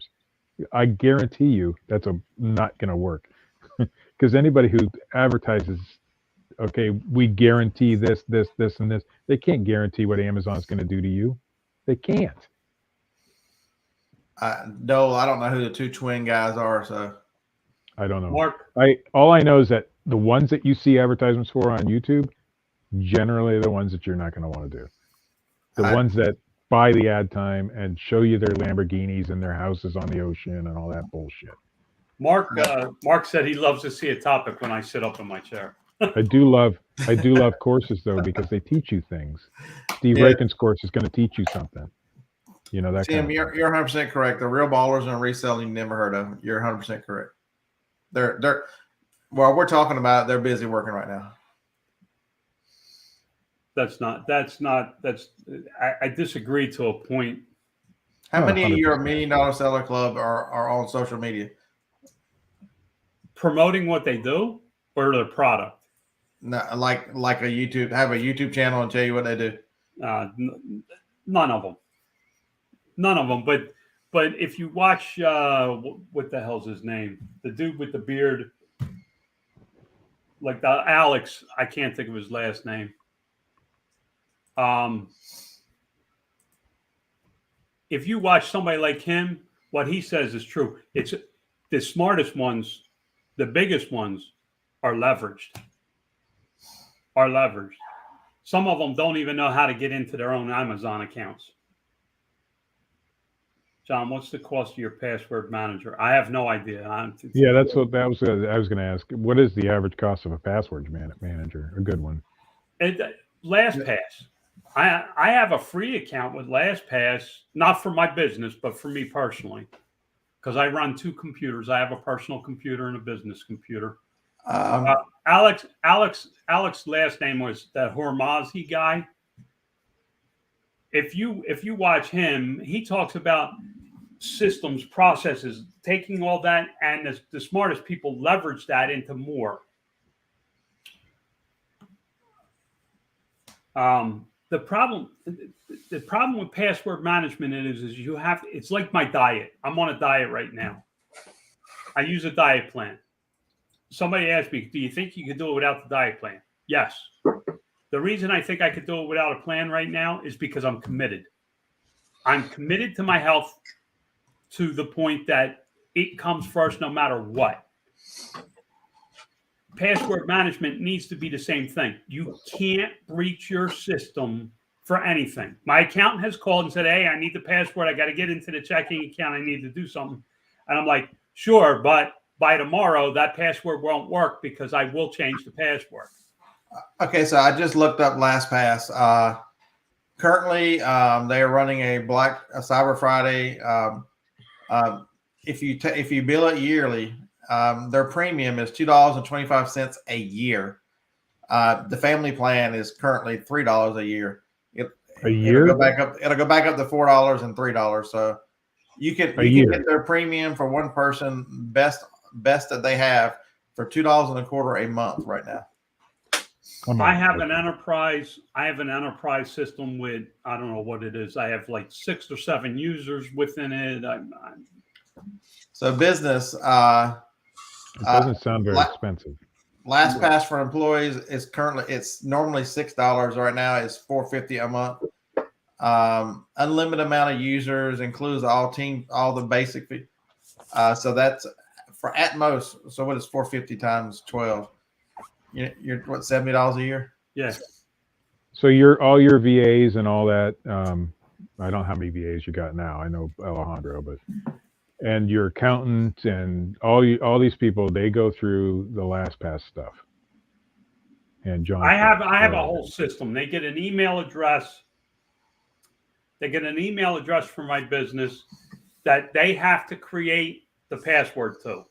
I guarantee you that's not going to work. Because anybody who advertises, okay, we guarantee this, this, this, and this, they can't guarantee what Amazon's going to do to you. They can't. No, I don't know who the two twin guys are. So I don't know. Mark, All I know is that the ones that you see advertisements for on YouTube, generally the ones that you're not going to want to do. The ones that buy the ad time and show you their Lamborghinis and their houses on the ocean and all that bullshit. Mark said he loves to see a topic when I sit up in my chair. I do love courses though, because they teach you things. Steve Rakin's course is going to teach you something. You know that. Tim, you're 100% correct. The real ballers and reselling you never heard of. You're 100% correct. They're well, we're talking about it, they're busy working right now. I disagree to a point. How many of your $1 Million Seller Club are on social media? Promoting what they do or their product? No, like a YouTube, have a YouTube channel and tell you what they do. None of them. But if you watch, what the hell's his name? The dude with the beard, like the Alex. I can't think of his last name. If you watch somebody like him, what he says is true. It's the smartest ones, the biggest ones are leveraged. Some of them don't even know how to get into their own Amazon accounts. John, what's the cost of your password manager? I have no idea. That's what I was going to ask. What is the average cost of a password manager? A good one. LastPass. I have a free account with LastPass, not for my business, but for me personally, because I run two computers. I have a personal computer and a business computer. Alex last name was the Hormozzi guy. If you watch him, he talks about systems, processes, taking all that, and the smartest people leverage that into more. The problem with password management is you have, it's like my diet. I'm on a diet right now. I use a diet plan. Somebody asked me, do you think you could do it without the diet plan? Yes. The reason I think I could do it without a plan right now is because I'm committed. I'm committed to my health to the point that it comes first no matter what. Password management needs to be the same thing. You can't breach your system for anything. My accountant has called and said, hey, I need the password. I got to get into the checking account. I need to do something. And I'm like, sure, but by tomorrow, that password won't work because I will change the password. Okay, so I just looked up LastPass. Currently, they are running a Cyber Friday. If you bill it yearly, their premium is $2.25 a year. The family plan is currently $3 a year. It'll go back up. It'll go back up to $4 and $3. So you can get their premium for one person best that they have for $2.25 a month right now. I have an enterprise system with, I don't know what it is. I have like 6 or 7 users within it. So business. It doesn't sound very expensive. LastPass for employees is it's normally $6 right now. It's $4.50 a month. Unlimited amount of users, includes all the basic. So that's for at most. So what is $4.50 times 12? You're what, $70 a year? Yes. So all your VAs and all that. I don't know how many VAs you got now. I know Alejandro, and your accountant and all these people, they go through the LastPass stuff. And John, I have a whole system. They get an email address. They get an email address for my business that they have to create the password to.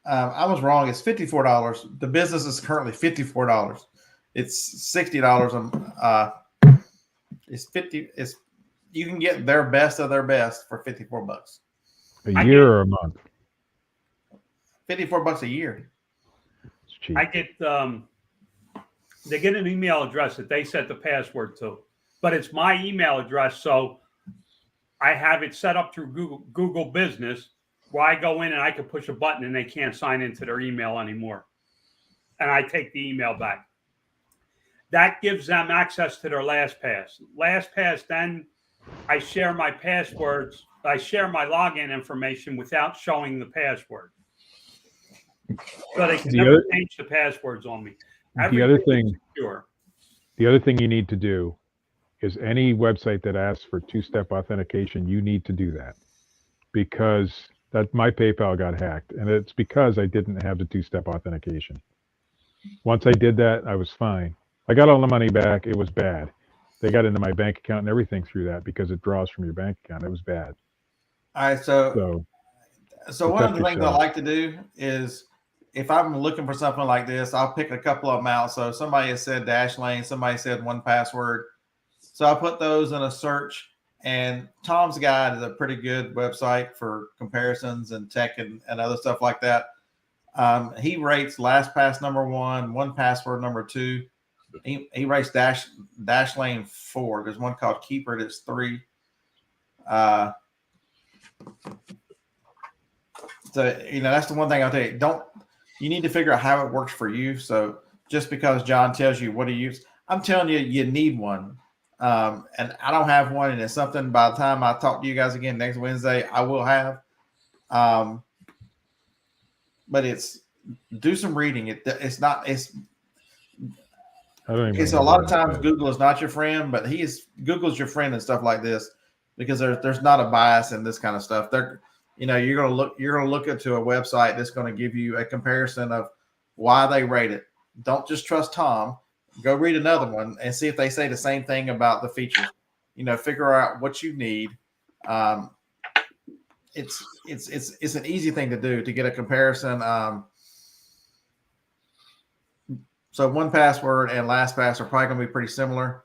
I was wrong. It's $54. The business is currently $54. It's $60. It's 50. It's you can get their best of their best for $54. A year or a month? $54 a year. It's cheap. I get they get an email address that they set the password to. but it's my email address. So I have it set up through Google Business, where I go in and I can push a button and they can't sign into their email anymore. And I take the email back. That gives them access to their LastPass. LastPass, then I share my passwords. I share my login information without showing the password. So they can never change the passwords on me. The other thing, secure. The other thing you need to do is any website that asks for two-step authentication, you need to do that, because that my PayPal got hacked, and it's because I didn't have the two-step authentication. Once I did that, I was fine. I got all the money back. It was bad. They got into my bank account and everything through that because it draws from your bank account. It was bad. All right, so one of the things I like to do is, if I'm looking for something like this, I'll pick a couple of them out. So somebody has said Dashlane, somebody said 1Password. So I put those in a search, and Tom's Guide is a pretty good website for comparisons and tech and other stuff like that. He rates LastPass number 1, 1Password number 2. He rates Dashlane 4. There's one called Keeper that's 3. So, that's the one thing I'll tell you. You need to figure out how it works for you. So just because John tells you what to use, I'm telling you, you need one. And I don't have one, and it's something by the time I talk to you guys again next Wednesday, I will have. But do some reading. It's a lot of times Google is not your friend, but Google's your friend and stuff like this, because there's not a bias in this kind of stuff. You're gonna look into a website that's going to give you a comparison of why they rate it. Don't just trust Tom. Go read another one and see if they say the same thing about the features. Figure out what you need. It's an easy thing to do to get a comparison. So 1Password and LastPass are probably going to be pretty similar.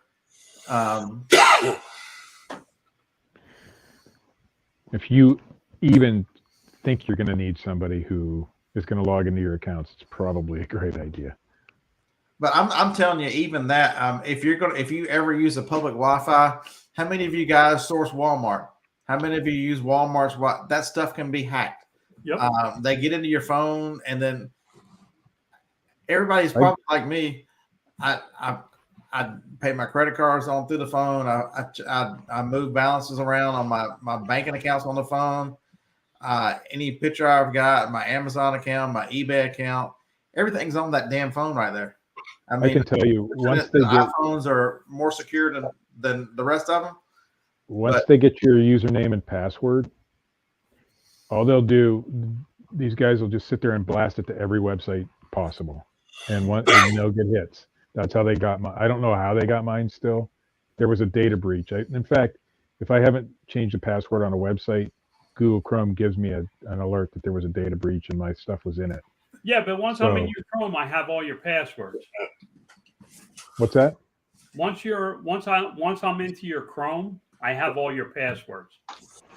If you even think you're going to need somebody who is going to log into your accounts, it's probably a great idea. But I'm telling you, even that, if you ever use a public Wi-Fi, how many of you guys source Walmart? How many of you use Walmart's? That stuff can be hacked. Yep. They get into your phone, and then everybody's probably like me. I pay my credit cards on through the phone. I move balances around on my banking accounts on the phone. Any picture I've got, my Amazon account, my eBay account, everything's on that damn phone right there. I can tell you, once the iPhones are more secure than the rest of them. Once they get your username and password, all they'll do, these guys will just sit there and blast it to every website possible, and they'll get hits. That's how they got mine. I don't know how they got mine still. There was a data breach. In fact, if I haven't changed the password on a website, Google Chrome gives me an alert that there was a data breach and my stuff was in it. Yeah, but once I'm in your Chrome, I have all your passwords. What's that? Once I'm into your Chrome, I have all your passwords.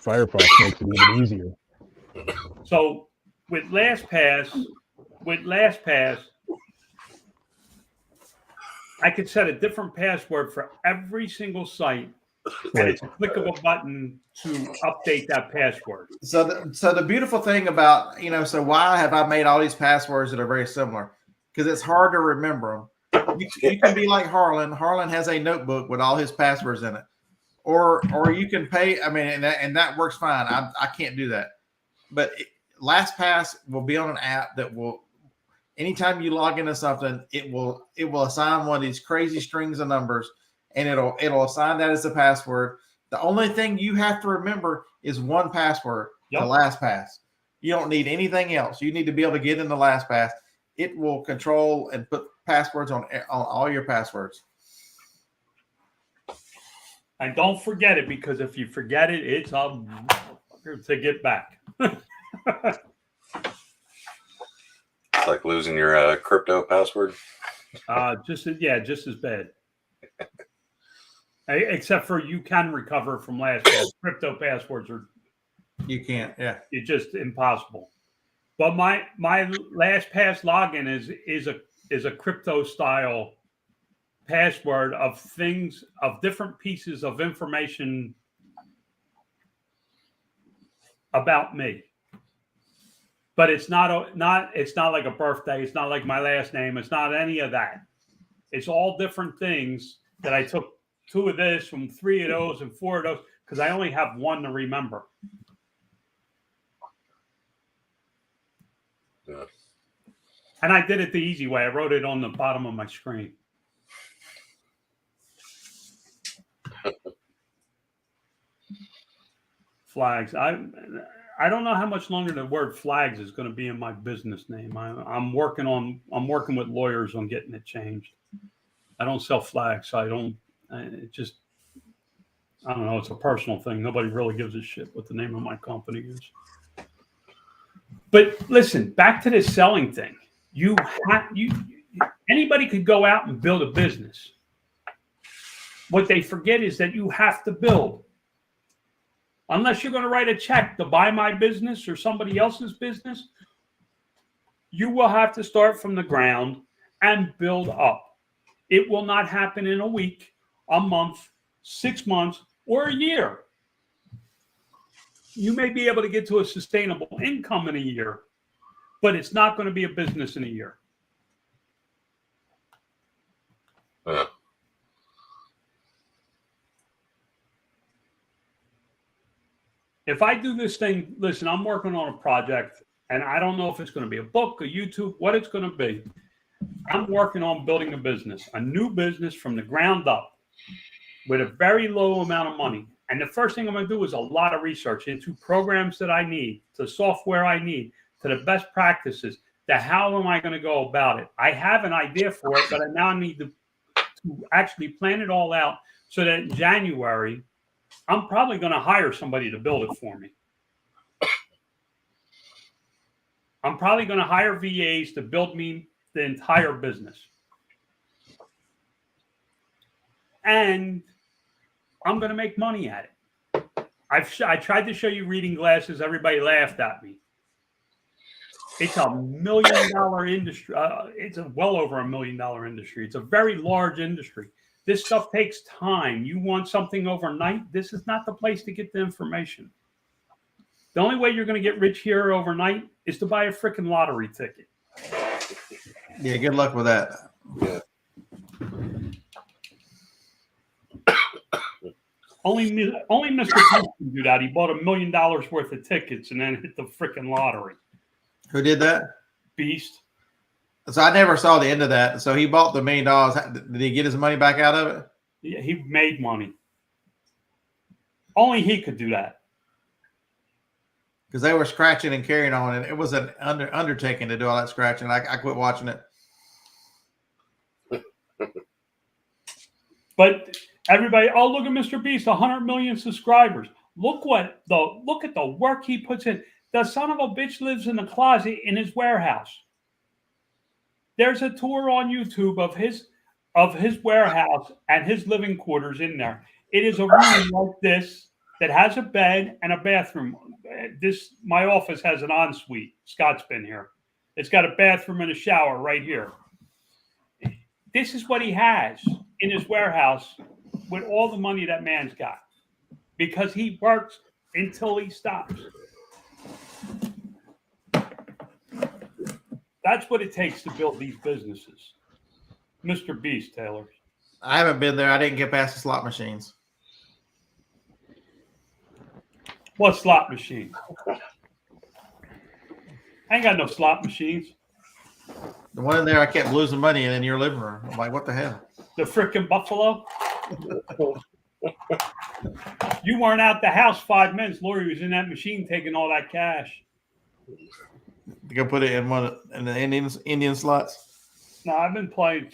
Firefox makes it even easier. So with LastPass, I could set a different password for every single site, and it's a click of a button to update that password. So the beautiful thing about, so why have I made all these passwords that are very similar? Because it's hard to remember them. You can be like Harlan. Harlan has a notebook with all his passwords in it. Or you can pay, and that works fine. I can't do that. But LastPass will be on an app that will, anytime you log into something, it will assign one of these crazy strings of numbers, and it'll assign that as a password. The only thing you have to remember is 1Password to LastPass. You don't need anything else. You need to be able to get into LastPass. It will control and put passwords on all your passwords. And don't forget it, because if you forget it, it's to get back. It's like losing your crypto password. Just as bad. Except for you can recover from LastPass. Crypto passwords are. You can't. Yeah. It's just impossible. But my LastPass login is a crypto style password of things, of different pieces of information about me. But it's not like a birthday. It's not like my last name. It's not any of that. It's all different things that I took 2 of this from 3 of those and 4 of those because I only have 1 to remember. Yeah. And I did it the easy way. I wrote it on the bottom of my screen. Flags. I don't know how much longer the word flags is going to be in my business name. I'm working with lawyers on getting it changed. I don't sell flags, so I don't know. It's a personal thing. Nobody really gives a shit what the name of my company is. But listen, back to this selling thing. Anybody could go out and build a business. What they forget is that you have to build. Unless you're going to write a check to buy my business or somebody else's business, you will have to start from the ground and build up. It will not happen in a week, a month, 6 months, or a year. You may be able to get to a sustainable income in a year, but it's not going to be a business in a year. Yeah. If I do this thing, listen, I'm working on a project, and I don't know if it's going to be a book, a YouTube, what it's going to be. I'm working on building a business, a new business from the ground up with a very low amount of money. And the first thing I'm going to do is a lot of research into programs that I need, the software I need, to the best practices, to how am I going to go about it. I have an idea for it, but I now need to actually plan it all out so that in January, I'm probably going to hire somebody to build it for me. I'm probably going to hire VAs to build me the entire business. And I'm going to make money at it. I tried to show you reading glasses. Everybody laughed at me. It's $1 million industry. It's well over $1 million industry. It's a very large industry. This stuff takes time. You want something overnight, this is not the place to get the information. The only way you're going to get rich here overnight is to buy a freaking lottery ticket. Yeah, good luck with that. Yeah. Only Mr. Beast can do that. He bought $1 million worth of tickets and then hit the freaking lottery. Who did that? Beast. So I never saw the end of that. So he bought the $1 million. Did he get his money back out of it? Yeah, he made money. Only he could do that. Because they were scratching and carrying on, and it was an undertaking to do all that scratching. I quit watching it. But everybody, oh, look at Mr. Beast, 100 million subscribers. Look at the work he puts in. The son of a bitch lives in a closet in his warehouse. There's a tour on YouTube of his warehouse and his living quarters in there. It is a room like this that has a bed and a bathroom. My office has an ensuite. Scott's been here. It's got a bathroom and a shower right here. This is what he has in his warehouse with all the money that man's got because he works until he stops. That's what it takes to build these businesses. Mr. Beast, Taylor. I haven't been there. I didn't get past the slot machines. What slot machine? I ain't got no slot machines. The one in there, I kept losing money in your living room. I'm like, what the hell? The frickin' Buffalo? You weren't out the house 5 minutes. Lori was in that machine taking all that cash. You go put it in one in the Indian slots. No, I've been playing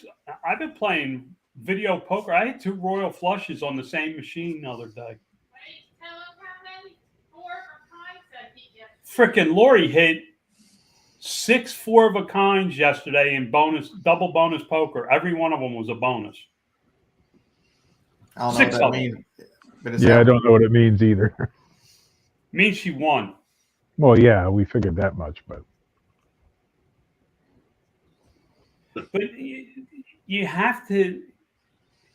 video poker. I had 2 royal flushes on the same machine the other day. Frickin' Lori hit 6 4-of-a-kinds yesterday in double bonus poker. Every one of them was a bonus. I don't know 6 what that of them. means. But it's Yeah, I don't know what it means either. Means she won. Well, yeah, we figured that much, but But you have to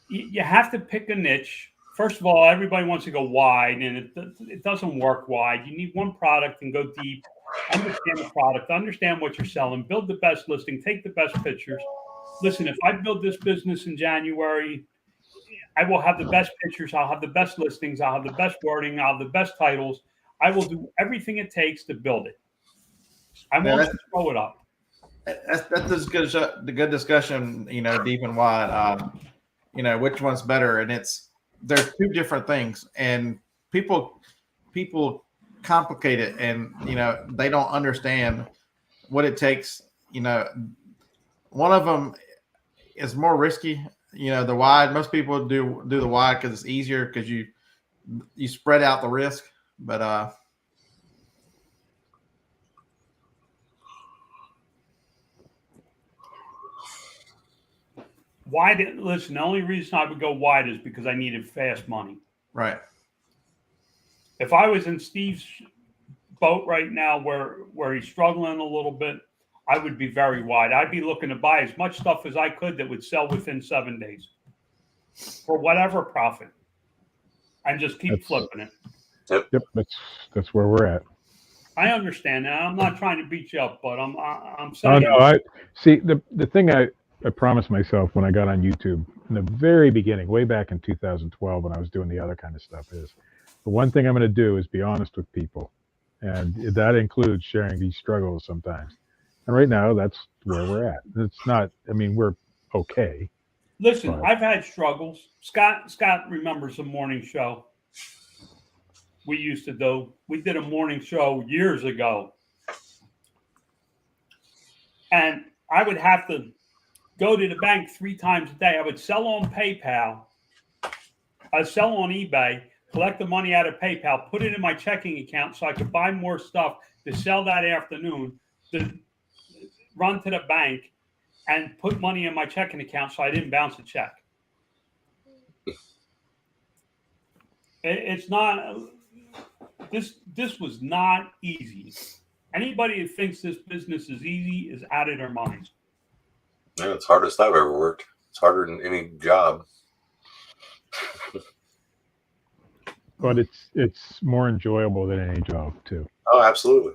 you have to pick a niche. First of all, everybody wants to go wide, and it doesn't work wide. You need one product and go deep. Understand the product, understand what you're selling, build the best listing, take the best pictures. Listen, if I build this business in January, I will have the best pictures, I'll have the best listings, I'll have the best wording, I'll have the best titles. I will do everything it takes to build it. I won't just throw it up. That's the good discussion, deep and wide. Which one's better, and there's two different things, and people complicate it, and they don't understand what it takes. One of them is more risky. The wide. Most people do the wide because it's easier because you spread out the risk. But wide. Listen, the only reason I would go wide is because I needed fast money. Right. If I was in Steve's boat right now where he's struggling a little bit, I would be very wide. I'd be looking to buy as much stuff as I could that would sell within 7 days for whatever profit and just keep flipping it. Yep, that's where we're at. I understand that. I'm not trying to beat you up, but I'm saying. Oh no, I see the thing I promised myself when I got on YouTube in the very beginning, way back in 2012 when I was doing the other kind of stuff, is the one thing I'm going to do is be honest with people. And that includes sharing these struggles sometimes. And right now, that's where we're at. It's not, we're okay. Listen, but I've had struggles. Scott remembers the morning show we used to do. We did a morning show years ago. And I would have to go to the bank 3 times a day. I would sell on PayPal. I'd sell on eBay, collect the money out of PayPal, put it in my checking account so I could buy more stuff to sell that afternoon, to run to the bank and put money in my checking account so I didn't bounce a check. It's not, this was not easy. Anybody who thinks this business is easy is out of their minds. Yeah, it's hardest I've ever worked. It's harder than any job. But it's more enjoyable than any job too. Oh, absolutely.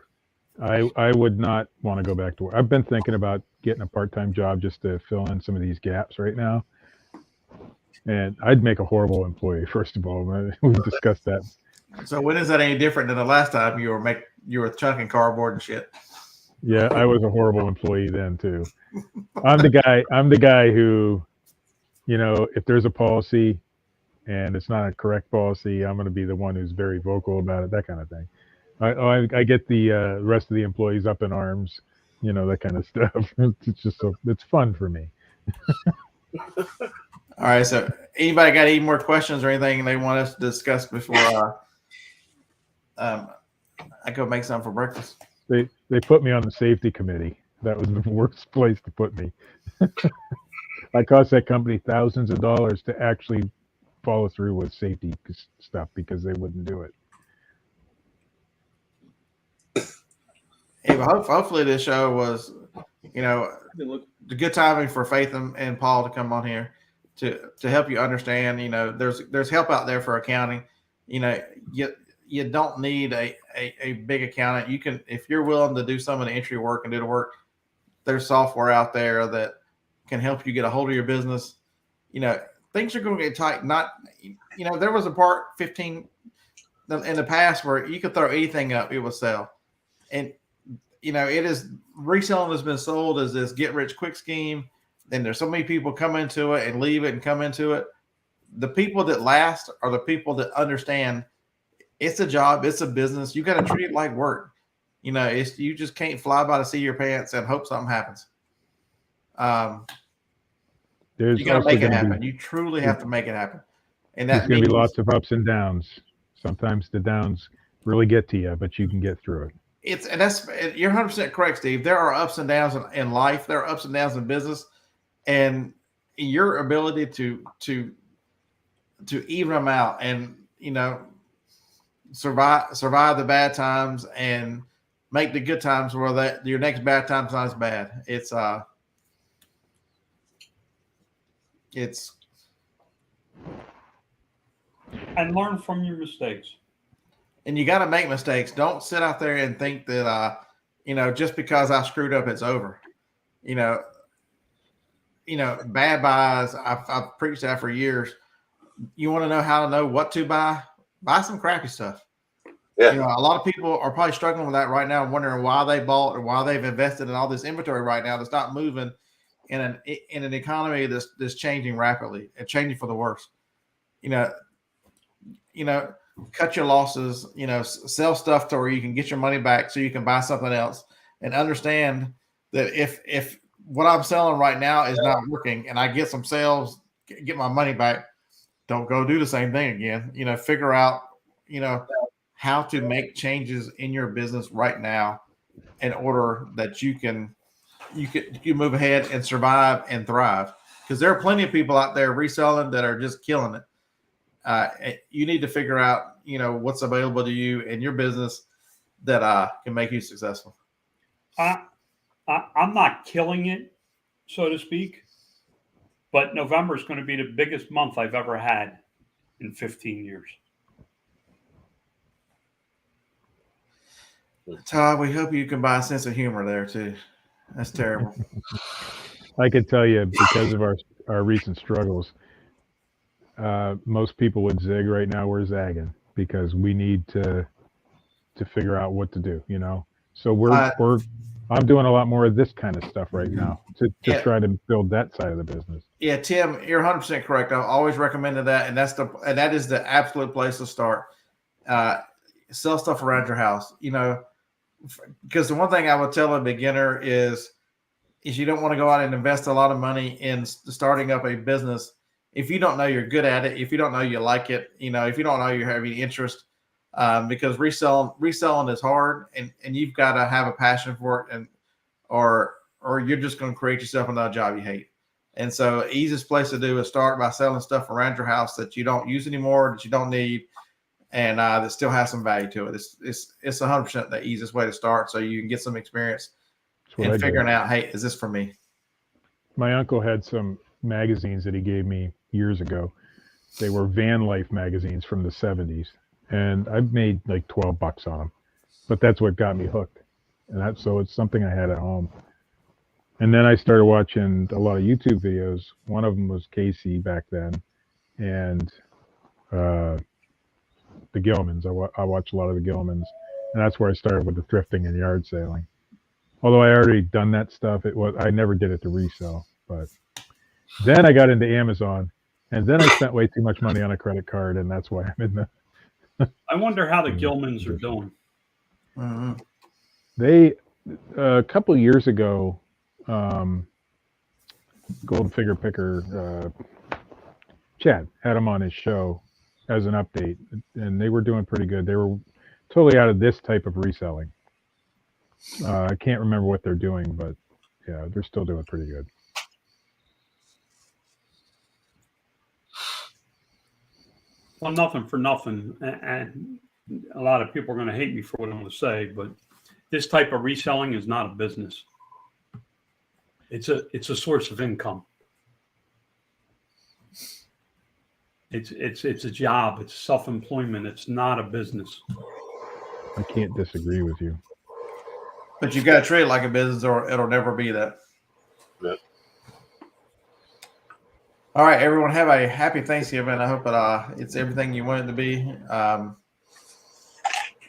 I would not want to go back to work. I've been thinking about getting a part-time job just to fill in some of these gaps right now. And I'd make a horrible employee, first of all. We've discussed that. So when is that any different than the last time you were chunking cardboard and shit? Yeah, I was a horrible employee then too. I'm the guy who, if there's a policy and it's not a correct policy, I'm going to be the one who's very vocal about it, that kind of thing. I get the rest of the employees up in arms, that kind of stuff. It's just it's fun for me. All right. So anybody got any more questions or anything they want us to discuss before I go make something for breakfast? They put me on the safety committee. That was the worst place to put me. I cost that company thousands of dollars to actually follow through with safety stuff because they wouldn't do it. Hey, but hopefully this show was, the good timing for Faith and Paul to come on here to help you understand. There's help out there for accounting. You don't need a big accountant. You can, if you're willing to do some of the entry work and do the work, there's software out there that can help you get a hold of your business. Things are going to get tight. There was a part 15 in the past where you could throw anything up, it would sell. And, it is, reselling has been sold as this get rich quick scheme. Then there's so many people come into it and leave it and come into it. The people that last are the people that understand it's a job, it's a business. You got to treat it like work. You just can't fly by the seat of your pants and hope something happens. You got to make it happen. You truly have to make it happen. And there's going to be lots of ups and downs. Sometimes the downs really get to you, but you can get through it. You're 100% correct, Steve. There are ups and downs in life. There are ups and downs in business, and your ability to even them out and survive the bad times and make the good times where that your next bad time's not as bad. It's and learn from your mistakes. And you got to make mistakes. Don't sit out there and think that, just because I screwed up, it's over. Bad buys. I've preached that for years. You want to know how to know what to buy? Buy some crappy stuff. Yeah. A lot of people are probably struggling with that right now, wondering why they bought or why they've invested in all this inventory right now that's not moving in an economy that's changing rapidly and changing for the worse. Cut your losses. Sell stuff to where you can get your money back so you can buy something else, and understand that if what I'm selling right now is not working and I get some sales, get my money back, don't go do the same thing again. Figure out how to make changes in your business right now in order that you can move ahead and survive and thrive, because there are plenty of people out there reselling that are just killing it. You need to figure out what's available to you in your business that can make you successful. I'm not killing it, so to speak, but November is going to be the biggest month I've ever had in 15 years. Todd, we hope you can buy a sense of humor there too. That's terrible. I could tell you, because of our recent struggles, most people would zig right now. We're zagging because we need to figure out what to do. So I'm doing a lot more of this kind of stuff right now to try to build that side of the business. Yeah, Tim, you're 100% correct. I've always recommended that, and that is the absolute place to start. Sell stuff around your house, because the one thing I would tell a beginner is you don't want to go out and invest a lot of money in starting up a business if you don't know you're good at it, if you don't know you like it, if you don't know you have any interest, because reselling is hard, and you've got to have a passion for it, or you're just going to create yourself another job you hate. And so easiest place to do is start by selling stuff around your house that you don't use anymore, that you don't need, and that still has some value to it. It's 100% the easiest way to start, so you can get some experience in figuring out, hey, is this for me? My uncle had some magazines that he gave me years ago. They were van life magazines from the 70s, and I made like $12 on them. But that's what got me hooked, and so it's something I had at home. And then I started watching a lot of YouTube videos. One of them was Casey back then, and the Gilmans. I watched a lot of the Gilmans, and that's where I started with the thrifting and yard selling. Although I already done that stuff, I never did it to resell. But then I got into Amazon, and then I spent way too much money on a credit card, and that's why I'm in the. I wonder how the Gilmans are doing. Mm-hmm. They a couple of years ago, Golden Figure Picker Chad had them on his show as an update, and they were doing pretty good. They were totally out of this type of reselling. I can't remember what they're doing, but yeah, they're still doing pretty good. Well, nothing for nothing, and a lot of people are going to hate me for what I'm going to say, but this type of reselling is not a business. It's a source of income. It's a job. It's self-employment. It's not a business. I can't disagree with you. But you got to treat it like a business, or it'll never be that. Yeah. All right, everyone, have a happy Thanksgiving. I hope it's everything you want it to be. I'm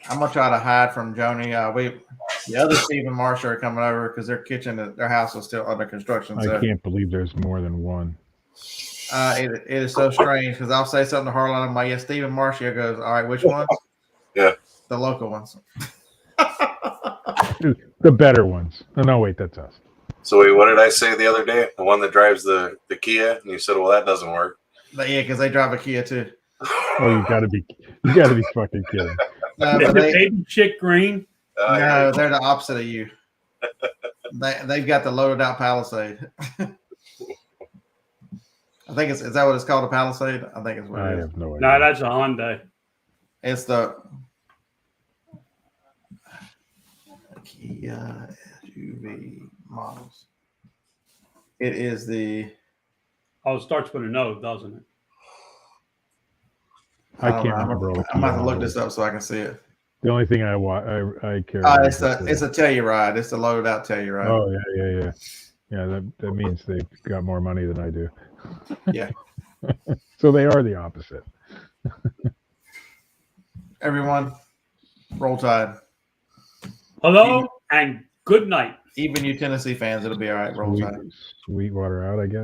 gonna try to hide from Joni. The other Steve and Marsha are coming over because their house is still under construction. I can't believe there's more than one. It is so strange because I'll say something to Harlan. I'm like, yeah, Steve and Marcia goes, all right, which ones? Yeah. The local ones. The better ones. Oh, no, wait, that's us. So wait, what did I say the other day? The one that drives the Kia? And you said, well, that doesn't work. But yeah, because they drive a Kia too. Oh, you gotta be fucking kidding. No, Is the baby chick green? No, they're the opposite of you. They've got the loaded out Palisade. I think is that what it's called, a Palisade? I think it's what it is. I have no idea. No, that's a Hyundai. It's the Kia SUV models. It is the. Oh, it starts with an O, doesn't it? I can't don't know. remember. all the I'm key about to look elements. this up so I can see it. The only thing I care about It's a Telluride. It's a loaded out Telluride. Oh yeah. That means they've got more money than I do. Yeah. So they are the opposite. Everyone, roll tide. Hello and good night. Even you Tennessee fans, it'll be all right. Roll tide. Sweetwater out, I guess.